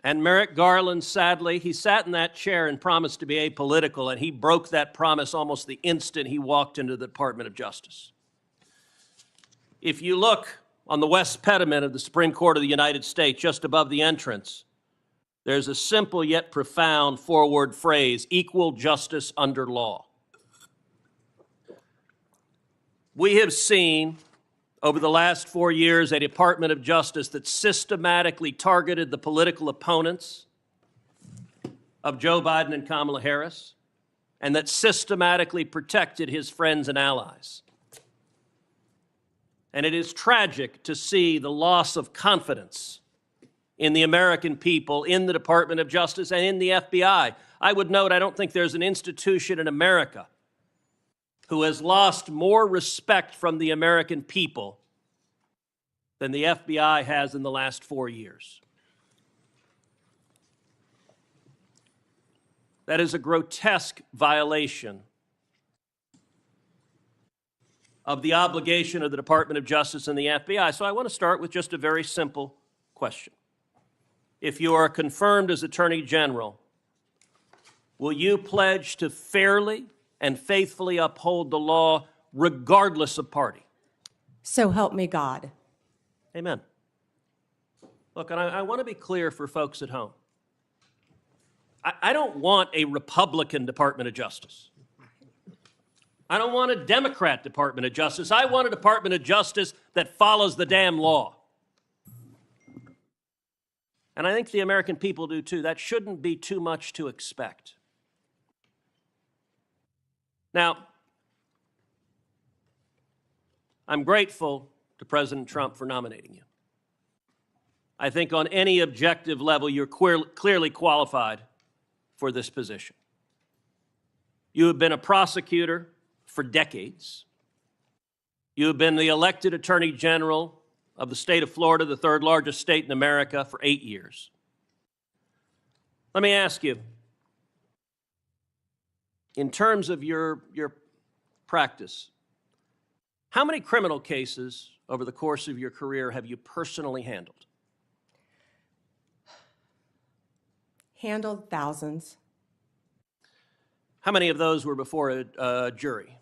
And Merrick Garland, sadly, he sat in that chair and promised to be apolitical, and he broke that promise almost the instant he walked into the Department of Justice. If you look on the west pediment of the Supreme Court of the United States, just above the entrance, there's a simple yet profound four-word phrase, equal justice under law. We have seen over the last 4 years a Department of Justice that systematically targeted the political opponents of Joe Biden and Kamala Harris, and that systematically protected his friends and allies. And it is tragic to see the loss of confidence in the American people, in the Department of Justice, and in the FBI. I would note, I don't think there's an institution in America who has lost more respect from the American people than the FBI has in the last 4 years. That is a grotesque violation of the obligation of the Department of Justice and the FBI. So I want to start with just a very simple question. If you are confirmed as Attorney General, will you pledge to fairly and faithfully uphold the law regardless of party? So help me God. Amen. Look, and I want to be clear for folks at home. I don't want a Republican Department of Justice. I don't want a Democrat Department of Justice. I want a Department of Justice that follows the damn law. And I think the American people do too. That shouldn't be too much to expect. Now, I'm grateful to President Trump for nominating you. I think on any objective level, you're clearly qualified for this position. You have been a prosecutor for decades. You have been the elected Attorney General of the state of Florida, the third largest state in America, for 8 years. Let me ask you, in terms of your practice, how many criminal cases over the course of your career have you personally handled? Handled thousands. How many of those were before a jury?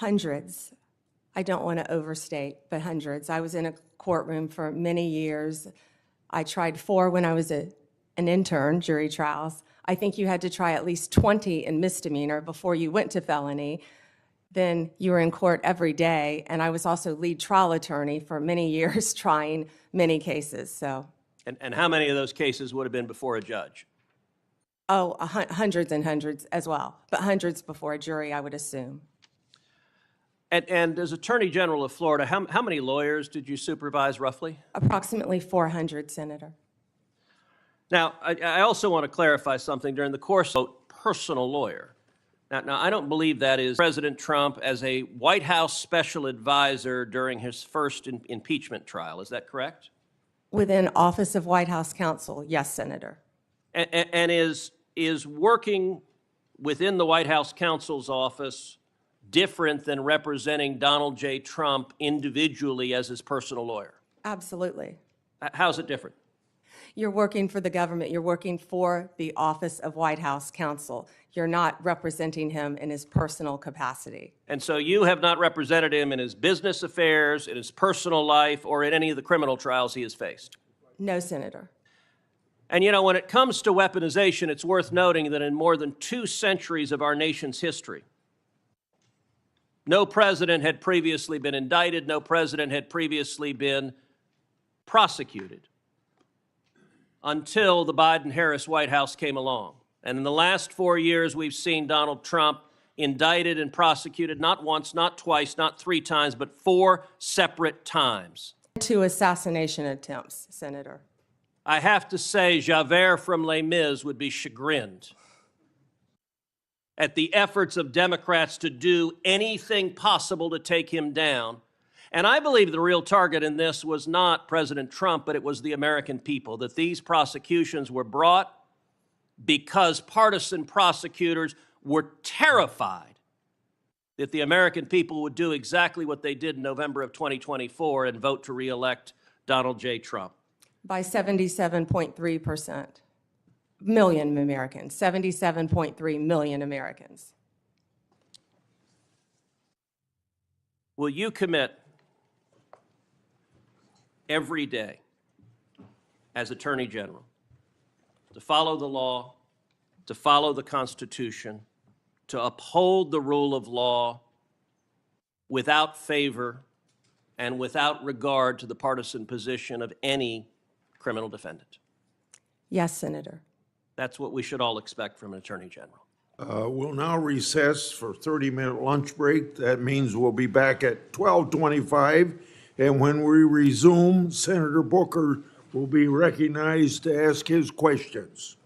Hundreds. I don't want to overstate, but hundreds. I was in a courtroom for many years. I tried 4 when I was an intern, jury trials. I think you had to try at least 20 in misdemeanor before you went to felony. Then you were in court every day, and I was also lead trial attorney for many years trying many cases, so. And how many of those cases would have been before a judge? Oh, hundreds and hundreds as well, but hundreds before a jury, I would assume. And as Attorney General of Florida, how many lawyers did you supervise roughly? Approximately 400, Senator. Now, I also want to clarify something during the course of personal lawyer. Now, I don't believe that is President Trump as a White House special advisor during his first impeachment trial. Is that correct? Within Office of White House Counsel, yes, Senator. And is working within the White House counsel's office different than representing Donald J. Trump individually as his personal lawyer? Absolutely. How's it different? You're working for the government. You're working for the Office of White House Counsel. You're not representing him in his personal capacity. And so you have not represented him in his business affairs, in his personal life, or in any of the criminal trials he has faced? No, Senator. And you know, when it comes to weaponization, it's worth noting that in more than 2 centuries of our nation's history, no president had previously been indicted, no president had previously been prosecuted until the Biden-Harris White House came along. And in the last 4 years, we've seen Donald Trump indicted and prosecuted not once, not twice, not 3 times, but 4 separate times. 2 assassination attempts, Senator. I have to say, Javert from Les Mis would be chagrined at the efforts of Democrats to do anything possible to take him down. And I believe the real target in this was not President Trump, but it was the American people, that these prosecutions were brought because partisan prosecutors were terrified that the American people would do exactly what they did in November of 2024 and vote to reelect Donald J. Trump. By 77.3%. Million Americans, 77.3 million Americans. Will you commit every day as Attorney General to follow the law, to follow the Constitution, to uphold the rule of law without favor and without regard to the partisan position of any criminal defendant? Yes, Senator. That's what we should all expect from an Attorney General. We'll now recess for 30-minute lunch break. That means we'll be back at 12:25. And when we resume, Senator Booker will be recognized to ask his questions.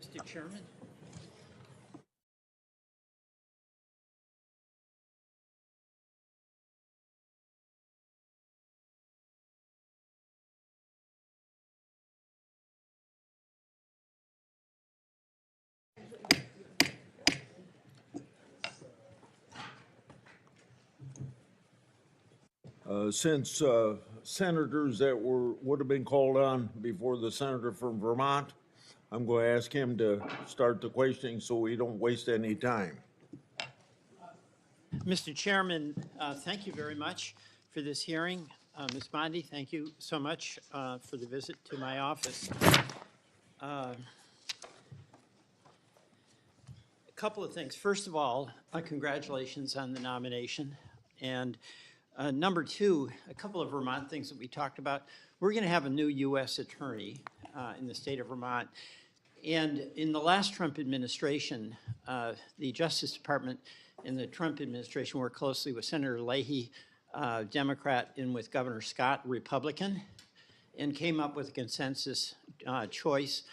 Mr. Chairman. Since senators that would have been called on before the senator from Vermont, I'm going to ask him to start the questioning so we don't waste any time. Mr. Chairman, thank you very much for this hearing. Ms. Bondi, thank you so much for the visit to my office. A couple of things. First of all, congratulations on the nomination. And number two, a couple of Vermont things that we talked about. We're going to have a new U.S. attorney in the state of Vermont. And in the last Trump administration, the Justice Department in the Trump administration worked closely with Senator Leahy, Democrat, and with Governor Scott, Republican, and came up with a consensus choice.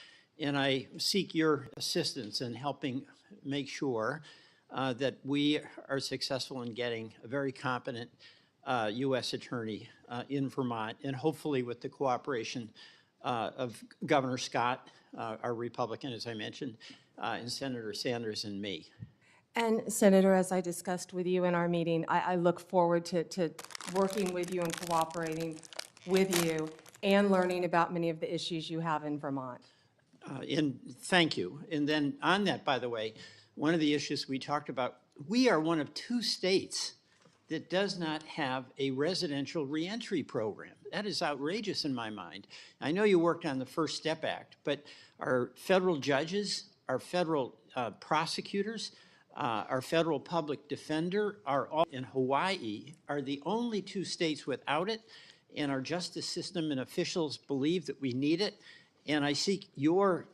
And I seek your assistance in helping make sure that we are successful in getting a very competent U.S. attorney in Vermont, and hopefully with the cooperation of Governor Scott, our Republican, as I mentioned, and Senator Sanders and me. And Senator, as I discussed with you in our meeting, I look forward to working with you and cooperating with you and learning about many of the issues you have in Vermont. And thank you. And then on that, by the way, one of the issues we talked about, we are one of 2 states that does not have a residential reentry program. That is outrageous in my mind. I know you worked on the First Step Act, but our federal judges, our federal prosecutors, our federal public defender are all in Hawaii are the only 2 states without it, and our justice system and officials believe that we need it. And I seek your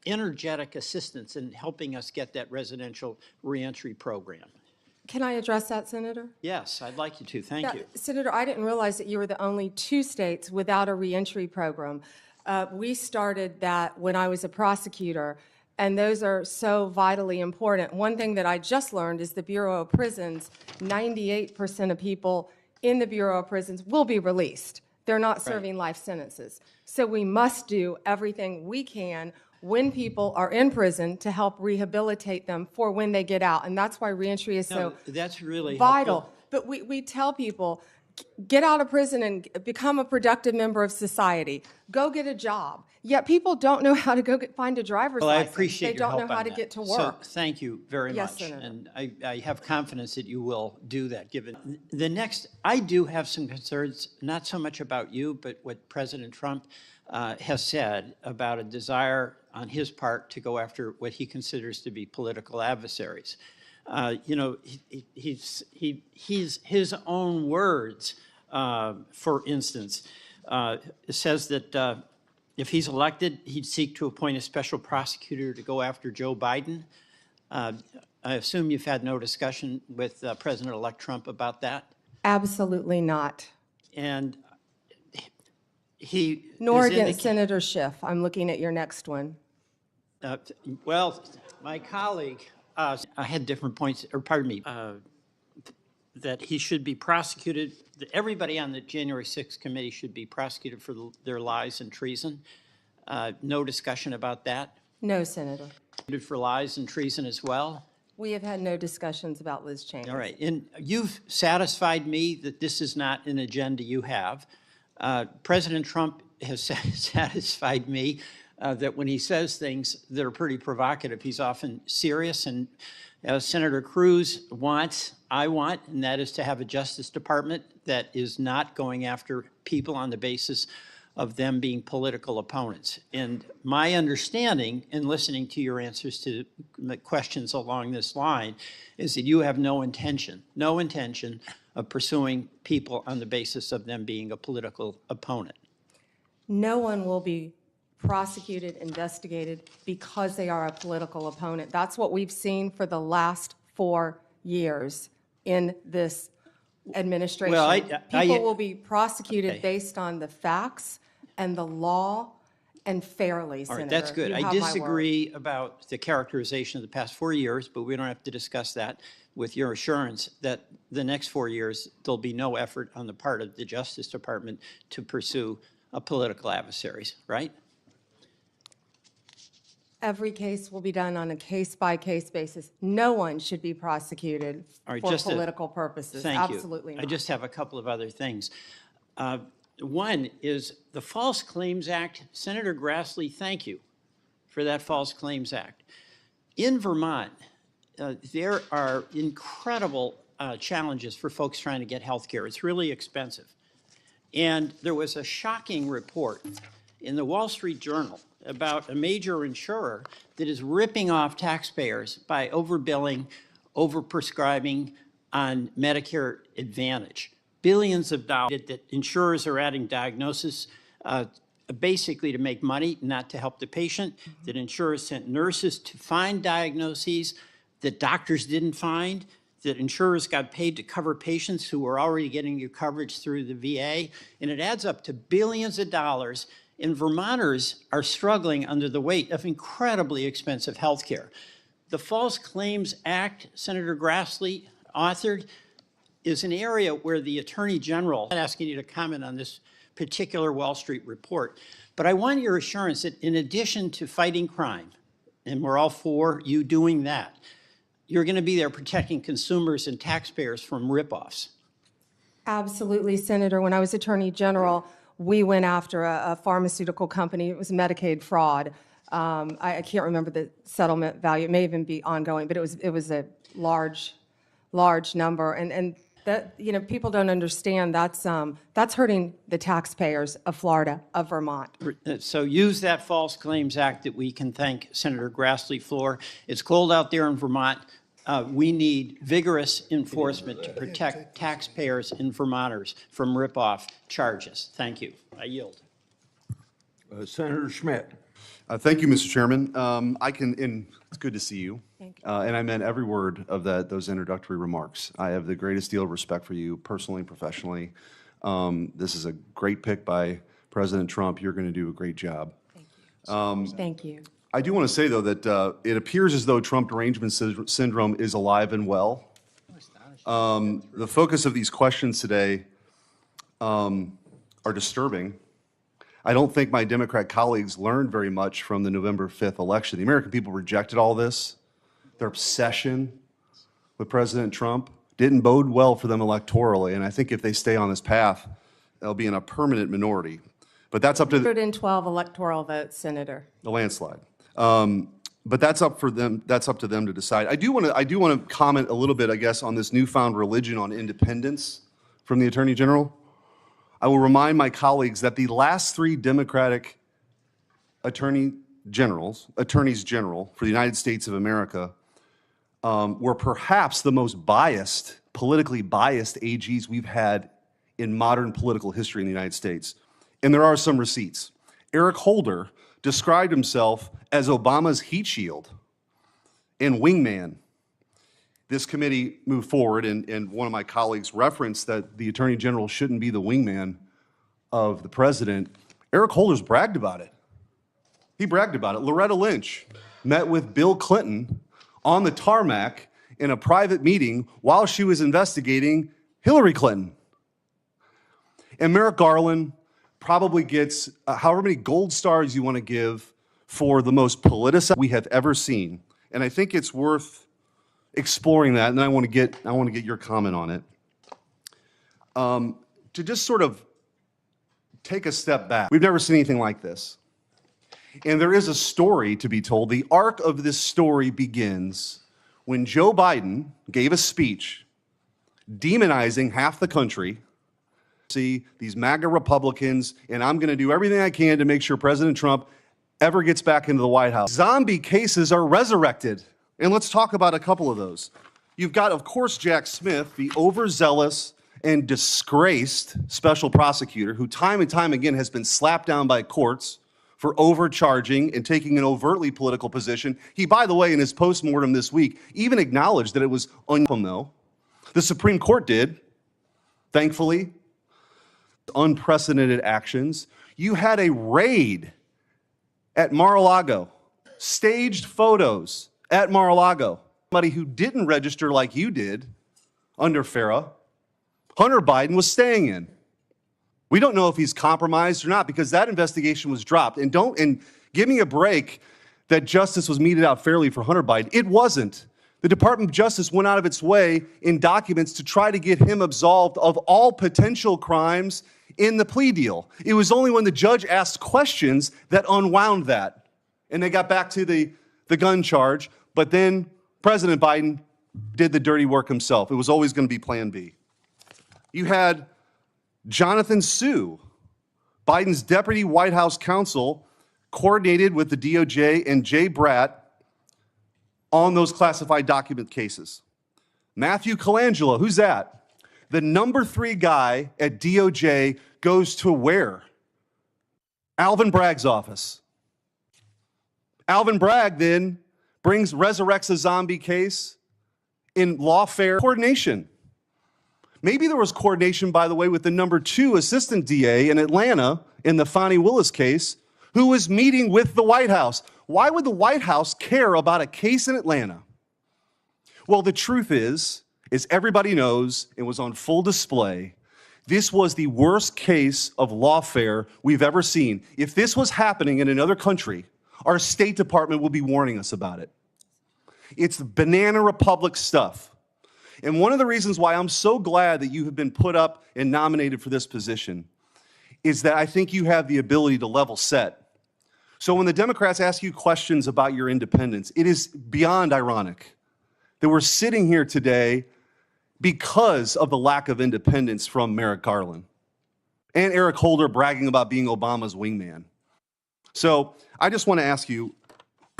energetic assistance in helping us get that residential reentry program. Can I address that, Senator? Yes, I'd like you to. Thank you. Senator, I didn't realize that you were the only 2 states without a reentry program. We started that when I was a prosecutor, and those are so vitally important. One thing that I just learned is the Bureau of Prisons, 98% of people in the Bureau of Prisons will be released. They're not serving life sentences. So we must do everything we can when people are in prison to help rehabilitate them for when they get out. And that's why reentry is so that's really vital. helpful. But we tell people, get out of prison and become a productive member of society. Go get a job. Yet people don't know how to find a driver's Well, I license. appreciate They your don't help know how on to that. get to So work. thank you very Yes, much. Senator. And I have confidence that you will do that, given the next, I do have some concerns, not so much about you, but what President Trump has said about a desire on his part to go after what he considers to be political adversaries. You know, he's his own words, for instance, says that if he's elected, he'd seek to appoint a special prosecutor to go after Joe Biden. I assume you've had no discussion with President-elect Trump about that? Absolutely not. And he Nor has against Senator Schiff. I'm looking at your next one. well, my colleague, I had different points, or pardon me, that he should be prosecuted. Everybody on the January 6th committee should be prosecuted for their lies and treason. No discussion about that? No, Senator. For lies and treason as well? We have had no discussions about Liz Cheney. All right. And you've satisfied me that this is not an agenda you have. President Trump has satisfied me that when he says things that are pretty provocative, he's often serious. And as Senator Cruz wants, I want, and that is to have a Justice Department that is not going after people on the basis of them being political opponents. And my understanding, in listening to your answers to the questions along this line, is that you have no intention of pursuing people on the basis of them being a political opponent. No one will be prosecuted, investigated because they are a political opponent. That's what we've seen for the last 4 years in this administration. Well, People will be prosecuted based on the facts and the law and fairly, All Senator. right, that's good. You I have my word. disagree about the characterization of the past 4 years, but we don't have to discuss that with your assurance that the next 4 years, there'll be no effort on the part of the Justice Department to pursue political adversaries, right? Every case will be done on a case-by-case basis. No one should be prosecuted All right, for just political purposes. Thank you. Absolutely I not. just have a couple of other things. One is the False Claims Act. Senator Grassley, thank you for that False Claims Act. In Vermont, there are incredible challenges for folks trying to get health care. It's really expensive. And there was a shocking report in the Wall Street Journal about a major insurer that is ripping off taxpayers by overbilling, overprescribing on Medicare Advantage. Billions of dollars that insurers are adding diagnosis basically to make money, not to help the patient, that insurers sent nurses to find diagnoses that doctors didn't find, that insurers got paid to cover patients who were already getting your coverage through the VA, and it adds up to billions of dollars, and Vermonters are struggling under the weight of incredibly expensive health care. The False Claims Act, Senator Grassley authored, is an area where the Attorney General, I'm not asking you to comment on this particular Wall Street report, but I want your assurance that in addition to fighting crime, and we're all for you doing that, you're going to be there protecting consumers and taxpayers from ripoffs. Absolutely, Senator. When I was Attorney General, we went after a pharmaceutical company. It was Medicaid fraud. I can't remember the settlement value. It may even be ongoing, but it was a large number. And that, you know, people don't understand that's hurting the taxpayers of Florida, of Vermont. So use that False Claims Act that we can thank Senator Grassley for. It's cold out there in Vermont. We need vigorous enforcement to protect taxpayers and Vermonters from ripoff charges. Thank you. I yield. Senator Schmidt. Thank you, Mr. Chairman. It's good to see you. Thank you. And I meant every word of those introductory remarks. I have the greatest deal of respect for you personally and professionally. This is a great pick by President Trump. You're going to do a great job. Thank you. Thank you. I do want to say, though, that it appears as though Trump derangement syndrome is alive and well. The focus of these questions today are disturbing. I don't think my Democrat colleagues learned very much from the November 5th election. The American people rejected all this. Their obsession with President Trump didn't bode well for them electorally, and I think if they stay on this path, they'll be in a permanent minority. But that's up to 112 electoral votes, Senator. the landslide. But that's up for them. That's up to them to decide. I do want to comment a little bit, I guess, on this newfound religion on independence from the Attorney General. I will remind my colleagues that the last 3 Democratic attorneys general for the United States of America were perhaps the most biased, politically biased AGs we've had in modern political history in the United States. And there are some receipts. Eric Holder described himself as Obama's heat shield and wingman. This committee moved forward, and one of my colleagues referenced that the Attorney General shouldn't be the wingman of the president. Eric Holder's bragged about it. He bragged about it. Loretta Lynch met with Bill Clinton on the tarmac in a private meeting while she was investigating Hillary Clinton. And Merrick Garland probably gets however many gold stars you want to give for the most politicized we have ever seen. And I think it's worth exploring that, and I want to get your comment on it. To just sort of take a step back. We've never seen anything like this. And there is a story to be told. The arc of this story begins when Joe Biden gave a speech demonizing half the country. See these MAGA Republicans, and I'm going to do everything I can to make sure President Trump ever gets back into the White House. Zombie cases are resurrected. And let's talk about a couple of those. You've got, of course, Jack Smith, the overzealous and disgraced special prosecutor who time and time again has been slapped down by courts for overcharging and taking an overtly political position. He, by the way, in his postmortem this week, even acknowledged that it was though. The Supreme Court did, thankfully. Unprecedented actions. You had a raid at Mar-a-Lago, staged photos at Mar-a-Lago. Somebody who didn't register like you did under FARA, Hunter Biden was staying in. We don't know if he's compromised or not because that investigation was dropped. And give me a break that justice was meted out fairly for Hunter Biden. It wasn't. The Department of Justice went out of its way in documents to try to get him absolved of all potential crimes in the plea deal. It was only when the judge asked questions that unwound that. And they got back to the gun charge, but then President Biden did the dirty work himself. It was always going to be Plan B. You had Jonathan Sue, Biden's deputy White House counsel, coordinated with the DOJ and Jay Bratt on those classified document cases. Matthew Colangelo, who's that? The number 3 guy at DOJ goes to where? Alvin Bragg's office. Alvin Bragg then resurrects a zombie case in lawfare coordination. Maybe there was coordination, by the way, with the number 2 assistant DA in Atlanta in the Fonnie Willis case, who was meeting with the White House. Why would the White House care about a case in Atlanta? Well, the truth is everybody knows, it was on full display, this was the worst case of lawfare we've ever seen. If this was happening in another country, our State Department will be warning us about it. It's banana republic stuff. And one of the reasons why I'm so glad that you have been put up and nominated for this position is that I think you have the ability to level set. So when the Democrats ask you questions about your independence, it is beyond ironic that we're sitting here today because of the lack of independence from Merrick Garland and Eric Holder bragging about being Obama's wingman. So I just want to ask you,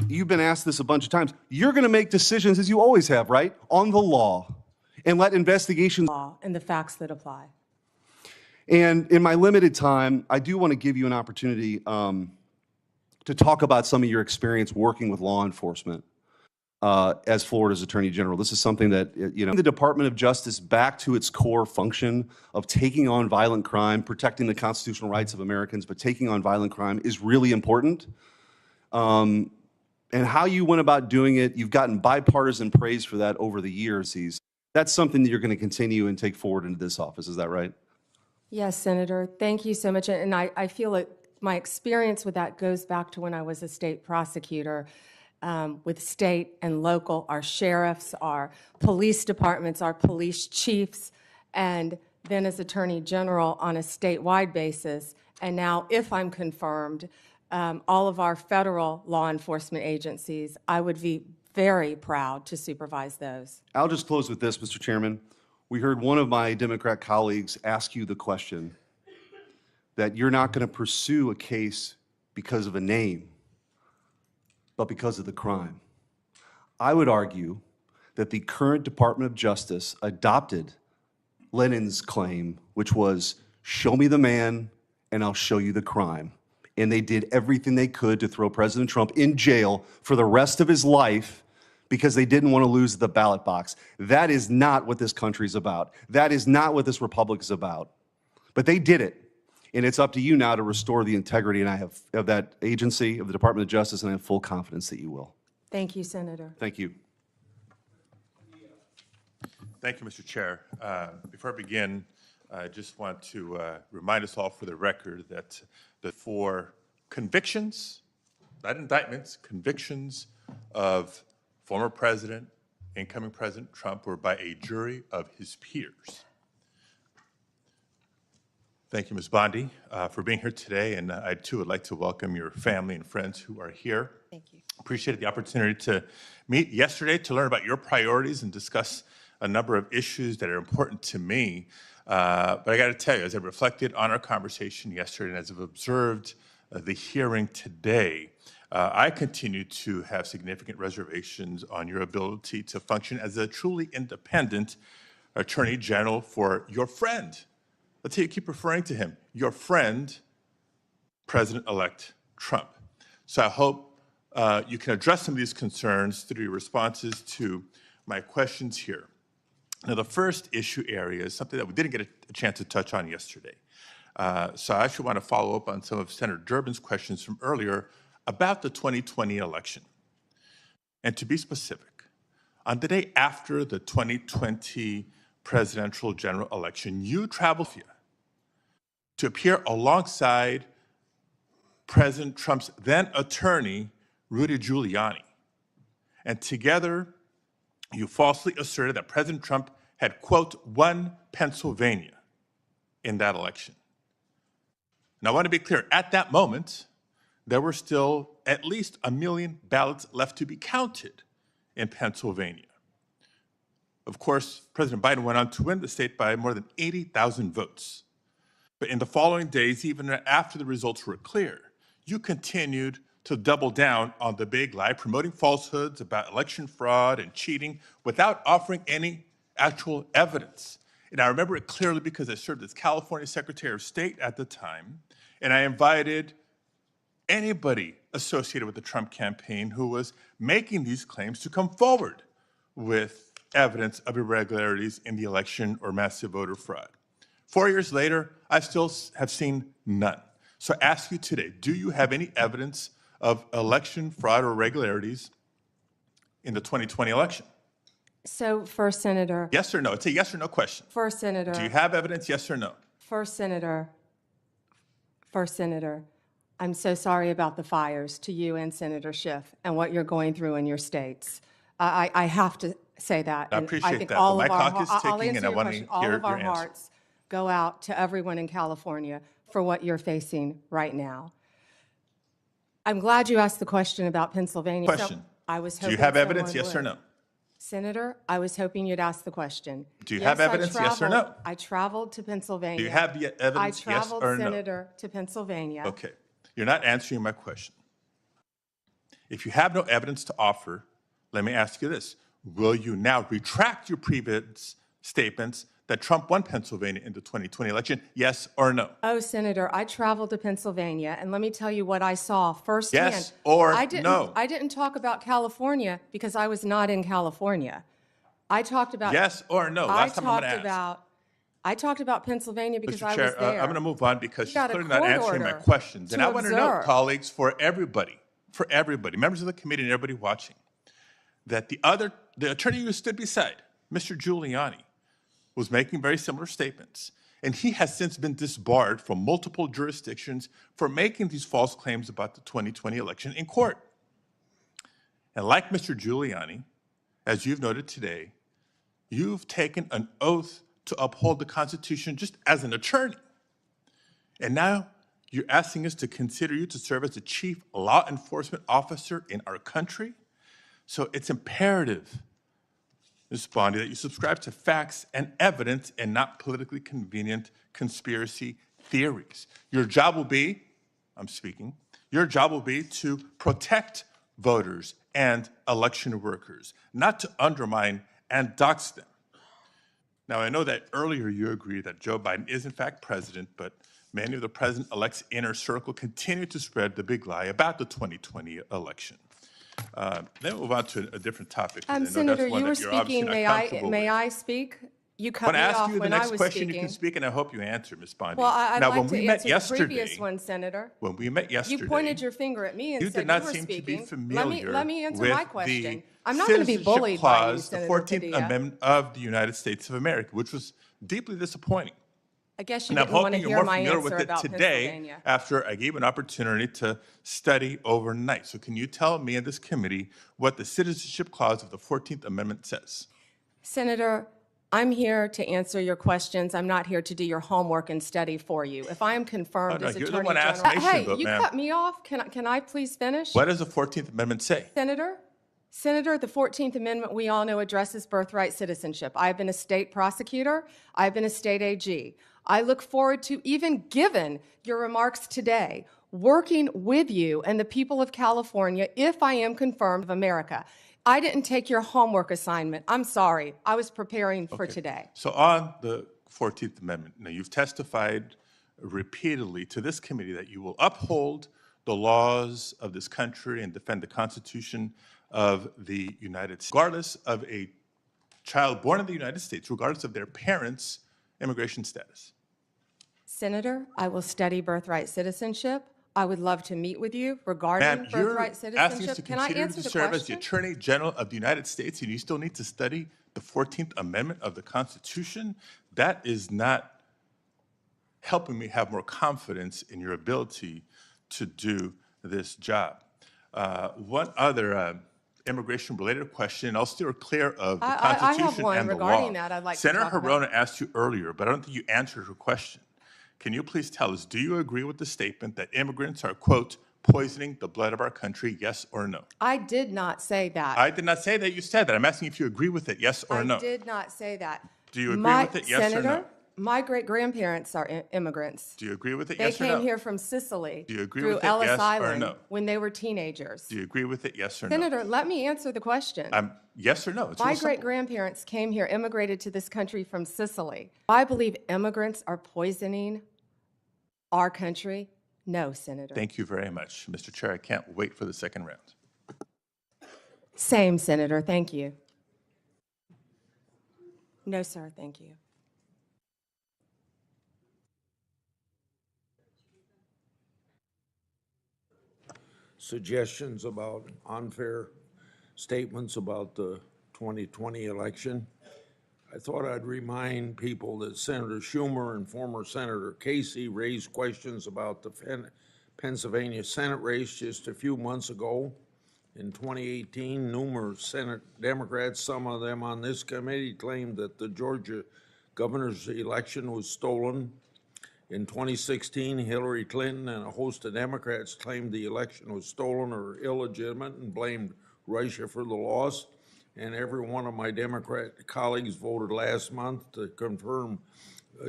you've been asked this a bunch of times, you're going to make decisions, as you always have, right, on the law and let investigations Law and the facts that apply. And in my limited time, I do want to give you an opportunity to talk about some of your experience working with law enforcement as Florida's Attorney General. This is something that, the Department of Justice back to its core function of taking on violent crime, protecting the constitutional rights of Americans, but taking on violent crime is really important. And how you went about doing it, you've gotten bipartisan praise for that over the years. That's something that you're going to continue and take forward into this office. Is that right? Yes, Senator, thank you so much. And I feel like my experience with that goes back to when I was a state prosecutor with state and local, our sheriffs, our police departments, our police chiefs, and then as Attorney General on a statewide basis. And now, if I'm confirmed, all of our federal law enforcement agencies, I would be very proud to supervise those. I'll just close with this, Mr. Chairman. We heard one of my Democrat colleagues ask you the question that you're not going to pursue a case because of a name, but because of the crime. I would argue that the current Department of Justice adopted Lenin's claim, which was, show me the man and I'll show you the crime. And they did everything they could to throw President Trump in jail for the rest of his life because they didn't want to lose the ballot box. That is not what this country is about. That is not what this republic is about. But they did it. And it's up to you now to restore the integrity, and I have of that agency, of the Department of Justice, and I have full confidence that you will. Thank you, Senator. Thank you. Thank you, Mr. Chair. Before I begin, I just want to remind us all for the record that the 4 convictions, not indictments, convictions of former President, incoming President Trump were by a jury of his peers. Thank you, Ms. Bondi, for being here today, and I too would like to welcome your family and friends who are here. Thank you. Appreciated the opportunity to meet yesterday to learn about your priorities and discuss a number of issues that are important to me. But I got to tell you, as I reflected on our conversation yesterday and as I've observed the hearing today, I continue to have significant reservations on your ability to function as a truly independent Attorney General for your friend. Let's hear you keep referring to him, your friend, President-elect Trump. So I hope you can address some of these concerns through your responses to my questions here. Now, the first issue area is something that we didn't get a chance to touch on yesterday. So I actually want to follow up on some of Senator Durbin's questions from earlier about the 2020 election. And to be specific, on the day after the 2020 presidential general election, you traveled here to appear alongside President Trump's then attorney, Rudy Giuliani. And together, you falsely asserted that President Trump had, quote, won Pennsylvania in that election. Now, I want to be clear, at that moment, there were still at least 1 million ballots left to be counted in Pennsylvania. Of course, President Biden went on to win the state by more than 80,000 votes. But in the following days, even after the results were clear, you continued to double down on the big lie, promoting falsehoods about election fraud and cheating without offering any actual evidence. And I remember it clearly because I served as California Secretary of State at the time, and I invited anybody associated with the Trump campaign who was making these claims to come forward with evidence of irregularities in the election or massive voter fraud. 4 years later, I still have seen none. So I ask you today, do you have any evidence of election fraud or irregularities in the 2020 election? So, First Senator. Yes or no? It's a yes or no question. First Senator. Do you have evidence, yes or no? First Senator. I'm so sorry about the fires to you and Senator Schiff and what you're going through in your states. I have to say that. I And appreciate think that, all but of my our clock is I'll ticking answer and I your want to question. hear All of our your answer. hearts go out to everyone in California for what you're facing right now. I'm glad you asked the question about Pennsylvania. So Question. I was Do you hoping have evidence, someone yes or would. no? Senator, I was hoping you'd ask the question. Do you have evidence, yes or no? I traveled to Pennsylvania. Do you have the evidence, I yes traveled, or no? Senator, to Pennsylvania. Okay, you're not answering my question. If you have no evidence to offer, let me ask you this. Will you now retract your previous statements that Trump won Pennsylvania in the 2020 election, yes or no? Oh, Senator, I traveled to Pennsylvania, and let me tell you what I saw firsthand. Yes or no? no? I didn't talk about California because I was not in California. I talked about Yes or no? Last time I'm going to ask. I talked about Pennsylvania because Mr. I was Chair, there. I'm going to move on because You she's got a clearly not court answering my order questions. And to I want to know, observe. colleagues, for everybody, members of the committee and everybody watching, that the attorney who stood beside Mr. Giuliani was making very similar statements. And he has since been disbarred from multiple jurisdictions for making these false claims about the 2020 election in court. And like Mr. Giuliani, as you've noted today, you've taken an oath to uphold the Constitution just as an attorney. And now you're asking us to consider you to serve as the chief law enforcement officer in our country. So it's imperative, Ms. Bondi, that you subscribe to facts and evidence and not politically convenient conspiracy theories. Your job will be, your job will be to protect voters and election workers, not to undermine and dox them. Now, I know that earlier you agreed that Joe Biden is in fact president, but many of the president-elect's inner circle continue to spread the big lie about the 2020 election. Then we'll move on to a different topic. 'Cause I know Senator, that's one you were that you're obviously speaking. not comfortable May with. I speak? You When cut me I ask off you the when I next was question, speaking. you can speak, and I hope you answer, Ms. Bondi. Well, I'd now, like when to we met answer yesterday, the previous one, Senator. when we met yesterday, You pointed your finger at me and you said did not you were seem speaking. to be familiar let me answer with my question. the I'm not going to be Citizenship bullied by you, Clause, the Senator 14th Padilla. Amendment of the United States of America, which was deeply disappointing. I guess you And I'm didn't want to hoping hear you're more my familiar answer with it about today Pennsylvania. after I gave an opportunity to study overnight. So can you tell me and this committee what the Citizenship Clause of the 14th Amendment says? Senator, I'm here to answer your questions. I'm not here to do your homework and study for you. If I am confirmed No, as you're the Attorney one General. asking. Hey, But, you ma'am, cut me off. Can I please finish? what does the 14th Amendment say? Senator, the 14th Amendment, we all know, addresses birthright citizenship. I've been a state prosecutor. I've been a state AG. I look forward to, even given your remarks today, working with you and the people of California if I am confirmed of America. I didn't take your homework assignment. I'm sorry. I was preparing for today. So on the 14th Amendment, now you've testified repeatedly to this committee that you will uphold the laws of this country and defend the Constitution of the United States, regardless of a child born in the United States, regardless of their parents' immigration status. Senator, I will study birthright citizenship. I would love to meet with you Ma'am, regarding you're birthright asking us citizenship. to Can I consider answer to the serve as the question? Attorney General of the United States, and you still need to study the 14th Amendment of the Constitution? That is not helping me have more confidence in your ability to do this job. One other immigration-related question, I'll steer clear of the I have Constitution one and the law. regarding that I'd like to Senator talk about. Hirona asked you earlier, but I don't think you answered her question. Can you please tell us, do you agree with the statement that immigrants are, quote, poisoning the blood of our country, yes or no? I did not say that. I did not say that you said that. I'm asking if you agree with it, yes or no. I did not say that. Do you agree with it, yes or Senator, no? my great-grandparents are immigrants. Do you agree with it, They yes or no? came here from Sicily Do you agree through with it, Ellis yes or Island no? when they were teenagers. Do you agree with it, yes or no? Senator, let me answer the question. Yes or no? It's My real simple. great-grandparents came here, immigrated to this country from Sicily. I believe immigrants are poisoning our country. No, Senator. Thank you very much, Mr. Chair. I can't wait for the second round. Same, Senator. Thank you. No, sir. Thank you. Suggestions about unfair statements about the 2020 election. I thought I'd remind people that Senator Schumer and former Senator Casey raised questions about the Pennsylvania Senate race just a few months ago. In 2018, numerous Senate Democrats, some of them on this committee, claimed that the Georgia governor's election was stolen. In 2016, Hillary Clinton and a host of Democrats claimed the election was stolen or illegitimate and blamed Russia for the loss. And every one of my Democrat colleagues voted last month to confirm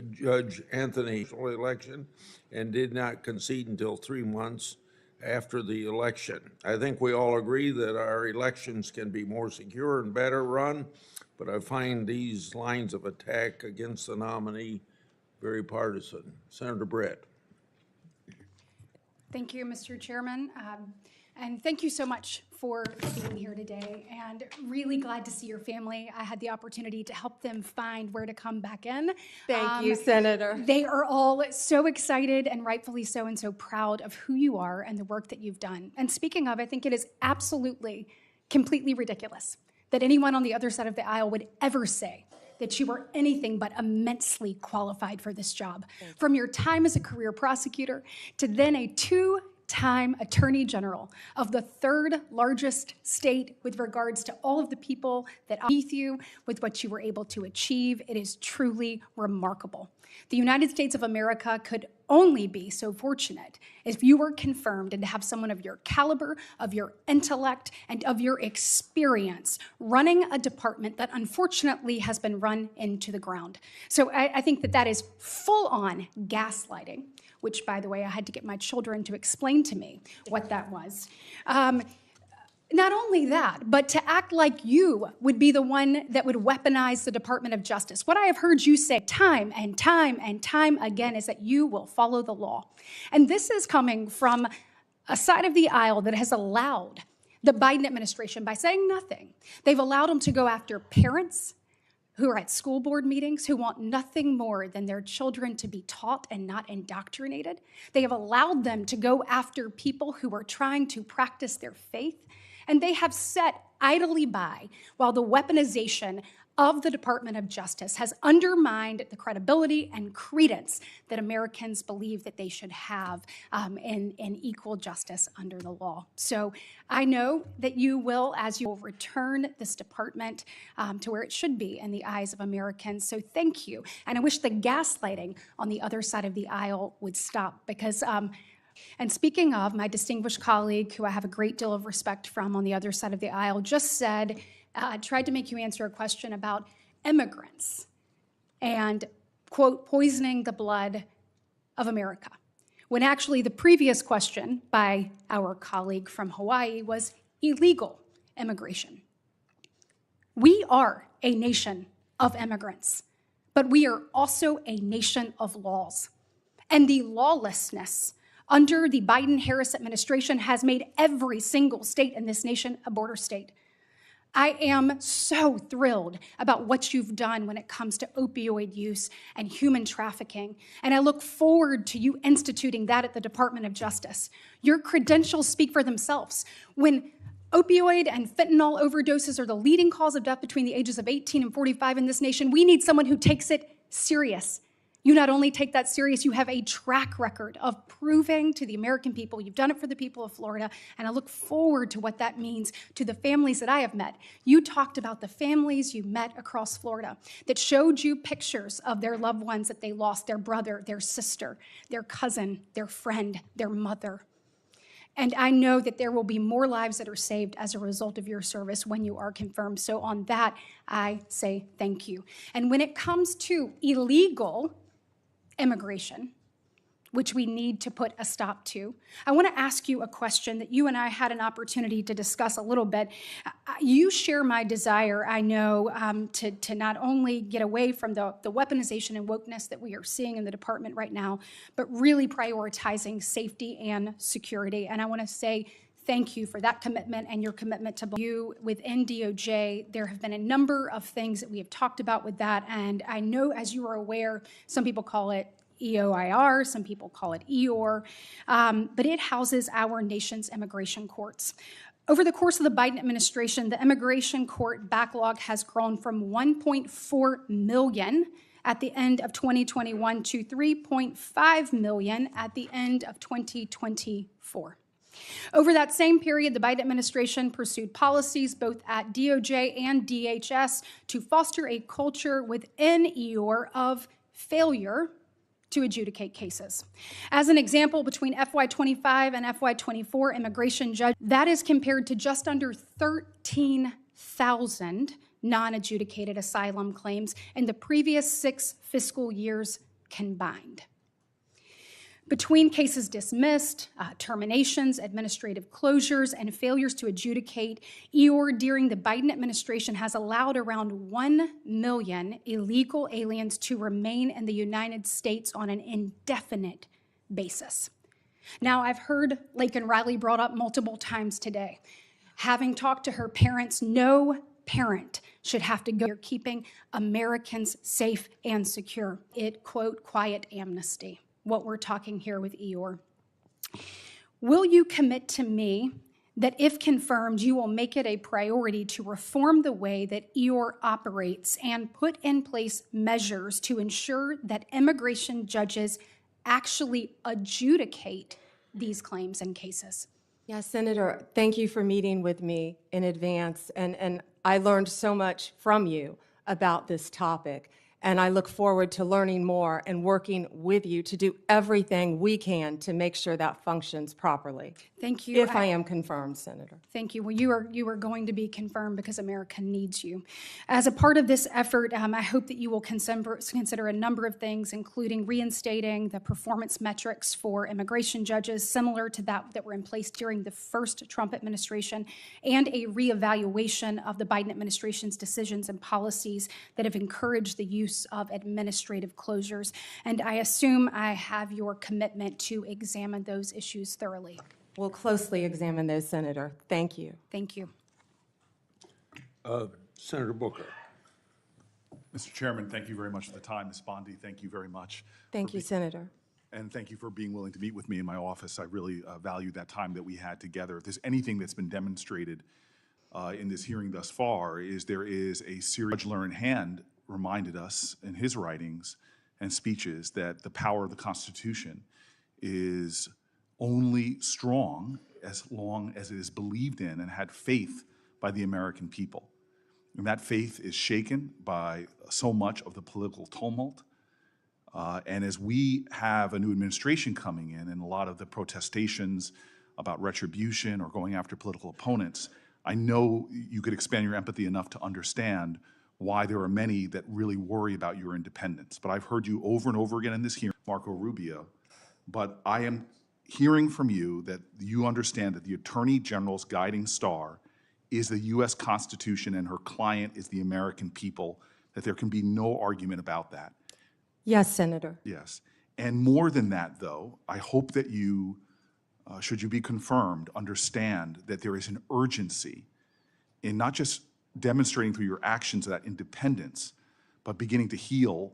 Judge Anthony's election and did not concede until 3 months after the election. I think we all agree that our elections can be more secure and better run, but I find these lines of attack against the nominee very partisan. Senator Brett. Thank you, Mr. Chairman. And thank you so much for being here today, and really glad to see your family. I had the opportunity to help them find where to come back in. Thank you, Senator. They are all so excited, and rightfully so, and so proud of who you are and the work that you've done. And speaking of, I think it is absolutely, completely ridiculous that anyone on the other side of the aisle would ever say that you were anything but immensely qualified for this job. From your time as a career prosecutor to then a two-time Attorney General of the third largest state with regards to all of the people that are beneath you, with what you were able to achieve. It is truly remarkable. The United States of America could only be so fortunate if you were confirmed and to have someone of your caliber, of your intellect, and of your experience running a department that unfortunately has been run into the ground. So I think that that is full-on gaslighting, which, by the way, I had to get my children to explain to me what that was. Not only that, but to act like you would be the one that would weaponize the Department of Justice. What I have heard you say time and time and time again is that you will follow the law. And this is coming from a side of the aisle that has allowed the Biden administration, by saying nothing, they've allowed them to go after parents who are at school board meetings, who want nothing more than their children to be taught and not indoctrinated. They have allowed them to go after people who are trying to practice their faith. And they have sat idly by while the weaponization of the Department of Justice has undermined the credibility and credence that Americans believe that they should have in equal justice under the law. So I know that you will, as you will return this department to where it should be in the eyes of Americans. So thank you. And I wish the gaslighting on the other side of the aisle would stop, because and speaking of, my distinguished colleague, who I have a great deal of respect from on the other side of the aisle, just said, tried to make you answer a question about immigrants and, quote, poisoning the blood of America, when actually the previous question by our colleague from Hawaii was illegal immigration. We are a nation of immigrants, but we are also a nation of laws. And the lawlessness under the Biden-Harris administration has made every single state in this nation a border state. I am so thrilled about what you've done when it comes to opioid use and human trafficking, and I look forward to you instituting that at the Department of Justice. Your credentials speak for themselves. When opioid and fentanyl overdoses are the leading cause of death between the ages of 18 and 45 in this nation, we need someone who takes it serious. You not only take that serious, you have a track record of proving to the American people you've done it for the people of Florida, and I look forward to what that means to the families that I have met. You talked about the families you met across Florida that showed you pictures of their loved ones that they lost, their brother, their sister, their cousin, their friend, their mother. And I know that there will be more lives that are saved as a result of your service when you are confirmed. So on that, I say thank you. And when it comes to illegal immigration, which we need to put a stop to, I want to ask you a question that you and I had an opportunity to discuss a little bit. You share my desire, I know, to not only get away from the weaponization and wokeness that we are seeing in the department right now, but really prioritizing safety and security. And I want to say thank you for that commitment and your commitment to you within DOJ. There have been a number of things that we have talked about with that, and I know, as you are aware, some people call it EOIR, some people call it EOR, but it houses our nation's immigration courts. Over the course of the Biden administration, the immigration court backlog has grown from 1.4 million at the end of 2021 to 3.5 million at the end of 2024. Over that same period, the Biden administration pursued policies both at DOJ and DHS to foster a culture within EOR of failure to adjudicate cases. As an example, between FY25 and FY24 immigration judges, that is compared to just under 13,000 non-adjudicated asylum claims in the previous 6 fiscal years combined. Between cases dismissed, terminations, administrative closures, and failures to adjudicate, EOR during the Biden administration has allowed around 1 million illegal aliens to remain in the United States on an indefinite basis. Now, I've heard Laken Riley brought up multiple times today. Having talked to her parents, no parent should have to go. You're keeping Americans safe and secure. It, quote, quiet amnesty. What we're talking here with EOR. Will you commit to me that if confirmed, you will make it a priority to reform the way that EOR operates and put in place measures to ensure that immigration judges actually adjudicate these claims and cases? Yeah, Senator, thank you for meeting with me in advance, and I learned so much from you about this topic. And I look forward to learning more and working with you to do everything we can to make sure that functions properly. Thank you. If I am confirmed, Senator. Thank you. Well, you are going to be confirmed because America needs you. As a part of this effort, I hope that you will consider a number of things, including reinstating the performance metrics for immigration judges, similar to that were in place during the first Trump administration, and a reevaluation of the Biden administration's decisions and policies that have encouraged the use of administrative closures. And I assume I have your commitment to examine those issues thoroughly. We'll closely examine those, Senator. Thank you. Thank you. Senator Booker. Mr. Chairman, thank you very much for the time. Ms. Bondi, thank you very much. Thank you, Senator. And thank you for being willing to meet with me in my office. I really value that time that we had together. If there's anything that's been demonstrated in this hearing thus far, is there is a serious Judge Learned Hand reminded us in his writings and speeches that the power of the Constitution is only strong as long as it is believed in and had faith by the American people. And that faith is shaken by so much of the political tumult. And as we have a new administration coming in and a lot of the protestations about retribution or going after political opponents, I know you could expand your empathy enough to understand why there are many that really worry about your independence. But I've heard you over and over again in this hearing, Marco Rubio, but I am hearing from you that you understand that the Attorney General's guiding star is the U.S. Constitution and her client is the American people, that there can be no argument about that. Yes, Senator. Yes. And more than that, though, I hope that you, should you be confirmed, understand that there is an urgency in not just demonstrating through your actions that independence, but beginning to heal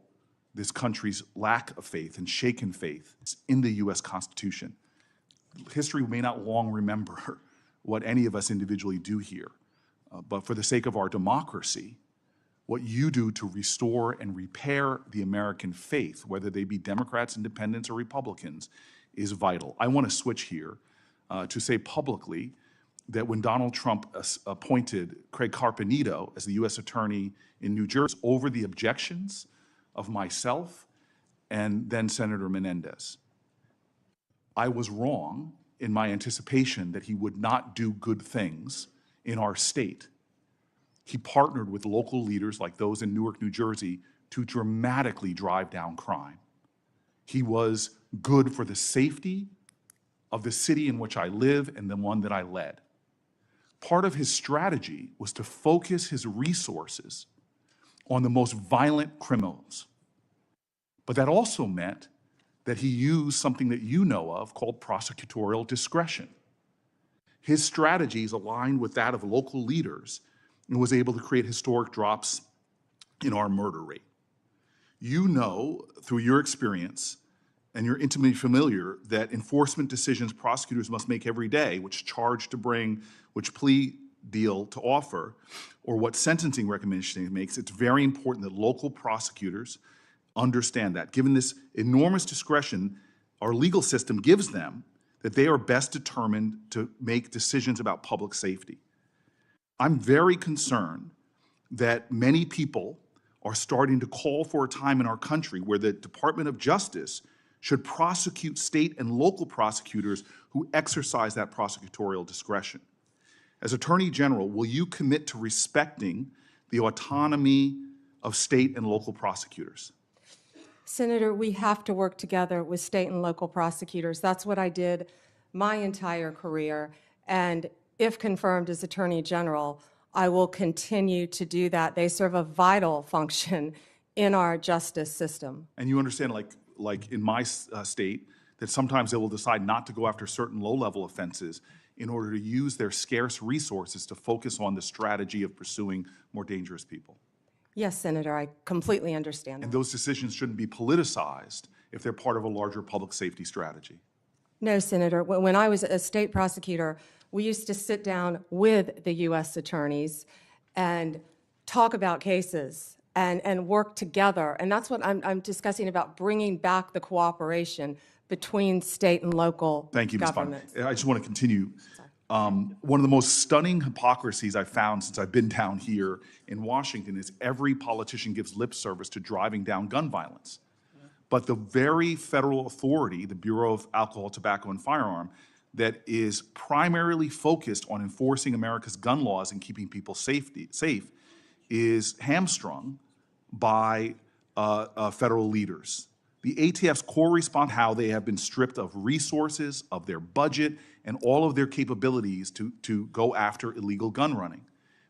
this country's lack of faith and shaken faith in the U.S. Constitution. History may not long remember what any of us individually do here, but for the sake of our democracy, what you do to restore and repair the American faith, whether they be Democrats, Independents, or Republicans, is vital. I want to switch here to say publicly that when Donald Trump appointed Craig Carpenito as the U.S. Attorney in New Jersey over the objections of myself and then Senator Menendez, I was wrong in my anticipation that he would not do good things in our state. He partnered with local leaders like those in Newark, New Jersey, to dramatically drive down crime. He was good for the safety of the city in which I live and the one that I led. Part of his strategy was to focus his resources on the most violent criminals. But that also meant that he used something that you know of called prosecutorial discretion. His strategies aligned with that of local leaders and was able to create historic drops in our murder rate. You know, through your experience, and you're intimately familiar, that enforcement decisions prosecutors must make every day, which charge to bring, which plea deal to offer, or what sentencing recommendation it makes, it's very important that local prosecutors understand that. Given this enormous discretion our legal system gives them, that they are best determined to make decisions about public safety. I'm very concerned that many people are starting to call for a time in our country where the Department of Justice should prosecute state and local prosecutors who exercise that prosecutorial discretion. As Attorney General, will you commit to respecting the autonomy of state and local prosecutors? Senator, we have to work together with state and local prosecutors. That's what I did my entire career. And if confirmed as Attorney General, I will continue to do that. They serve a vital function in our justice system. And you understand, like in my state, that sometimes they will decide not to go after certain low-level offenses in order to use their scarce resources to focus on the strategy of pursuing more dangerous people. Yes, Senator, I completely understand that. And those decisions shouldn't be politicized if they're part of a larger public safety strategy. No, Senator. When I was a state prosecutor, we used to sit down with the U.S. attorneys and talk about cases and work together. And that's what I'm discussing about bringing back the cooperation between state and local Thank you, Ms. Bondi. governments. I just want to continue. One of the most stunning hypocrisies I've found since I've been down here in Washington is every politician gives lip service to driving down gun violence. But the very federal authority, the Bureau of Alcohol, Tobacco, and Firearm, that is primarily focused on enforcing America's gun laws and keeping people safe, is hamstrung by federal leaders. The ATF's core response, how they have been stripped of resources, of their budget, and all of their capabilities to go after illegal gun running.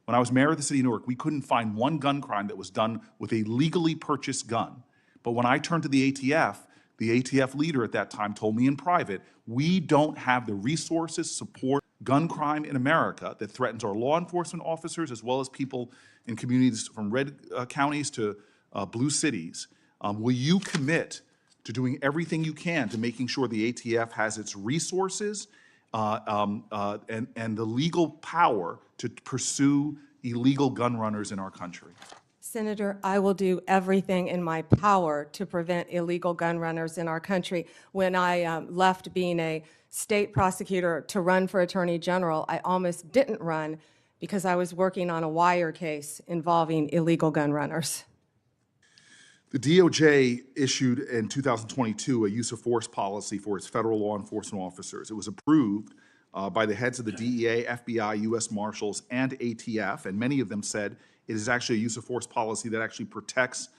When I was mayor of the city of Newark, we couldn't find one gun crime that was done with a legally purchased gun. But when I turned to the ATF leader at that time told me in private, we don't have the resources, support, gun crime in America that threatens our law enforcement officers as well as people in communities from red counties to blue cities. Will you commit to doing everything you can to making sure the ATF has its resources and the legal power to pursue illegal gun runners in our country? Senator, I will do everything in my power to prevent illegal gun runners in our country. When I left being a state prosecutor to run for Attorney General, I almost didn't run because I was working on a wire case involving illegal gun runners. The DOJ issued in 2022 a use of force policy for its federal law enforcement officers. It was approved by the heads of the DEA, FBI, U.S. Marshals, and ATF, and many of them said it is actually a use of force policy that actually protects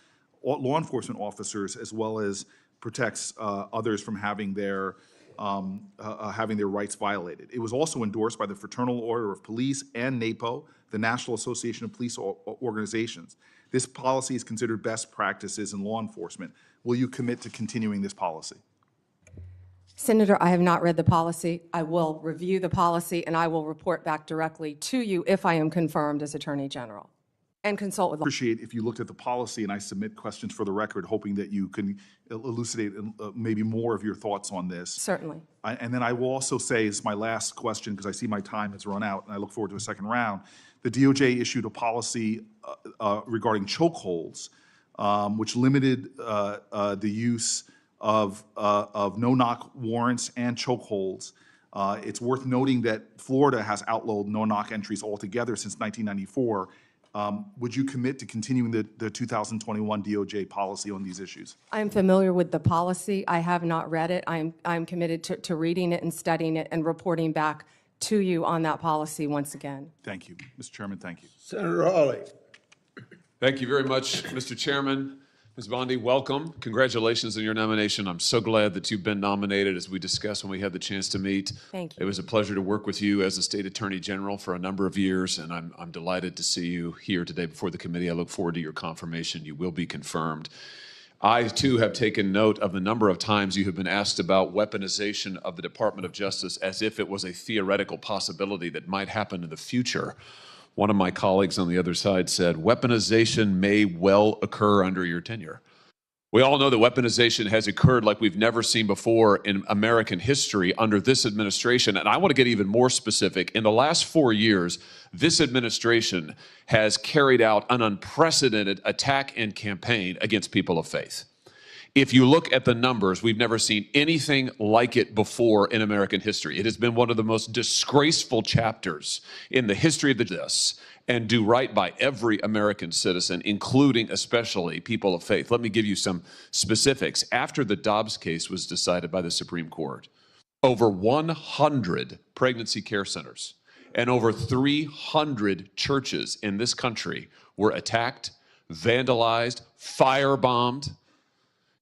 law enforcement officers as well as protects others from having their rights violated. It was also endorsed by the Fraternal Order of Police and NAPO, the National Association of Police Organizations. This policy is considered best practices in law enforcement. Will you commit to continuing this policy? Senator, I have not read the policy. I will review the policy, and I will report back directly to you if I am confirmed as Attorney General, and consult with. Appreciate if you looked at the policy, and I submit questions for the record, hoping that you can elucidate maybe more of your thoughts on this. Certainly. And then I will also say, as my last question, because I see my time has run out, and I look forward to a second round, the DOJ issued a policy regarding chokeholds, which limited the use of no-knock warrants and chokeholds. It's worth noting that Florida has outlawed no-knock entries altogether since 1994. Would you commit to continuing the 2021 DOJ policy on these issues? I am familiar with the policy. I have not read it. I'm committed to reading it and studying it and reporting back to you on that policy once again. Thank you. Mr. Chairman, thank you. Senator Hawley. Thank you very much, Mr. Chairman. Ms. Bondi, welcome. Congratulations on your nomination. I'm so glad that you've been nominated, as we discussed when we had the chance to meet. Thank you. It was a pleasure to work with you as the State Attorney General for a number of years, and I'm delighted to see you here today before the committee. I look forward to your confirmation. You will be confirmed. I, too, have taken note of the number of times you have been asked about weaponization of the Department of Justice as if it was a theoretical possibility that might happen in the future. One of my colleagues on the other side said, weaponization may well occur under your tenure. We all know that weaponization has occurred like we've never seen before in American history under this administration. And I want to get even more specific. In the last 4 years, this administration has carried out an unprecedented attack and campaign against people of faith. If you look at the numbers, we've never seen anything like it before in American history. It has been one of the most disgraceful chapters in the history of this, and do right by every American citizen, including especially people of faith. Let me give you some specifics. After the Dobbs case was decided by the Supreme Court, over 100 pregnancy care centers and over 300 churches in this country were attacked, vandalized, firebombed.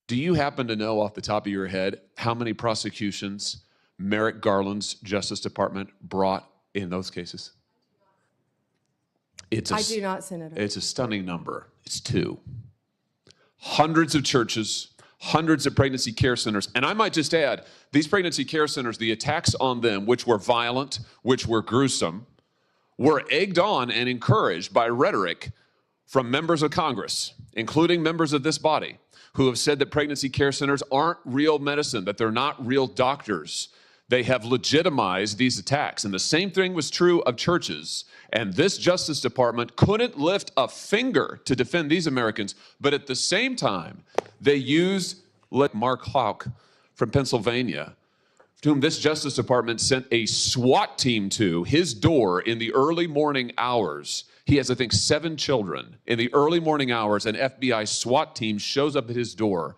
Do you happen to know off the top of your head how many prosecutions Merrick Garland's Justice Department brought in those cases? I do not, Senator. It's a stunning number. It's 2. Hundreds of churches, hundreds of pregnancy care centers. And I might just add, these pregnancy care centers, the attacks on them, which were violent, which were gruesome, were egged on and encouraged by rhetoric from members of Congress, including members of this body, who have said that pregnancy care centers aren't real medicine, that they're not real doctors. They have legitimized these attacks. And the same thing was true of churches. And this Justice Department couldn't lift a finger to defend these Americans. But at the same time, they used Mark Houck from Pennsylvania, to whom this Justice Department sent a SWAT team to his door in the early morning hours. He has, I think, 7 children. In the early morning hours, an FBI SWAT team shows up at his door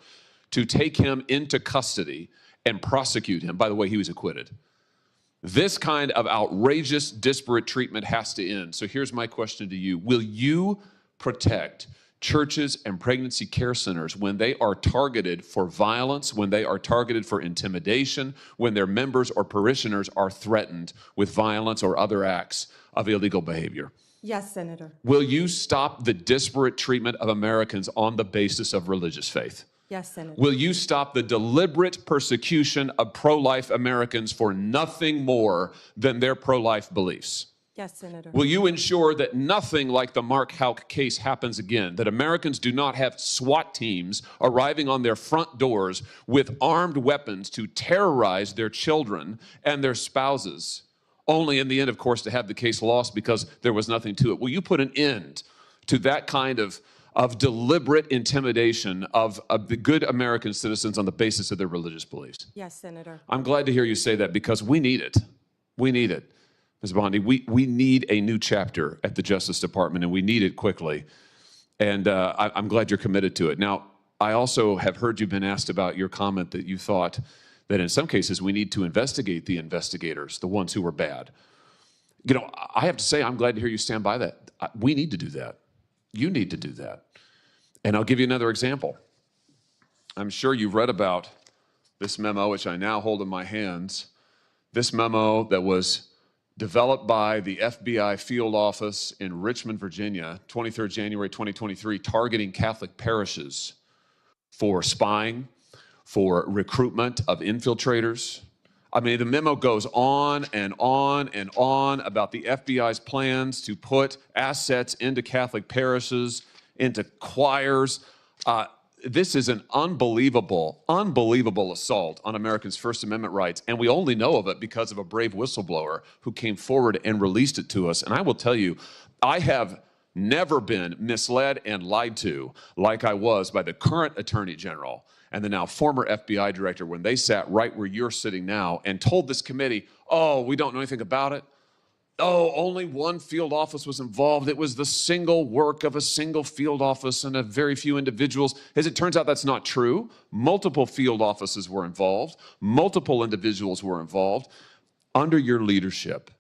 to take him into custody and prosecute him. By the way, he was acquitted. This kind of outrageous, disparate treatment has to end. So here's my question to you. Will you protect churches and pregnancy care centers when they are targeted for violence, when they are targeted for intimidation, when their members or parishioners are threatened with violence or other acts of illegal behavior? Yes, Senator. Will you stop the disparate treatment of Americans on the basis of religious faith? Yes, Senator. Will you stop the deliberate persecution of pro-life Americans for nothing more than their pro-life beliefs? Yes, Senator. Will you ensure that nothing like the Mark Houck case happens again, that Americans do not have SWAT teams arriving on their front doors with armed weapons to terrorize their children and their spouses, only in the end, of course, to have the case lost because there was nothing to it? Will you put an end to that kind of deliberate intimidation of the good American citizens on the basis of their religious beliefs? Yes, Senator. I'm glad to hear you say that because we need it. We need it. Ms. Bondi, we need a new chapter at the Justice Department, and we need it quickly. And I'm glad you're committed to it. Now, I also have heard you've been asked about your comment that you thought that in some cases we need to investigate the investigators, the ones who were bad. You know, I have to say I'm glad to hear you stand by that. We need to do that. You need to do that. And I'll give you another example. I'm sure you've read about this memo, which I now hold in my hands. This memo that was developed by the FBI field office in Richmond, Virginia, 23rd January 2023, targeting Catholic parishes for spying, for recruitment of infiltrators. I mean, the memo goes on and on and on about the FBI's plans to put assets into Catholic parishes, into choirs. This is an unbelievable assault on Americans' First Amendment rights, and we only know of it because of a brave whistleblower who came forward and released it to us. And I will tell you, I have never been misled and lied to like I was by the current Attorney General and the now former FBI director when they sat right where you're sitting now and told this committee, oh, we don't know anything about it. Oh, only one field office was involved. It was the single work of a single field office and a very few individuals. As it turns out, that's not true. Multiple field offices were involved. Multiple individuals were involved. Under your leadership,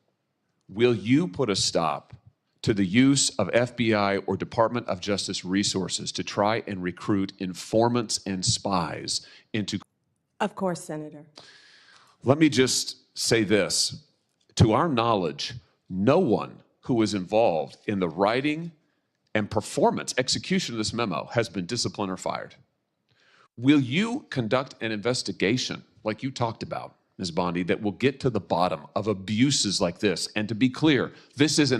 will you put a stop to the use of FBI or Department of Justice resources to try and recruit informants and spies into? Of course, Senator. Let me just say this. To our knowledge, no one who was involved in the writing and performance, execution of this memo has been disciplined or fired. Will you conduct an investigation like you talked about, Ms. Bondi, that will get to the bottom of abuses like this? And to be clear, this is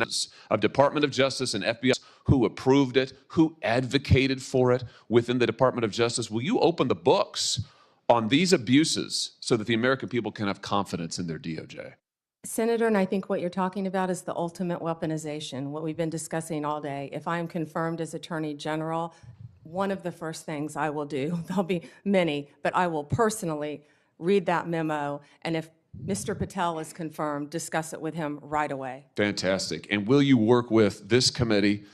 a Department of Justice and FBI who approved it, who advocated for it within the Department of Justice. Will you open the books on these abuses so that the American people can have confidence in their DOJ? Senator, and I think what you're talking about is the ultimate weaponization, what we've been discussing all day. If I am confirmed as Attorney General, one of the first things I will do, there'll be many, but I will personally read that memo, and if Mr. Patel is confirmed, discuss it with him right away. Fantastic. And will you work with this committee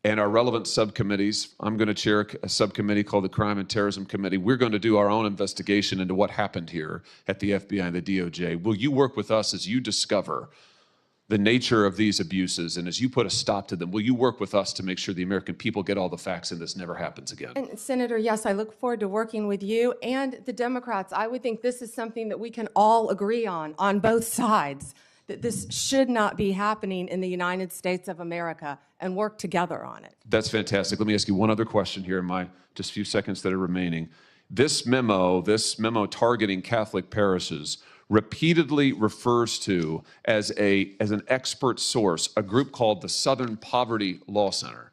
and our relevant subcommittees? I'm going to chair a subcommittee called the Crime and Terrorism Committee. We're going to do our own investigation into what happened here at the FBI and the DOJ. Will you work with us as you discover the nature of these abuses and as you put a stop to them? Will you work with us to make sure the American people get all the facts and this never happens again? And Senator, yes, I look forward to working with you and the Democrats. I would think this is something that we can all agree on both sides, that this should not be happening in the United States of America, and work together on it. That's fantastic. Let me ask you one other question here in my just few seconds that are remaining. This memo targeting Catholic parishes repeatedly refers to as an expert source a group called the Southern Poverty Law Center.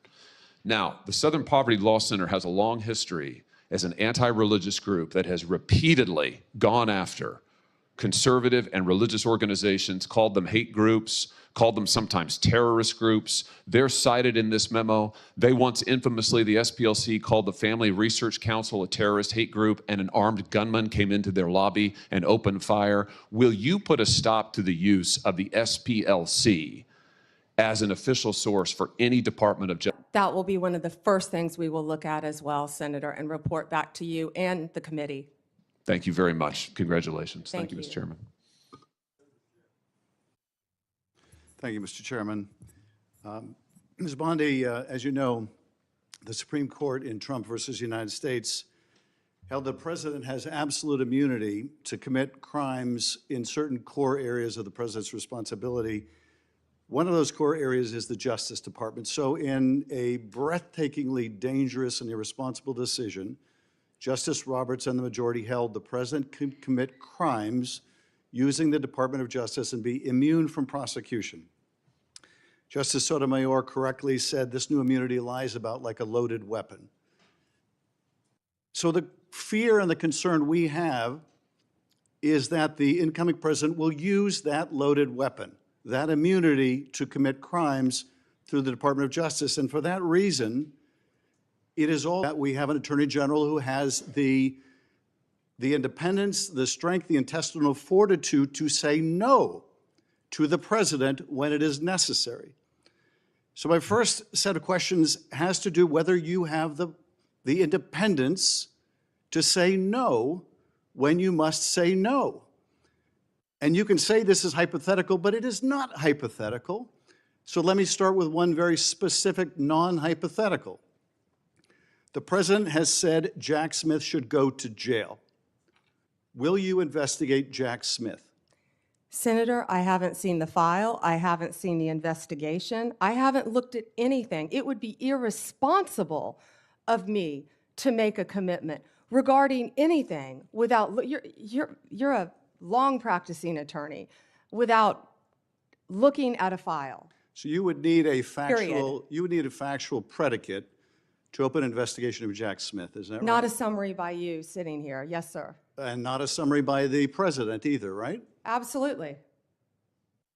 Now, the Southern Poverty Law Center has a long history as an anti-religious group that has repeatedly gone after conservative and religious organizations, called them hate groups, called them sometimes terrorist groups. They're cited in this memo. They once infamously, the SPLC called the Family Research Council a terrorist hate group, and an armed gunman came into their lobby and opened fire. Will you put a stop to the use of the SPLC as an official source for any Department of Justice? That will be one of the first things we will look at as well, Senator, and report back to you and the committee. Thank you very much. Congratulations. Thank you, Mr. Chairman. Thank you, Mr. Chairman. Ms. Bondi, as you know, the Supreme Court in Trump versus United States held the president has absolute immunity to commit crimes in certain core areas of the president's responsibility. One of those core areas is the Justice Department. So in a breathtakingly dangerous and irresponsible decision, Justice Roberts and the majority held the president could commit crimes using the Department of Justice and be immune from prosecution. Justice Sotomayor correctly said this new immunity lies about like a loaded weapon. So the fear and the concern we have is that the incoming president will use that loaded weapon, that immunity, to commit crimes through the Department of Justice. And for that reason, it is all that we have an Attorney General who has the independence, the strength, the intestinal fortitude to say no to the president when it is necessary. So my first set of questions has to do whether you have the independence to say no when you must say no. And you can say this is hypothetical, but it is not hypothetical. So let me start with one very specific non-hypothetical. The president has said Jack Smith should go to jail. Will you investigate Jack Smith? Senator, I haven't seen the file. I haven't seen the investigation. I haven't looked at anything. It would be irresponsible of me to make a commitment. regarding anything without, you're a long practicing attorney, without looking at a file. So you would need a factual predicate to open an investigation of Jack Smith, is that right? Not a summary by you sitting here. Yes, sir. And not a summary by the president either, right? Absolutely.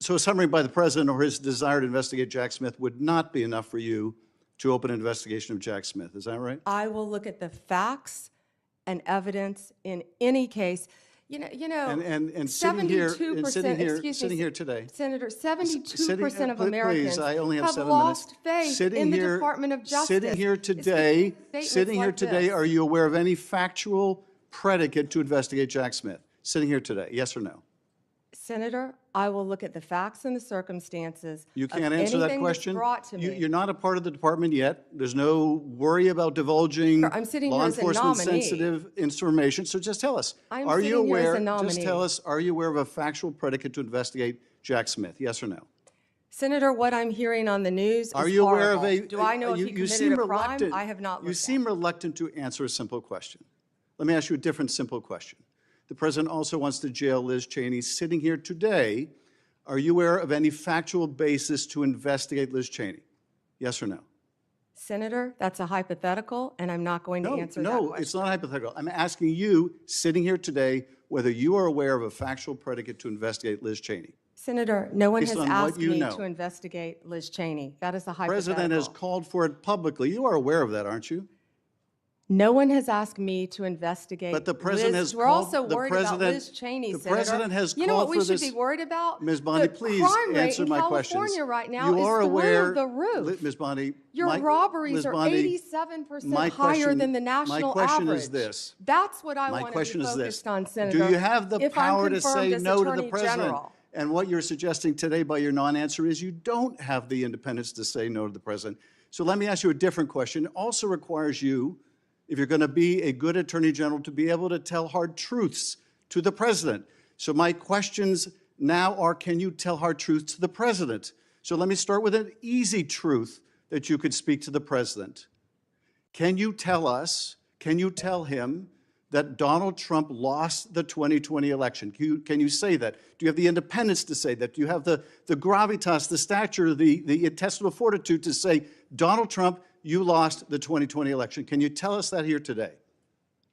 So a summary by the president or his desire to investigate Jack Smith would not be enough for you to open an investigation of Jack Smith, is that right? I will look at the facts and evidence in any case. And sitting here, 72%, sitting here today. Senator, 72% of Americans Please, I only have have 7 lost minutes. faith in the Department of Justice. Sitting here today, are you aware of any factual predicate to investigate Jack Smith? Sitting here today, yes or no? Senator, I will look at the facts and the circumstances. You can't answer that question? Brought to me. You're not a part of the department yet. There's no worry about divulging I'm sitting law here as a enforcement nominee. sensitive information. So just tell us, I'm are you sitting here as a aware, nominee. just tell us, are you aware of a factual predicate to investigate Jack Smith? Yes or no? Senator, what I'm hearing on the news is Are you aware of horrible. a? Do I know if he committed a crime? I have not You looked seem reluctant to answer a simple question. Let me ask you a different simple question. The president also wants to jail Liz Cheney. Sitting here today, are you aware of any factual basis to investigate Liz Cheney? Yes or no? Senator, that's a hypothetical, and I'm not going to answer that question. No, it's not hypothetical. I'm asking you, sitting here today, whether you are aware of a factual predicate to investigate Liz Cheney. Senator, no one Based has on what asked you me know. to investigate Liz Cheney. That is a The hypothetical. president has called for it publicly. You are aware of that, aren't you? No one has asked me to investigate. But the president Liz. has We're called- also the worried about president- Liz Cheney, the Senator. president has You know what called we for should this- be worried about? Ms. Bondi, The please crime rate answer in my questions. California right now You is are through aware, the roof. Ms. Bondi, Your robberies Ms. are Bondi, 87% my higher question- than the national average. My question is this. That's what I My want to question be is focused this. on, Senator. Do you have the if I'm power to confirmed say as no to the Attorney president? General. And what you're suggesting today by your non-answer is you don't have the independence to say no to the president. So let me ask you a different question. It also requires you, if you're going to be a good attorney general, to be able to tell hard truths to the president. So my questions now are, can you tell hard truths to the president? So let me start with an easy truth that you could speak to the president. Can you tell us, can you tell him that Donald Trump lost the 2020 election? Can you say that? Do you have the independence to say that? Do you have the gravitas, the stature, the intestinal fortitude to say, Donald Trump, you lost the 2020 election? Can you tell us that here today?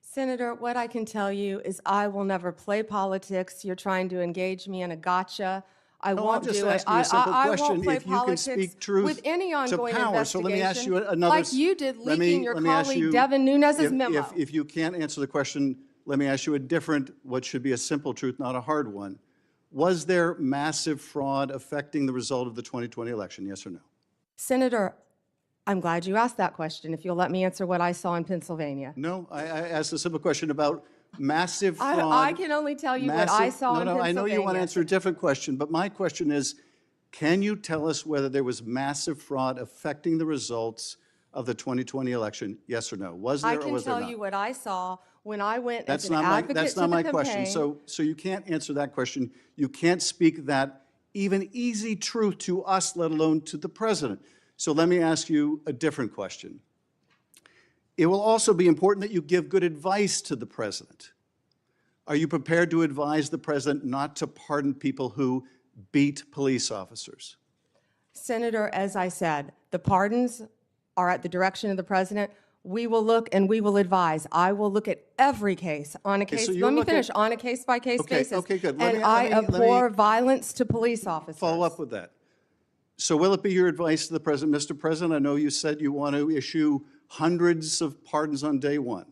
Senator, what I can tell you is I will never play politics. You're trying to engage me in a gotcha. I No, won't I'm just do it. asking you a simple I question. won't play If you can politics speak truth with any to ongoing power. So let me ask you investigation, another. like you did let me- leaking your let me ask colleague you- Devin Nunes's if- memo. If you can't answer the question, let me ask you a different, what should be a simple truth, not a hard one. Was there massive fraud affecting the result of the 2020 election, yes or no? Senator, I'm glad you asked that question, if you'll let me answer what I saw in Pennsylvania. No, I asked a simple question about massive fraud. I can only tell you what I saw in Pennsylvania. I know you want to answer a different question, but my question is, can you tell us whether there was massive fraud affecting the results of the 2020 election, yes or no? Was there I or can was there tell not? you what I saw when I went as That's an not my, advocate that's to not the my campaign. question. So you can't answer that question. You can't speak that even easy truth to us, let alone to the president. So let me ask you a different question. It will also be important that you give good advice to the president. Are you prepared to advise the president not to pardon people who beat police officers? Senator, as I said, the pardons are at the direction of the president. We will look and we will advise. I will look at every case on a case. so you Let me look at- finish. On a case-by-case Okay, basis. okay, good. And I abhor violence to police officers. Follow up with that. So will it be your advice to the president, Mr. President, I know you said you want to issue hundreds of pardons on day one.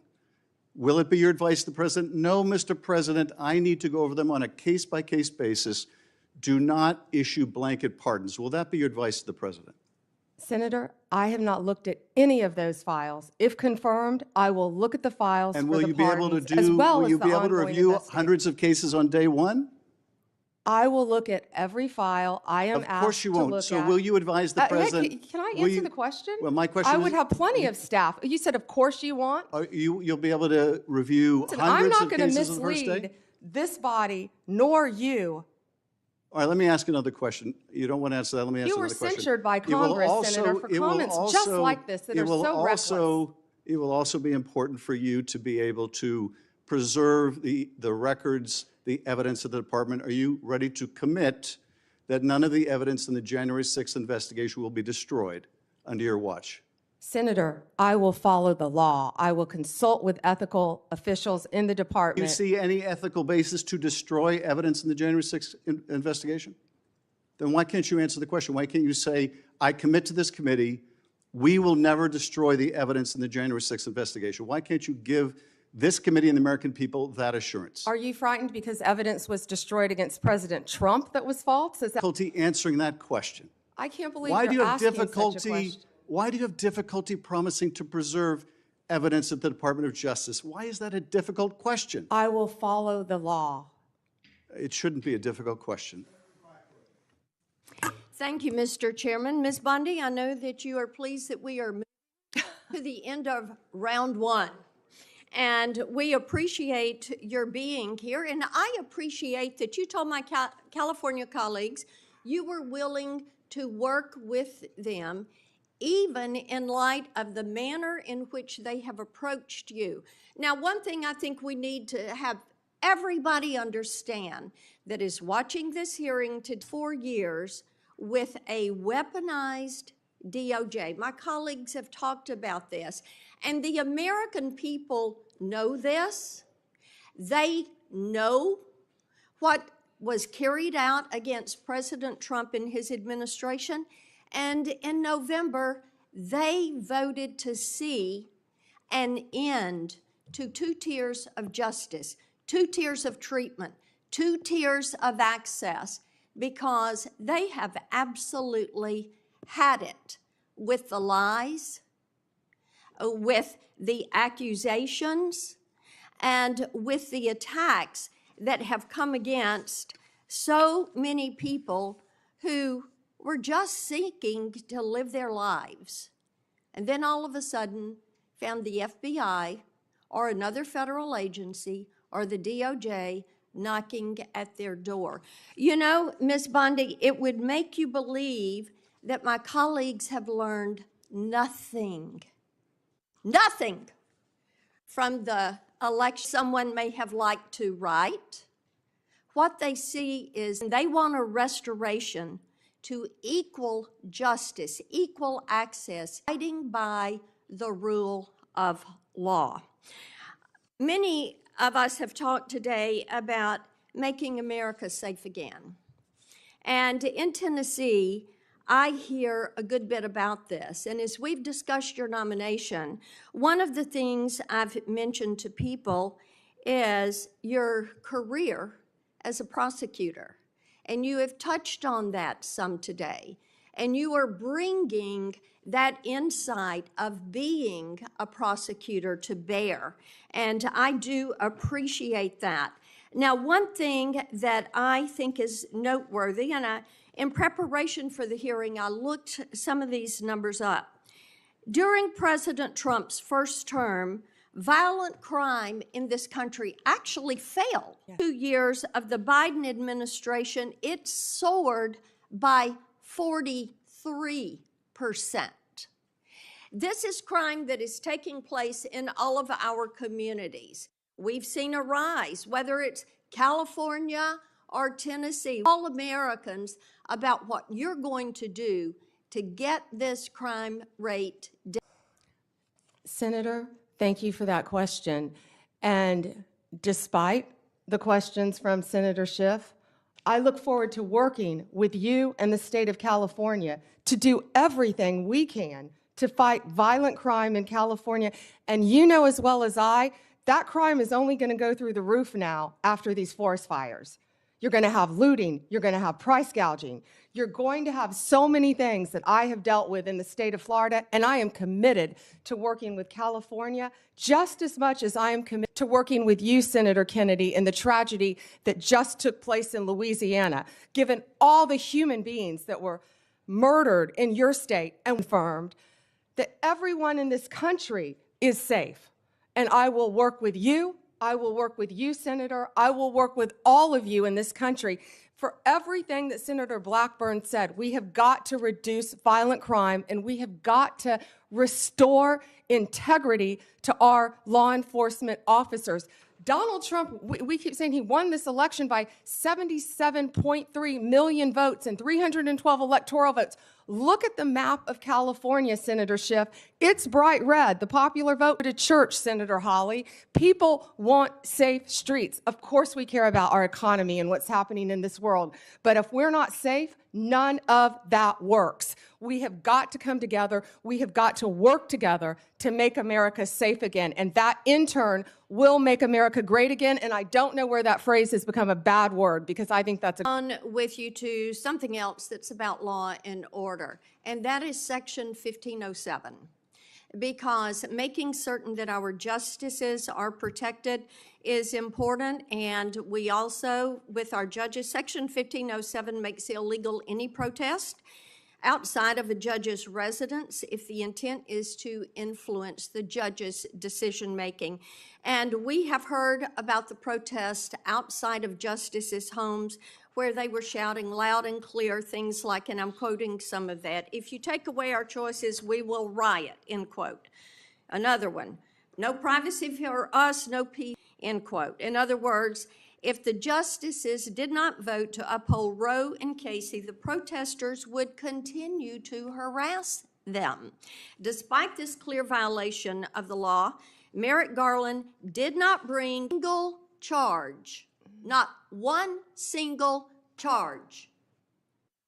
Will it be your advice to the president? No, Mr. President, I need to go over them on a case-by-case basis. Do not issue blanket pardons. Will that be your advice to the president? Senator, I have not looked at any of those files. If confirmed, I will look at the files And for will the you be able to pardons, as do, well will as you the be able to ongoing review investigation. hundreds of cases on day one? I will look at every file I am Of course asked you to won't. look So at. will you advise the Hey, president? can I will answer you- the question? Well, my question I is- would have plenty of staff. You said, of course you want. You'll be able to review Listen, I'm hundreds not of going to cases on the first day? mislead this body nor you. All right, let me ask another question. You don't want to answer that, let me ask You were another question. censured by It will Congress, also- Senator, for it will comments just also- like this that it are will so reckless. also it will also be important for you to be able to preserve the records, the evidence of the department. Are you ready to commit that none of the evidence in the January 6th investigation will be destroyed under your watch? Senator, I will follow the law. I will consult with ethical officials in the Do you department. see any ethical basis to destroy evidence in the January 6th investigation? Then why can't you answer the question? Why can't you say, I commit to this committee, we will never destroy the evidence in the January 6th investigation? Why can't you give this committee and the American people that assurance? Are you frightened because evidence was destroyed against President Trump that was false? Is that? Difficulty answering that question. I can't believe Why do you you're have asking such a difficulty? question. Why do you have difficulty promising to preserve evidence at the Department of Justice? Why is that a difficult question? I will follow the law. It shouldn't be a difficult question. Thank you, Mr. Chairman. Ms. Bondi, I know that you are pleased that we are moving to the end of round one. And we appreciate your being here. And I appreciate that you told my California colleagues you were willing to work with them, even in light of the manner in which they have approached you. Now, one thing I think we need to have everybody understand that is watching this hearing to 4 years with a weaponized DOJ. My colleagues have talked about this, and the American people know this. They know what was carried out against President Trump and his administration, and in November, they voted to see an end to 2 tiers of justice, 2 tiers of treatment, 2 tiers of access, because they have absolutely had it with the lies, with the accusations, and with the attacks that have come against so many people who were just seeking to live their lives. And then all of a sudden found the FBI or another federal agency or the DOJ knocking at their door. You know, Ms. Bondi, it would make you believe that my colleagues have learned nothing from the election someone may have liked to write. What they see is they want a restoration to equal justice, equal access, fighting by the rule of law. Many of us have talked today about making America safe again. And in Tennessee, I hear a good bit about this. And as we've discussed your nomination, one of the things I've mentioned to people is your career as a prosecutor. And you have touched on that some today. And you are bringing that insight of being a prosecutor to bear. And I do appreciate that. Now, one thing that I think is noteworthy, and in preparation for the hearing, I looked some of these numbers up. During President Trump's first term, violent crime in this country actually fell. 2 years of the Biden administration, it soared by 43%. This is crime that is taking place in all of our communities. We've seen a rise, whether it's California or Tennessee, all Americans, about what you're going to do to get this crime rate down. Senator, thank you for that question. And despite the questions from Senator Schiff, I look forward to working with you and the state of California to do everything we can to fight violent crime in California. And you know as well as I, that crime is only going to go through the roof now after these forest fires. You're going to have looting. You're going to have price gouging. You're going to have so many things that I have dealt with in the state of Florida, and I am committed to working with California just as much as I am committed to working with you, Senator Kennedy, in the tragedy that just took place in Louisiana, given all the human beings that were murdered in your state, and confirmed that everyone in this country is safe. And I will work with you. I will work with you, Senator. I will work with all of you in this country For everything that Senator Blackburn said, we have got to reduce violent crime and we have got to restore integrity to our law enforcement officers. Donald Trump, we keep saying he won this election by 77.3 million votes and 312 electoral votes. Look at the map of California, Senator Schiff. It's bright red. The popular vote to church, Senator Hawley. People want safe streets. Of course we care about our economy and what's happening in this world. But if we're not safe, none of that works. We have got to come together. We have got to work together to make America safe again. And that, in turn, will make America great again. And I don't know where that phrase has become a bad word, because I think that's On with you to something else that's about law and order, and that is Section 1507. Because making certain that our justices are protected is important, and we also, with our judges, Section 1507 makes illegal any protest outside of a judge's residence if the intent is to influence the judge's decision-making. And we have heard about the protest outside of justices' homes where they were shouting loud and clear things like, and I'm quoting some of that, "If you take away our choices, we will riot," end quote. Another one, "No privacy for us, no peace," end quote. In other words, if the justices did not vote to uphold Roe and Casey, the protesters would continue to harass them. Despite this clear violation of the law, Merrick Garland did not bring a single charge, not one single charge,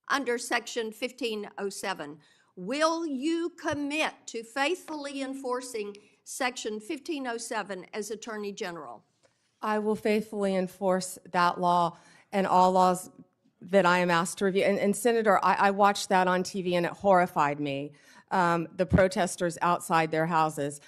under Section 1507. Will you commit to faithfully enforcing Section 1507 as Attorney General? I will faithfully enforce that law and all laws that I am asked to review. And Senator, I watched that on TV and it horrified me, the protesters outside their houses.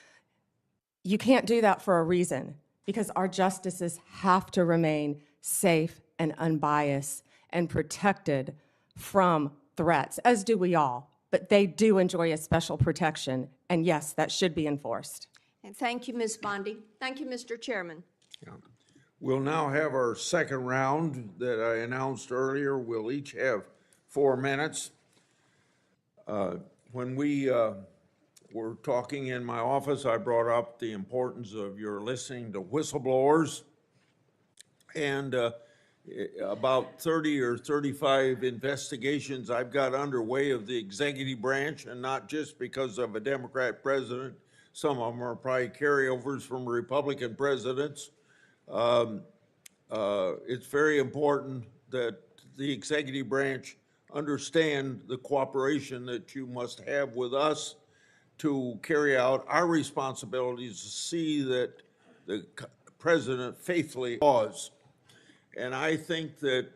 You can't do that for a reason, because our justices have to remain safe and unbiased and protected from threats, as do we all. But they do enjoy a special protection, and yes, that should be enforced. And thank you, Ms. Bondi. Thank you, Mr. Chairman. Yeah. We'll now have our second round that I announced earlier. We'll each have 4 minutes. When we were talking in my office, I brought up the importance of your listening to whistleblowers. And about 30 or 35 investigations I've got underway of the executive branch, and not just because of a Democrat president. Some of them are probably carryovers from Republican presidents. It's very important that the executive branch understand the cooperation that you must have with us to carry out our responsibilities to see that the president faithfully laws. And I think that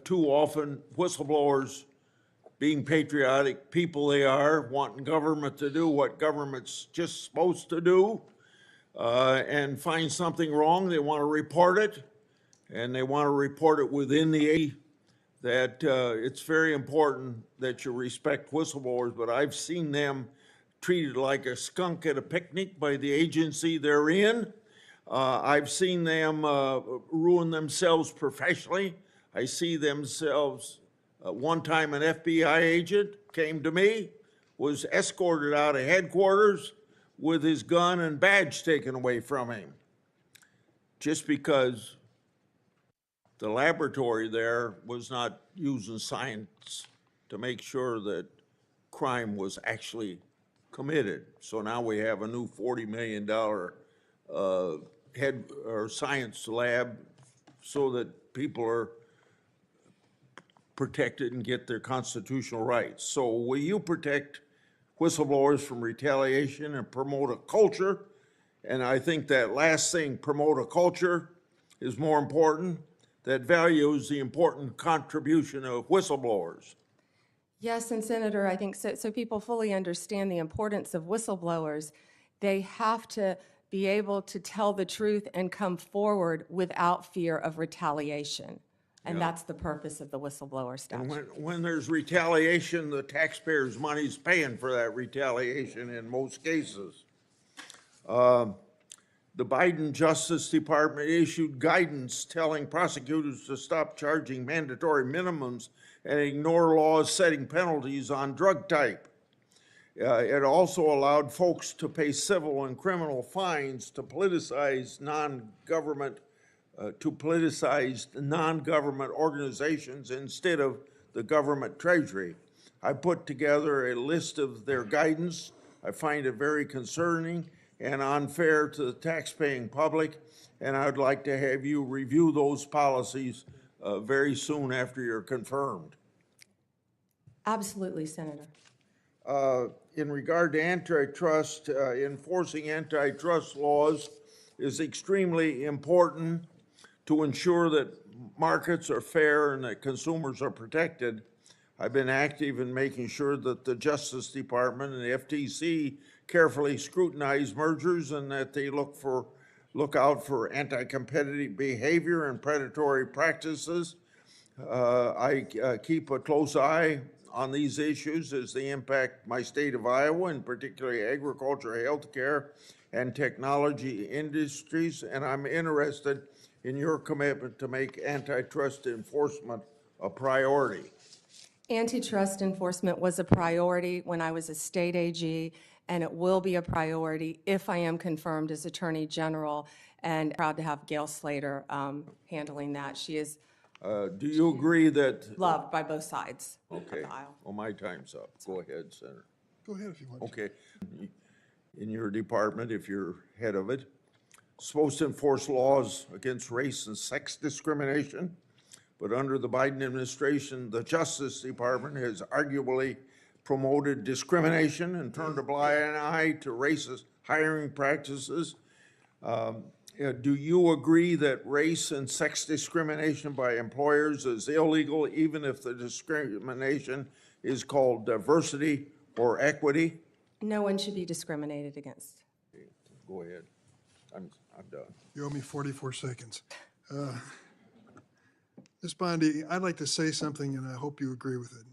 too often whistleblowers, being patriotic people they are, wanting government to do what government's just supposed to do, and find something wrong, they want to report it, and they want to report it within the agency. That it's very important that you respect whistleblowers, but I've seen them treated like a skunk at a picnic by the agency they're in. I've seen them ruin themselves professionally. I see themselves, one time an FBI agent came to me, was escorted out of headquarters with his gun and badge taken away from him, just because the laboratory there was not using science to make sure that crime was actually committed. So now we have a new $40 million head or science lab so that people are protected and get their constitutional rights. So will you protect whistleblowers from retaliation and promote a culture? And I think that last thing, promote a culture, is more important, that values the important contribution of whistleblowers. Yes, and Senator, I think so people fully understand the importance of whistleblowers. They have to be able to tell the truth and come forward without fear of retaliation. And that's the purpose of the whistleblower statute. And when there's retaliation, the taxpayers' money's paying for that retaliation in most cases. the Biden Justice Department issued guidance telling prosecutors to stop charging mandatory minimums and ignore laws setting penalties on drug type. It also allowed folks to pay civil and criminal fines to politicize non-government organizations instead of the government treasury. I put together a list of their guidance. I find it very concerning and unfair to the taxpaying public, and I'd like to have you review those policies very soon after you're confirmed. Absolutely, Senator. In regard to antitrust, enforcing antitrust laws is extremely important to ensure that markets are fair and that consumers are protected. I've been active in making sure that the Justice Department and the FTC carefully scrutinize mergers and that they look out for anti-competitive behavior and predatory practices. I keep a close eye on these issues as they impact my state of Iowa, and particularly agriculture, healthcare, and technology industries, and I'm interested in your commitment to make antitrust enforcement a priority. Antitrust enforcement was a priority when I was a state AG, and it will be a priority if I am confirmed as Attorney General, and proud to have Gail Slater handling that. She is Do you agree that? loved by both sides Okay. of the aisle. Well, my time's up. Go ahead, Senator. Go ahead if you want. Okay. In your department, if you're head of it, supposed to enforce laws against race and sex discrimination, but under the Biden administration, the Justice Department has arguably promoted discrimination and turned a blind eye to racist hiring practices. Do you agree that race and sex discrimination by employers is illegal, even if the discrimination is called diversity or equity? No one should be discriminated against. Go ahead. I'm done. You owe me 44 seconds. Ms. Bondi, I'd like to say something, and I hope you agree with it.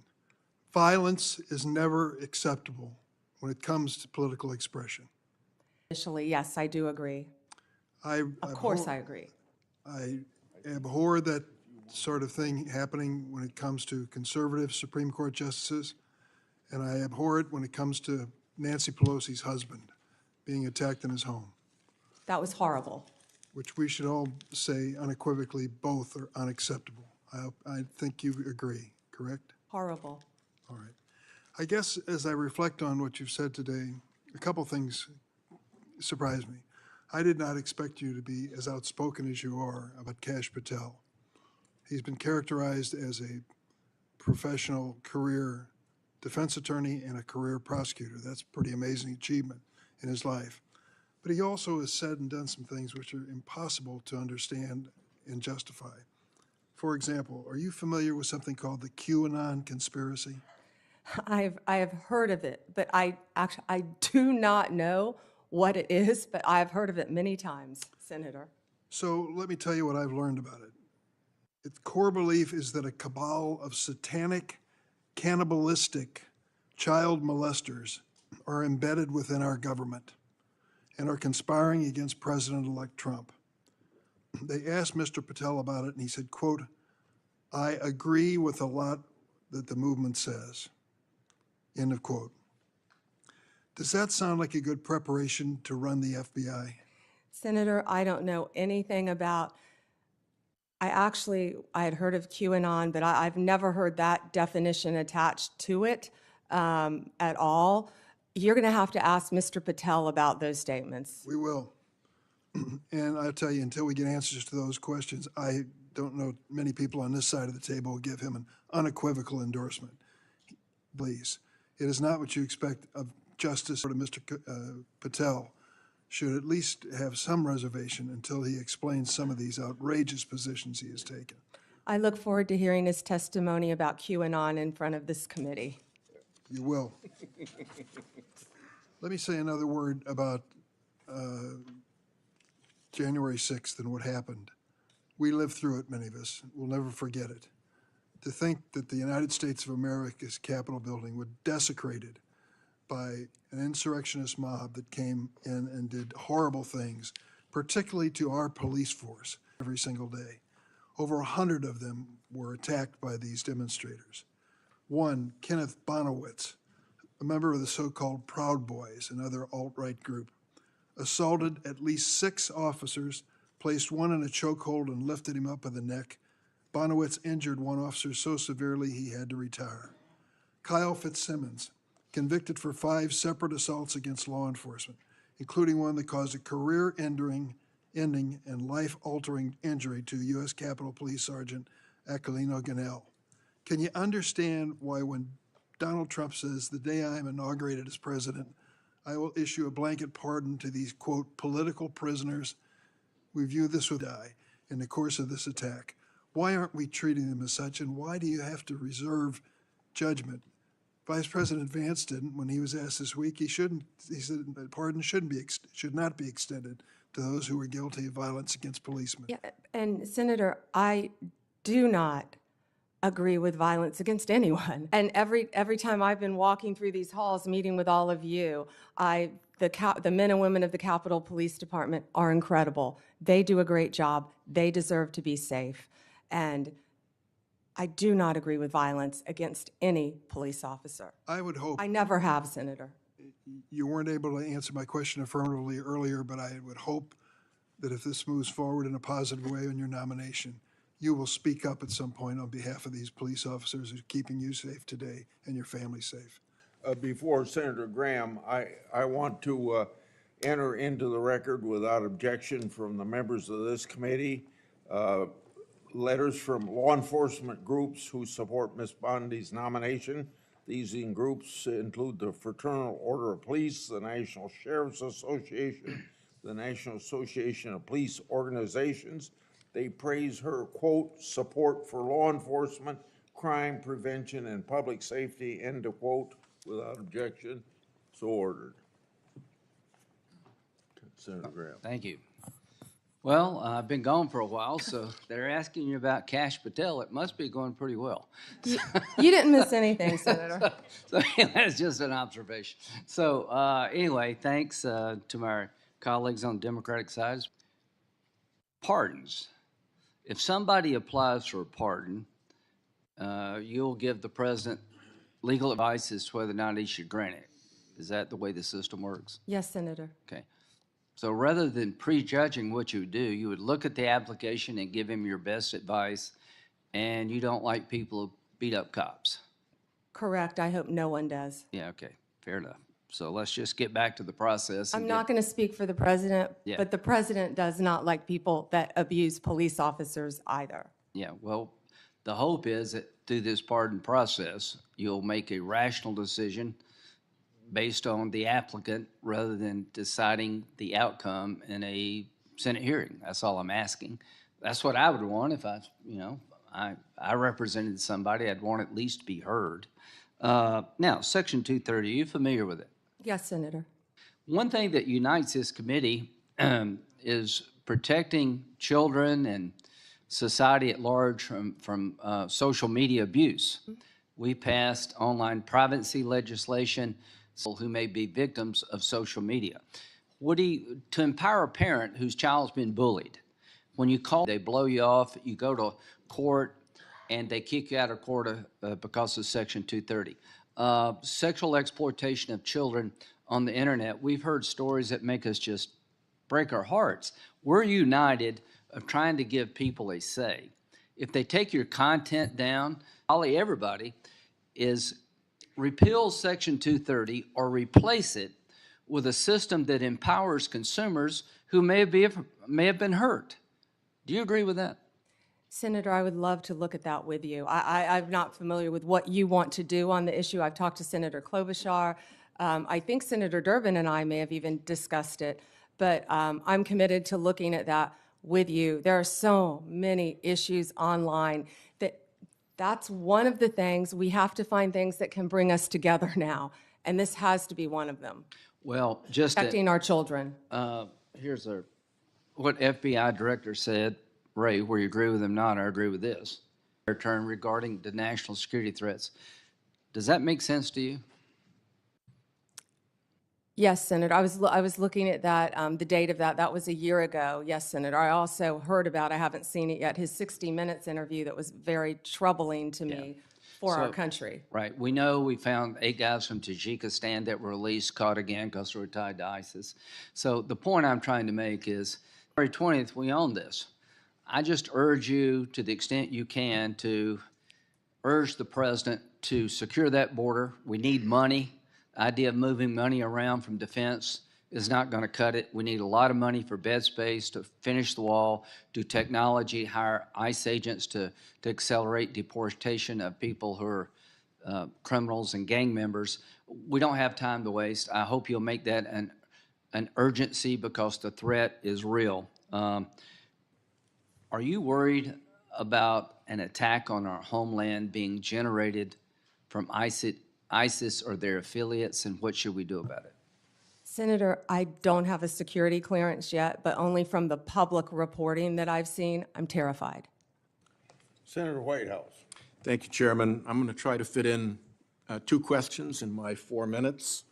Violence is never acceptable when it comes to political expression. Initially, yes, I do agree. Of course I agree. I abhor that sort of thing happening when it comes to conservative Supreme Court justices, and I abhor it when it comes to Nancy Pelosi's husband being attacked in his home, That was horrible. which we should all say unequivocally both are unacceptable. I think you agree, correct? Horrible. All right. I guess as I reflect on what you've said today, a couple things surprised me. I did not expect you to be as outspoken as you are about Kash Patel. He's been characterized as a professional career defense attorney and a career prosecutor. That's a pretty amazing achievement in his life. But he also has said and done some things which are impossible to understand and justify. For example, are you familiar with something called the QAnon conspiracy? I have heard of it, but I do not know what it is, but I've heard of it many times, Senator. So let me tell you what I've learned about it. Its core belief is that a cabal of satanic, cannibalistic child molesters are embedded within our government and are conspiring against President-elect Trump. They asked Mr. Patel about it, and he said, quote, "I agree with a lot that the movement says," end of quote. Does that sound like a good preparation to run the FBI? Senator, I don't know anything about, I had heard of QAnon, but I've never heard that definition attached to it at all. You're going to have to ask Mr. Patel about those statements. We will. And I'll tell you, until we get answers to those questions, I don't know many people on this side of the table will give him an unequivocal endorsement. Please, it is not what you expect of Justice or Mr. Patel should at least have some reservation until he explains some of these outrageous positions he has taken. I look forward to hearing his testimony about QAnon in front of this committee. You will. Let me say another word about January 6th and what happened. We lived through it, many of us. We'll never forget it. To think that the United States of America's Capitol building was desecrated by an insurrectionist mob that came in and did horrible things particularly to our police force every single day. Over 100 of them were attacked by these demonstrators. One, Kenneth Bonowitz, a member of the so-called Proud Boys, another alt-right group, assaulted at least 6 officers, placed one in a chokehold and lifted him up by the neck. Bonowitz injured one officer so severely he had to retire. Kyle Fitzsimmons, convicted for 5 separate assaults against law enforcement, including one that caused a career-ending and life-altering injury to U.S. Capitol Police Sergeant Aquilino Ganell. Can you understand why when Donald Trump says, the day I am inaugurated as president, I will issue a blanket pardon to these, quote, political prisoners, we view this would die in the course of this attack? Why aren't we treating them as such, and why do you have to reserve judgment? Vice President Vance didn't. When he was asked this week, he said that pardon should not be extended to those who were guilty of violence against policemen. Yeah, and Senator, I do not agree with violence against anyone. And every time I've been walking through these halls, meeting with all of you, the men and women of the Capitol Police Department are incredible. They do a great job. They deserve to be safe. And I do not agree with violence against any police officer. I would hope. I never have, Senator. You weren't able to answer my question affirmatively earlier, but I would hope that if this moves forward in a positive way on your nomination, you will speak up at some point on behalf of these police officers who are keeping you safe today and your family safe. Before Senator Graham, I want to enter into the record without objection from the members of this committee, letters from law enforcement groups who support Ms. Bondi's nomination. These groups include the Fraternal Order of Police, the National Sheriff's Association, the National Association of Police Organizations. They praise her, quote, support for law enforcement, crime prevention, and public safety, end of quote, without objection. So ordered. Senator Graham. Thank you. Well, I've been gone for a while, so they're asking you about Kash Patel. It must be going pretty well. You didn't miss anything, Senator. So that's just an observation. So anyway, thanks to my colleagues on the Democratic side. Pardons. If somebody applies for a pardon, you'll give the president legal advice as to whether or not he should grant it. Is that the way the system works? Yes, Senator. Okay. So rather than prejudging what you would do, you would look at the application and give him your best advice, and you don't like people who beat up cops. Correct. I hope no one does. Yeah, okay, fair enough. So let's just get back to the process. I'm not going to speak for the president, Yeah. but the president does not like people that abuse police officers either. Yeah, well, the hope is that through this pardon process, you'll make a rational decision based on the applicant rather than deciding the outcome in a Senate hearing. That's all I'm asking. That's what I would want if I represented somebody. I'd want at least to be heard. Now, Section 230, are you familiar with it? Yes, Senator. One thing that unites this committee is protecting children and society at large from social media abuse. We passed online privacy legislation who may be victims of social media. To empower a parent whose child's been bullied, when you call, they blow you off, you go to court, and they kick you out of court because of Section 230. Sexual exploitation of children on the internet, we've heard stories that make us just break our hearts. We're united of trying to give people a say. If they take your content down, everybody is repeal Section 230 or replace it with a system that empowers consumers who may have been hurt. Do you agree with that? Senator, I would love to look at that with you. I'm not familiar with what you want to do on the issue. I've talked to Senator Klobuchar. I think Senator Durbin and I may have even discussed it, but I'm committed to looking at that with you. There are so many issues online that's one of the things. We have to find things that can bring us together now, and this has to be one of them. Well, just protecting our children. Here's what FBI director said, Ray, where you agree with him or not, I agree with this. Their turn regarding the national security threats. Does that make sense to you? Yes, Senator. I was looking at that, the date of that. That was a year ago. Yes, Senator. I also heard about, I haven't seen it yet, his 60 Minutes interview that was very troubling to me for our So- country. Right. We know we found 8 guys from Tajikistan that were released, caught again because they were tied to ISIS. So the point I'm trying to make is, February 20th, we own this. I just urge you, to the extent you can, to urge the president to secure that border. We need money. The idea of moving money around from defense is not going to cut it. We need a lot of money for bed space, to finish the wall, do technology, hire ICE agents to accelerate deportation of people who are criminals and gang members. We don't have time to waste. I hope you'll make that an urgency, because the threat is real. Are you worried about an attack on our homeland being generated from ISIS or their affiliates, and what should we do about it? Senator, I don't have a security clearance yet, but only from the public reporting that I've seen, I'm terrified. Senator Whitehouse. Thank you, Chairman. I'm going to try to fit in 2 questions in my 4 minutes.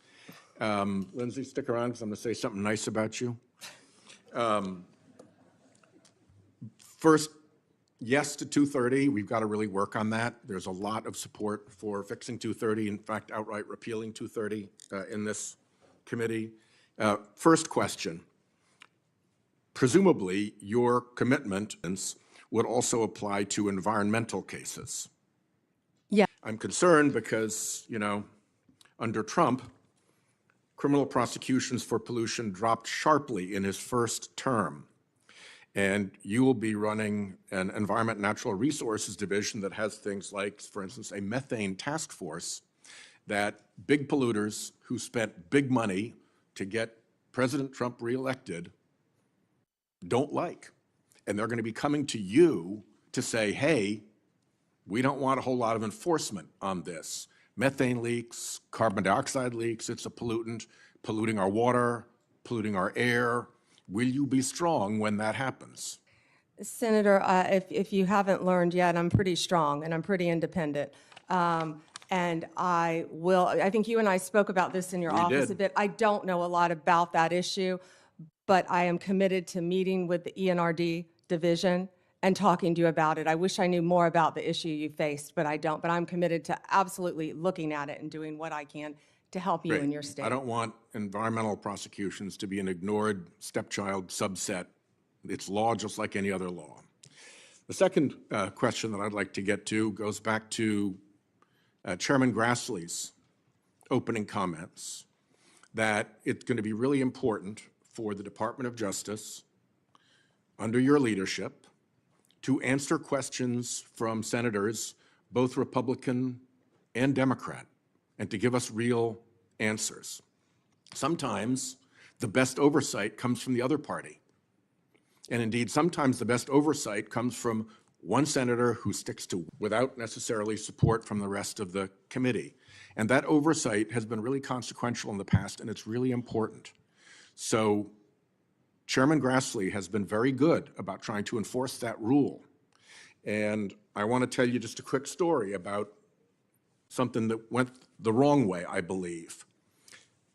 Lindsay, stick around because I'm going to say something nice about you. First, yes to 230. We've got to really work on that. There's a lot of support for fixing 230, in fact, outright repealing 230 in this committee. First question. Presumably, your commitments would also apply to environmental cases. Yeah. I'm concerned because, under Trump, criminal prosecutions for pollution dropped sharply in his first term. And you will be running an Environment and Natural Resources Division that has things like, for instance, a methane task force that big polluters who spent big money to get President Trump reelected don't like. And they're going to be coming to you to say, hey, we don't want a whole lot of enforcement on this. Methane leaks, carbon dioxide leaks, it's a pollutant, polluting our water, polluting our air. Will you be strong when that happens? Senator, if you haven't learned yet, I'm pretty strong and I'm pretty independent. And I think you and I spoke about this in your office a bit. I don't know a lot about that issue, but I am committed to meeting with the ENRD division and talking to you about it. I wish I knew more about the issue you faced, but I don't. But I'm committed to absolutely looking at it and doing what I can to help you in your state. I don't want environmental prosecutions to be an ignored stepchild subset. It's law just like any other law. The second question that I'd like to get to goes back to Chairman Grassley's opening comments, that it's going to be really important for the Department of Justice, under your leadership, to answer questions from senators, both Republican and Democrat, and to give us real answers. Sometimes the best oversight comes from the other party. And indeed, sometimes the best oversight comes from one senator who sticks to without necessarily support from the rest of the committee. And that oversight has been really consequential in the past, and it's really important. So Chairman Grassley has been very good about trying to enforce that rule. And I want to tell you just a quick story about something that went the wrong way, I believe.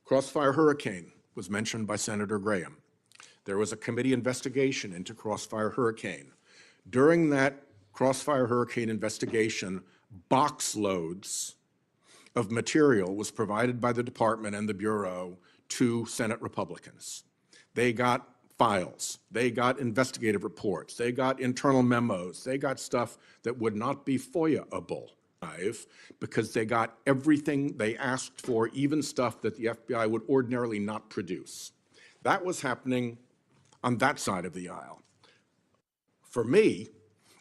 Crossfire Hurricane was mentioned by Senator Graham. There was a committee investigation into Crossfire Hurricane. During that Crossfire Hurricane investigation, box loads of material was provided by the department and the Bureau to Senate Republicans. They got files, they got investigative reports, they got internal memos, they got stuff that would not be FOIA-able, because they got everything they asked for, even stuff that the FBI would ordinarily not produce. That was happening on that side of the aisle. For me,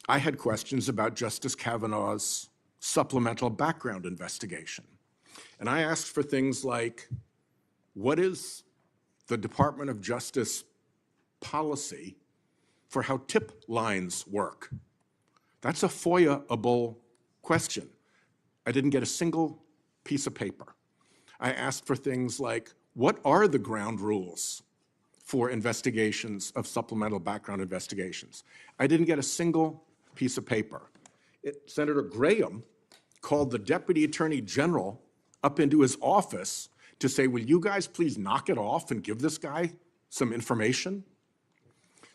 I had questions about Justice Kavanaugh's supplemental background investigation. And I asked for things like, what is the Department of Justice policy for how tip lines work? That's a FOIA-able question. I didn't get a single piece of paper. I asked for things like, what are the ground rules for investigations of supplemental background investigations? I didn't get a single piece of paper. Senator Graham called the Deputy Attorney General up into his office to say, will you guys please knock it off and give this guy some information?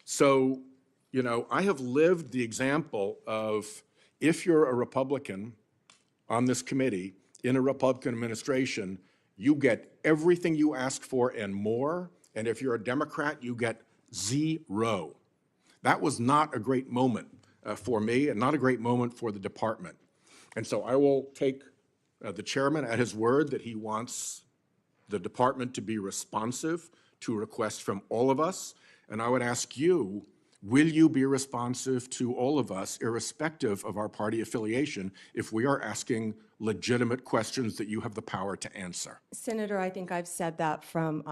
So, you know, I have lived the example of if you're a Republican on this committee in a Republican administration, you get everything you ask for and more. And if you're a Democrat, you get zero. That was not a great moment for me and not a great moment for the department. And so I will take the chairman at his word that he wants the department to be responsive to requests from all of us. And I would ask you, will you be responsive to all of us, irrespective of our party affiliation, if we are asking legitimate questions that you have the power to answer? Senator, I think I've said that from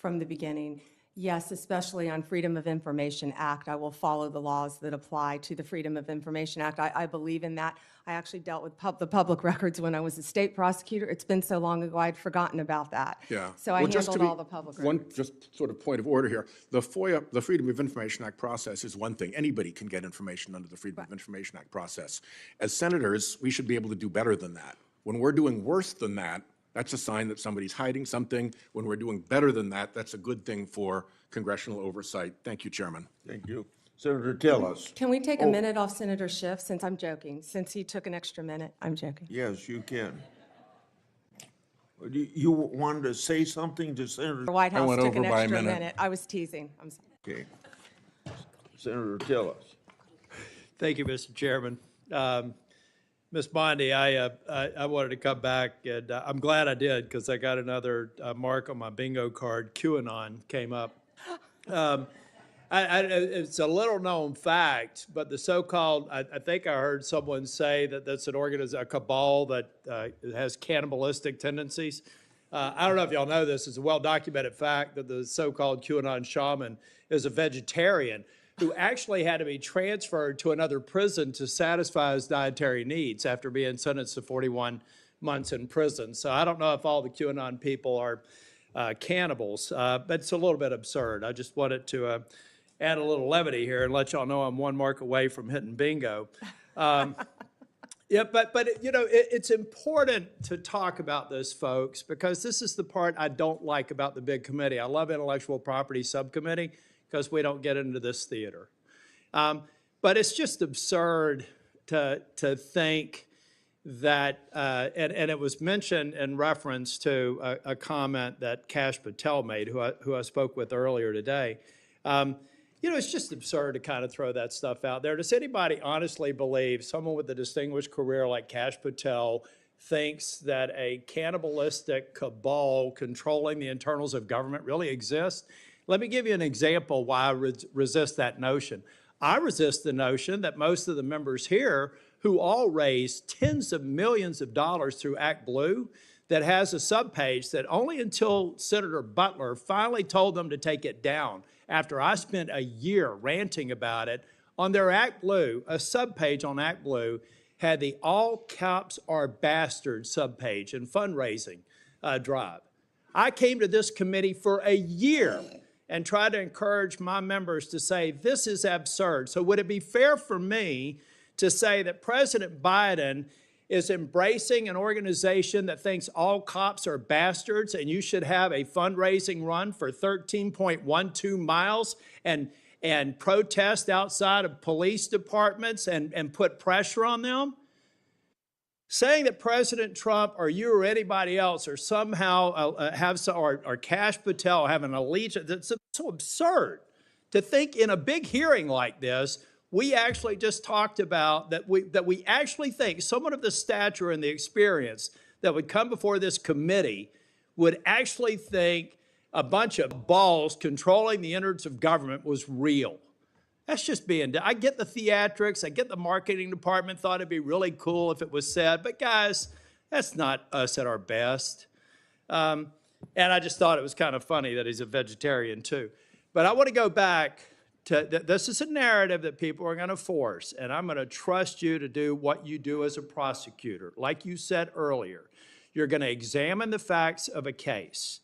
the beginning. Yes, especially on Freedom of Information Act, I will follow the laws that apply to the Freedom of Information Act. I believe in that. I actually dealt with the public records when I was a state prosecutor. It's been so long ago, I'd forgotten about that. Yeah. So I handled all the public records. One just sort of point of order here. The FOIA, the Freedom of Information Act process is one thing. Anybody can get information under the Freedom of Information Act process. As senators, we should be able to do better than that. When we're doing worse than that, that's a sign that somebody's hiding something. When we're doing better than that, that's a good thing for congressional oversight. Thank you, Chairman. Thank you. Senator Tillis. Can we take a minute off Senator Schiff, since I'm joking? Since he took an extra minute, I'm joking. Yes, you can. You wanted to say something to Senator? The White House went took an over by a extra minute. minute. I was teasing. I'm sorry. Okay. Senator Tillis. Thank you, Mr. Chairman. Ms. Bondi, I wanted to come back, and I'm glad I did, because I got another mark on my bingo card. QAnon came up. It's a little-known fact, but the so-called, I think I heard someone say that that's an organization, a cabal that has cannibalistic tendencies. I don't know if y'all know this. It's a well-documented fact that the so-called QAnon shaman is a vegetarian who actually had to be transferred to another prison to satisfy his dietary needs after being sentenced to 41 months in prison. So I don't know if all the QAnon people are cannibals, but it's a little bit absurd. I just wanted to add a little levity here and let y'all know I'm one mark away from hitting bingo. Yeah, but you know, it's important to talk about this, folks, because this is the part I don't like about the big committee. I love intellectual property subcommittee because we don't get into this theater. But it's just absurd to think that, and it was mentioned in reference to a comment that Kash Patel made, who I spoke with earlier today. You know, it's just absurd to kind of throw that stuff out there. Does anybody honestly believe someone with a distinguished career like Kash Patel thinks that a cannibalistic cabal controlling the internals of government really exists? Let me give you an example why I resist that notion. I resist the notion that most of the members here, who all raise tens of millions of dollars through ActBlue, that has a subpage that only until Senator Butler finally told them to take it down, after I spent a year ranting about it, on their ActBlue, a subpage on ActBlue had the all cops are bastards subpage and fundraising drive. I came to this committee for a year and tried to encourage my members to say, this is absurd. So would it be fair for me to say that President Biden is embracing an organization that thinks all cops are bastards and you should have a fundraising run for 13.12 miles and protest outside of police departments and put pressure on them? Saying that President Trump or you or anybody else or somehow or Kash Patel have an allegiance, it's so absurd to think in a big hearing like this. We actually just talked about that we actually think someone of the stature and the experience that would come before this committee would actually think a bunch of balls controlling the innards of government was real. That's just being, I get the theatrics, I get the marketing department thought it'd be really cool if it was said, but guys, that's not us at our best. And I just thought it was kind of funny that he's a vegetarian too. But I want to go back to, this is a narrative that people are going to force, and I'm going to trust you to do what you do as a prosecutor. Like you said earlier, you're going to examine the facts of a case.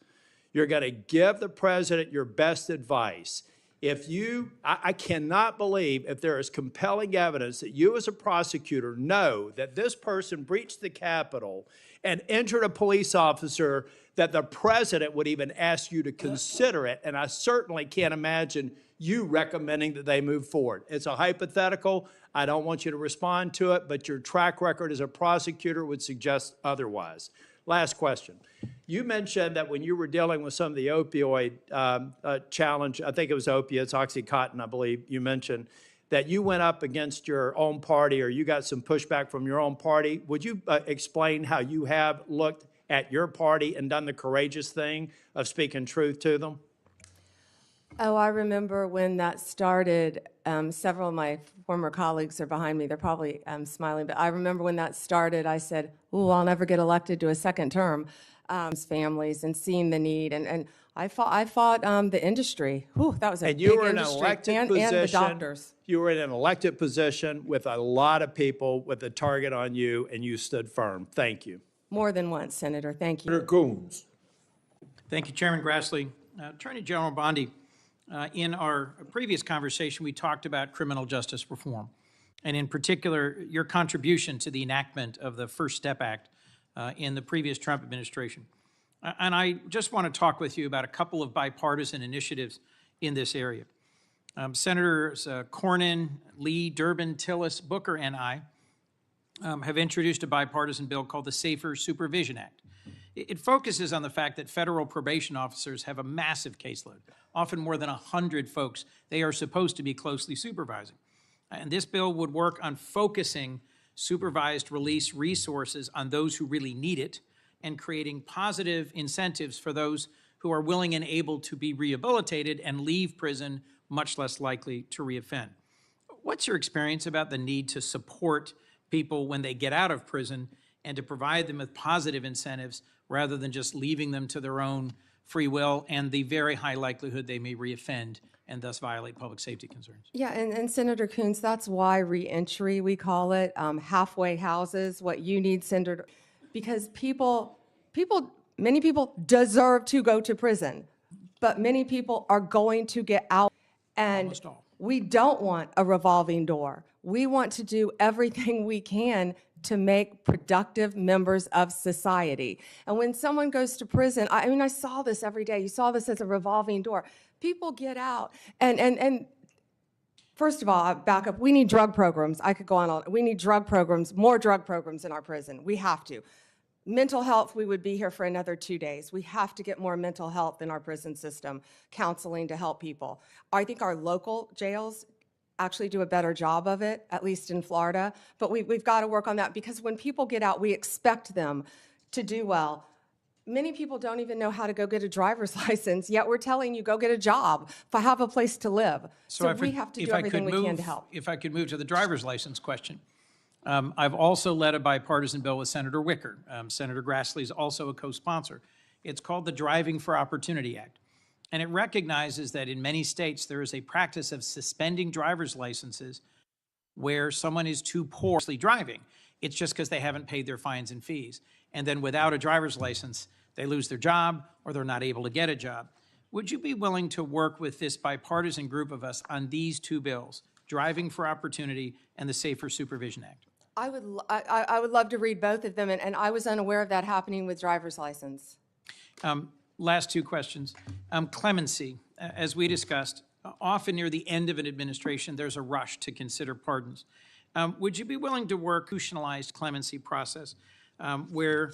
You're going to give the president your best advice. If you, I cannot believe if there is compelling evidence that you as a prosecutor know that this person breached the Capitol and injured a police officer, that the president would even ask you to consider it, and I certainly can't imagine you recommending that they move forward. It's a hypothetical. I don't want you to respond to it, but your track record as a prosecutor would suggest otherwise. Last question. You mentioned that when you were dealing with some of the opioid challenge, I think it was opiates, Oxycontin, I believe you mentioned, that you went up against your own party or you got some pushback from your own party. Would you explain how you have looked at your party and done the courageous thing of speaking truth to them? Oh, I remember when that started. Several of my former colleagues are behind me. They're probably smiling, but I remember when that started, I said, "Ooh, I'll never get elected to a second term." Families and seeing the need, and I fought the industry. Whew, that was a And you big were in an industry, elected and position. the doctors. You were in an elected position with a lot of people with a target on you, and you stood firm. Thank you. More than once, Senator. Thank you. Senator Coons. Thank you, Chairman Grassley. Attorney General Bondi, in our previous conversation, we talked about criminal justice reform, and in particular, your contribution to the enactment of the First Step Act in the previous Trump administration. And I just want to talk with you about a couple of bipartisan initiatives in this area. Senators Cornyn, Lee, Durbin, Tillis, Booker, and I have introduced a bipartisan bill called the Safer Supervision Act. It focuses on the fact that federal probation officers have a massive caseload, often more than 100 folks they are supposed to be closely supervising. And this bill would work on focusing supervised release resources on those who really need it and creating positive incentives for those who are willing and able to be rehabilitated and leave prison much less likely to reoffend. What's your experience about the need to support people when they get out of prison and to provide them with positive incentives rather than just leaving them to their own free will and the very high likelihood they may reoffend and thus violate public safety concerns? Yeah, and Senator Coons, that's why reentry, we call it, halfway houses, what you need, Senator, because many people deserve to go to prison, but many people are going to get out, and we don't want a revolving door. We want to do everything we can to make productive members of society. And when someone goes to prison, I mean, I saw this every day. You saw this as a revolving door. People get out, and first of all, I back up. We need drug programs. I could go on. We need drug programs, more drug programs in our prison. We have to. Mental health, we would be here for another 2 days. We have to get more mental health in our prison system, counseling to help people. I think our local jails actually do a better job of it, at least in Florida. But we've got to work on that, because when people get out, we expect them to do well. Many people don't even know how to go get a driver's license, yet we're telling you, go get a job, have a place to live. So we have to do everything we can to help. If I could move to the driver's license question. I've also led a bipartisan bill with Senator Wicker. Senator Grassley is also a co-sponsor. It's called the Driving for Opportunity Act. And it recognizes that in many states there is a practice of suspending driver's licenses where someone is too poorly driving. It's just because they haven't paid their fines and fees. And then without a driver's license, they lose their job or they're not able to get a job. Would you be willing to work with this bipartisan group of us on these two bills, Driving for Opportunity and the Safer Supervision Act? I would love to read both of them, and I was unaware of that happening with driver's license. Last two questions. Clemency, as we discussed, often near the end of an administration, there's a rush to consider pardons. Would you be willing to work a institutionalized clemency process where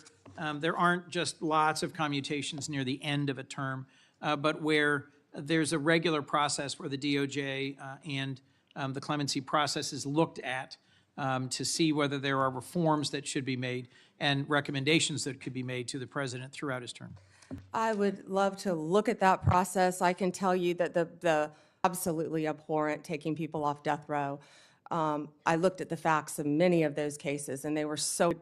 there aren't just lots of commutations near the end of a term, but where there's a regular process where the DOJ and the clemency process is looked at to see whether there are reforms that should be made and recommendations that could be made to the president throughout his term? I would love to look at that process. I can tell you that the absolutely abhorrent taking people off death row. I looked at the facts of many of those cases, and they were so,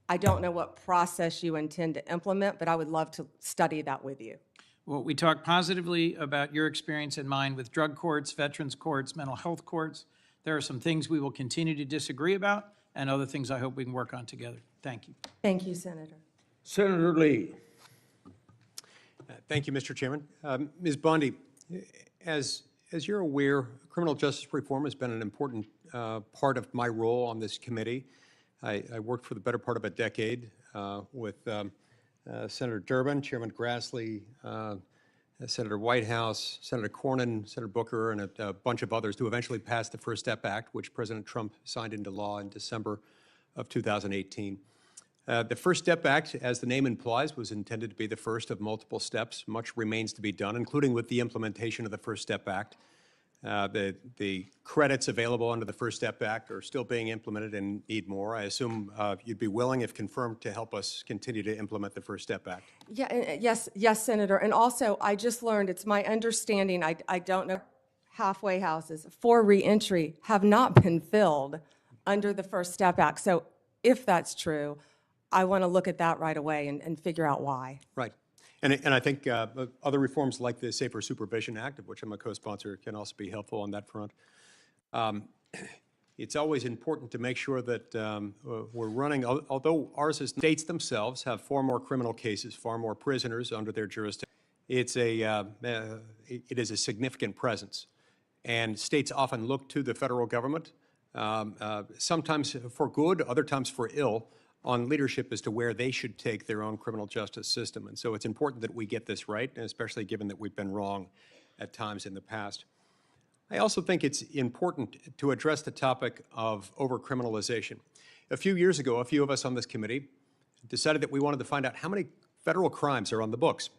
I don't know what process you intend to implement, but I would love to study that with you. Well, we talked positively about your experience and mine with drug courts, veterans courts, mental health courts. There are some things we will continue to disagree about and other things I hope we can work on together. Thank you. Thank you, Senator. Senator Lee. Thank you, Mr. Chairman. Ms. Bondi, as you're aware, criminal justice reform has been an important part of my role on this committee. I worked for the better part of a decade with Senator Durbin, Chairman Grassley, Senator Whitehouse, Senator Cornyn, Senator Booker, and a bunch of others to eventually pass the First Step Act, which President Trump signed into law in December of 2018. The First Step Act, as the name implies, was intended to be the first of multiple steps. Much remains to be done, including with the implementation of the First Step Act. The credits available under the First Step Act are still being implemented and need more. I assume you'd be willing, if confirmed, to help us continue to implement the First Step Act. Yeah, yes, Senator. And also, I just learned, it's my understanding, I don't know, halfway houses for reentry have not been filled under the First Step Act. So if that's true, I want to look at that right away and figure out why. Right. And I think other reforms like the Safer Supervision Act, of which I'm a co-sponsor, can also be helpful on that front. It's always important to make sure that we're running, although ours is, states themselves have far more criminal cases, far more prisoners under their jurisdiction. It is a significant presence. And states often look to the federal government, sometimes for good, other times for ill, on leadership as to where they should take their own criminal justice system. And so it's important that we get this right, and especially given that we've been wrong at times in the past. I also think it's important to address the topic of overcriminalization. A few years ago, a few of us on this committee decided that we wanted to find out how many federal crimes are on the books.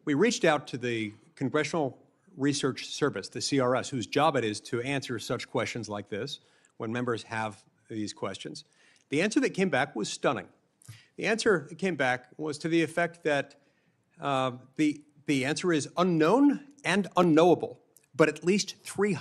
We reached out to the Congressional Research Service, the CRS, whose job it is to answer such questions like this when members have these questions. The answer that came back was stunning. The answer that came back was to the effect that the answer is unknown and unknowable, but at least 300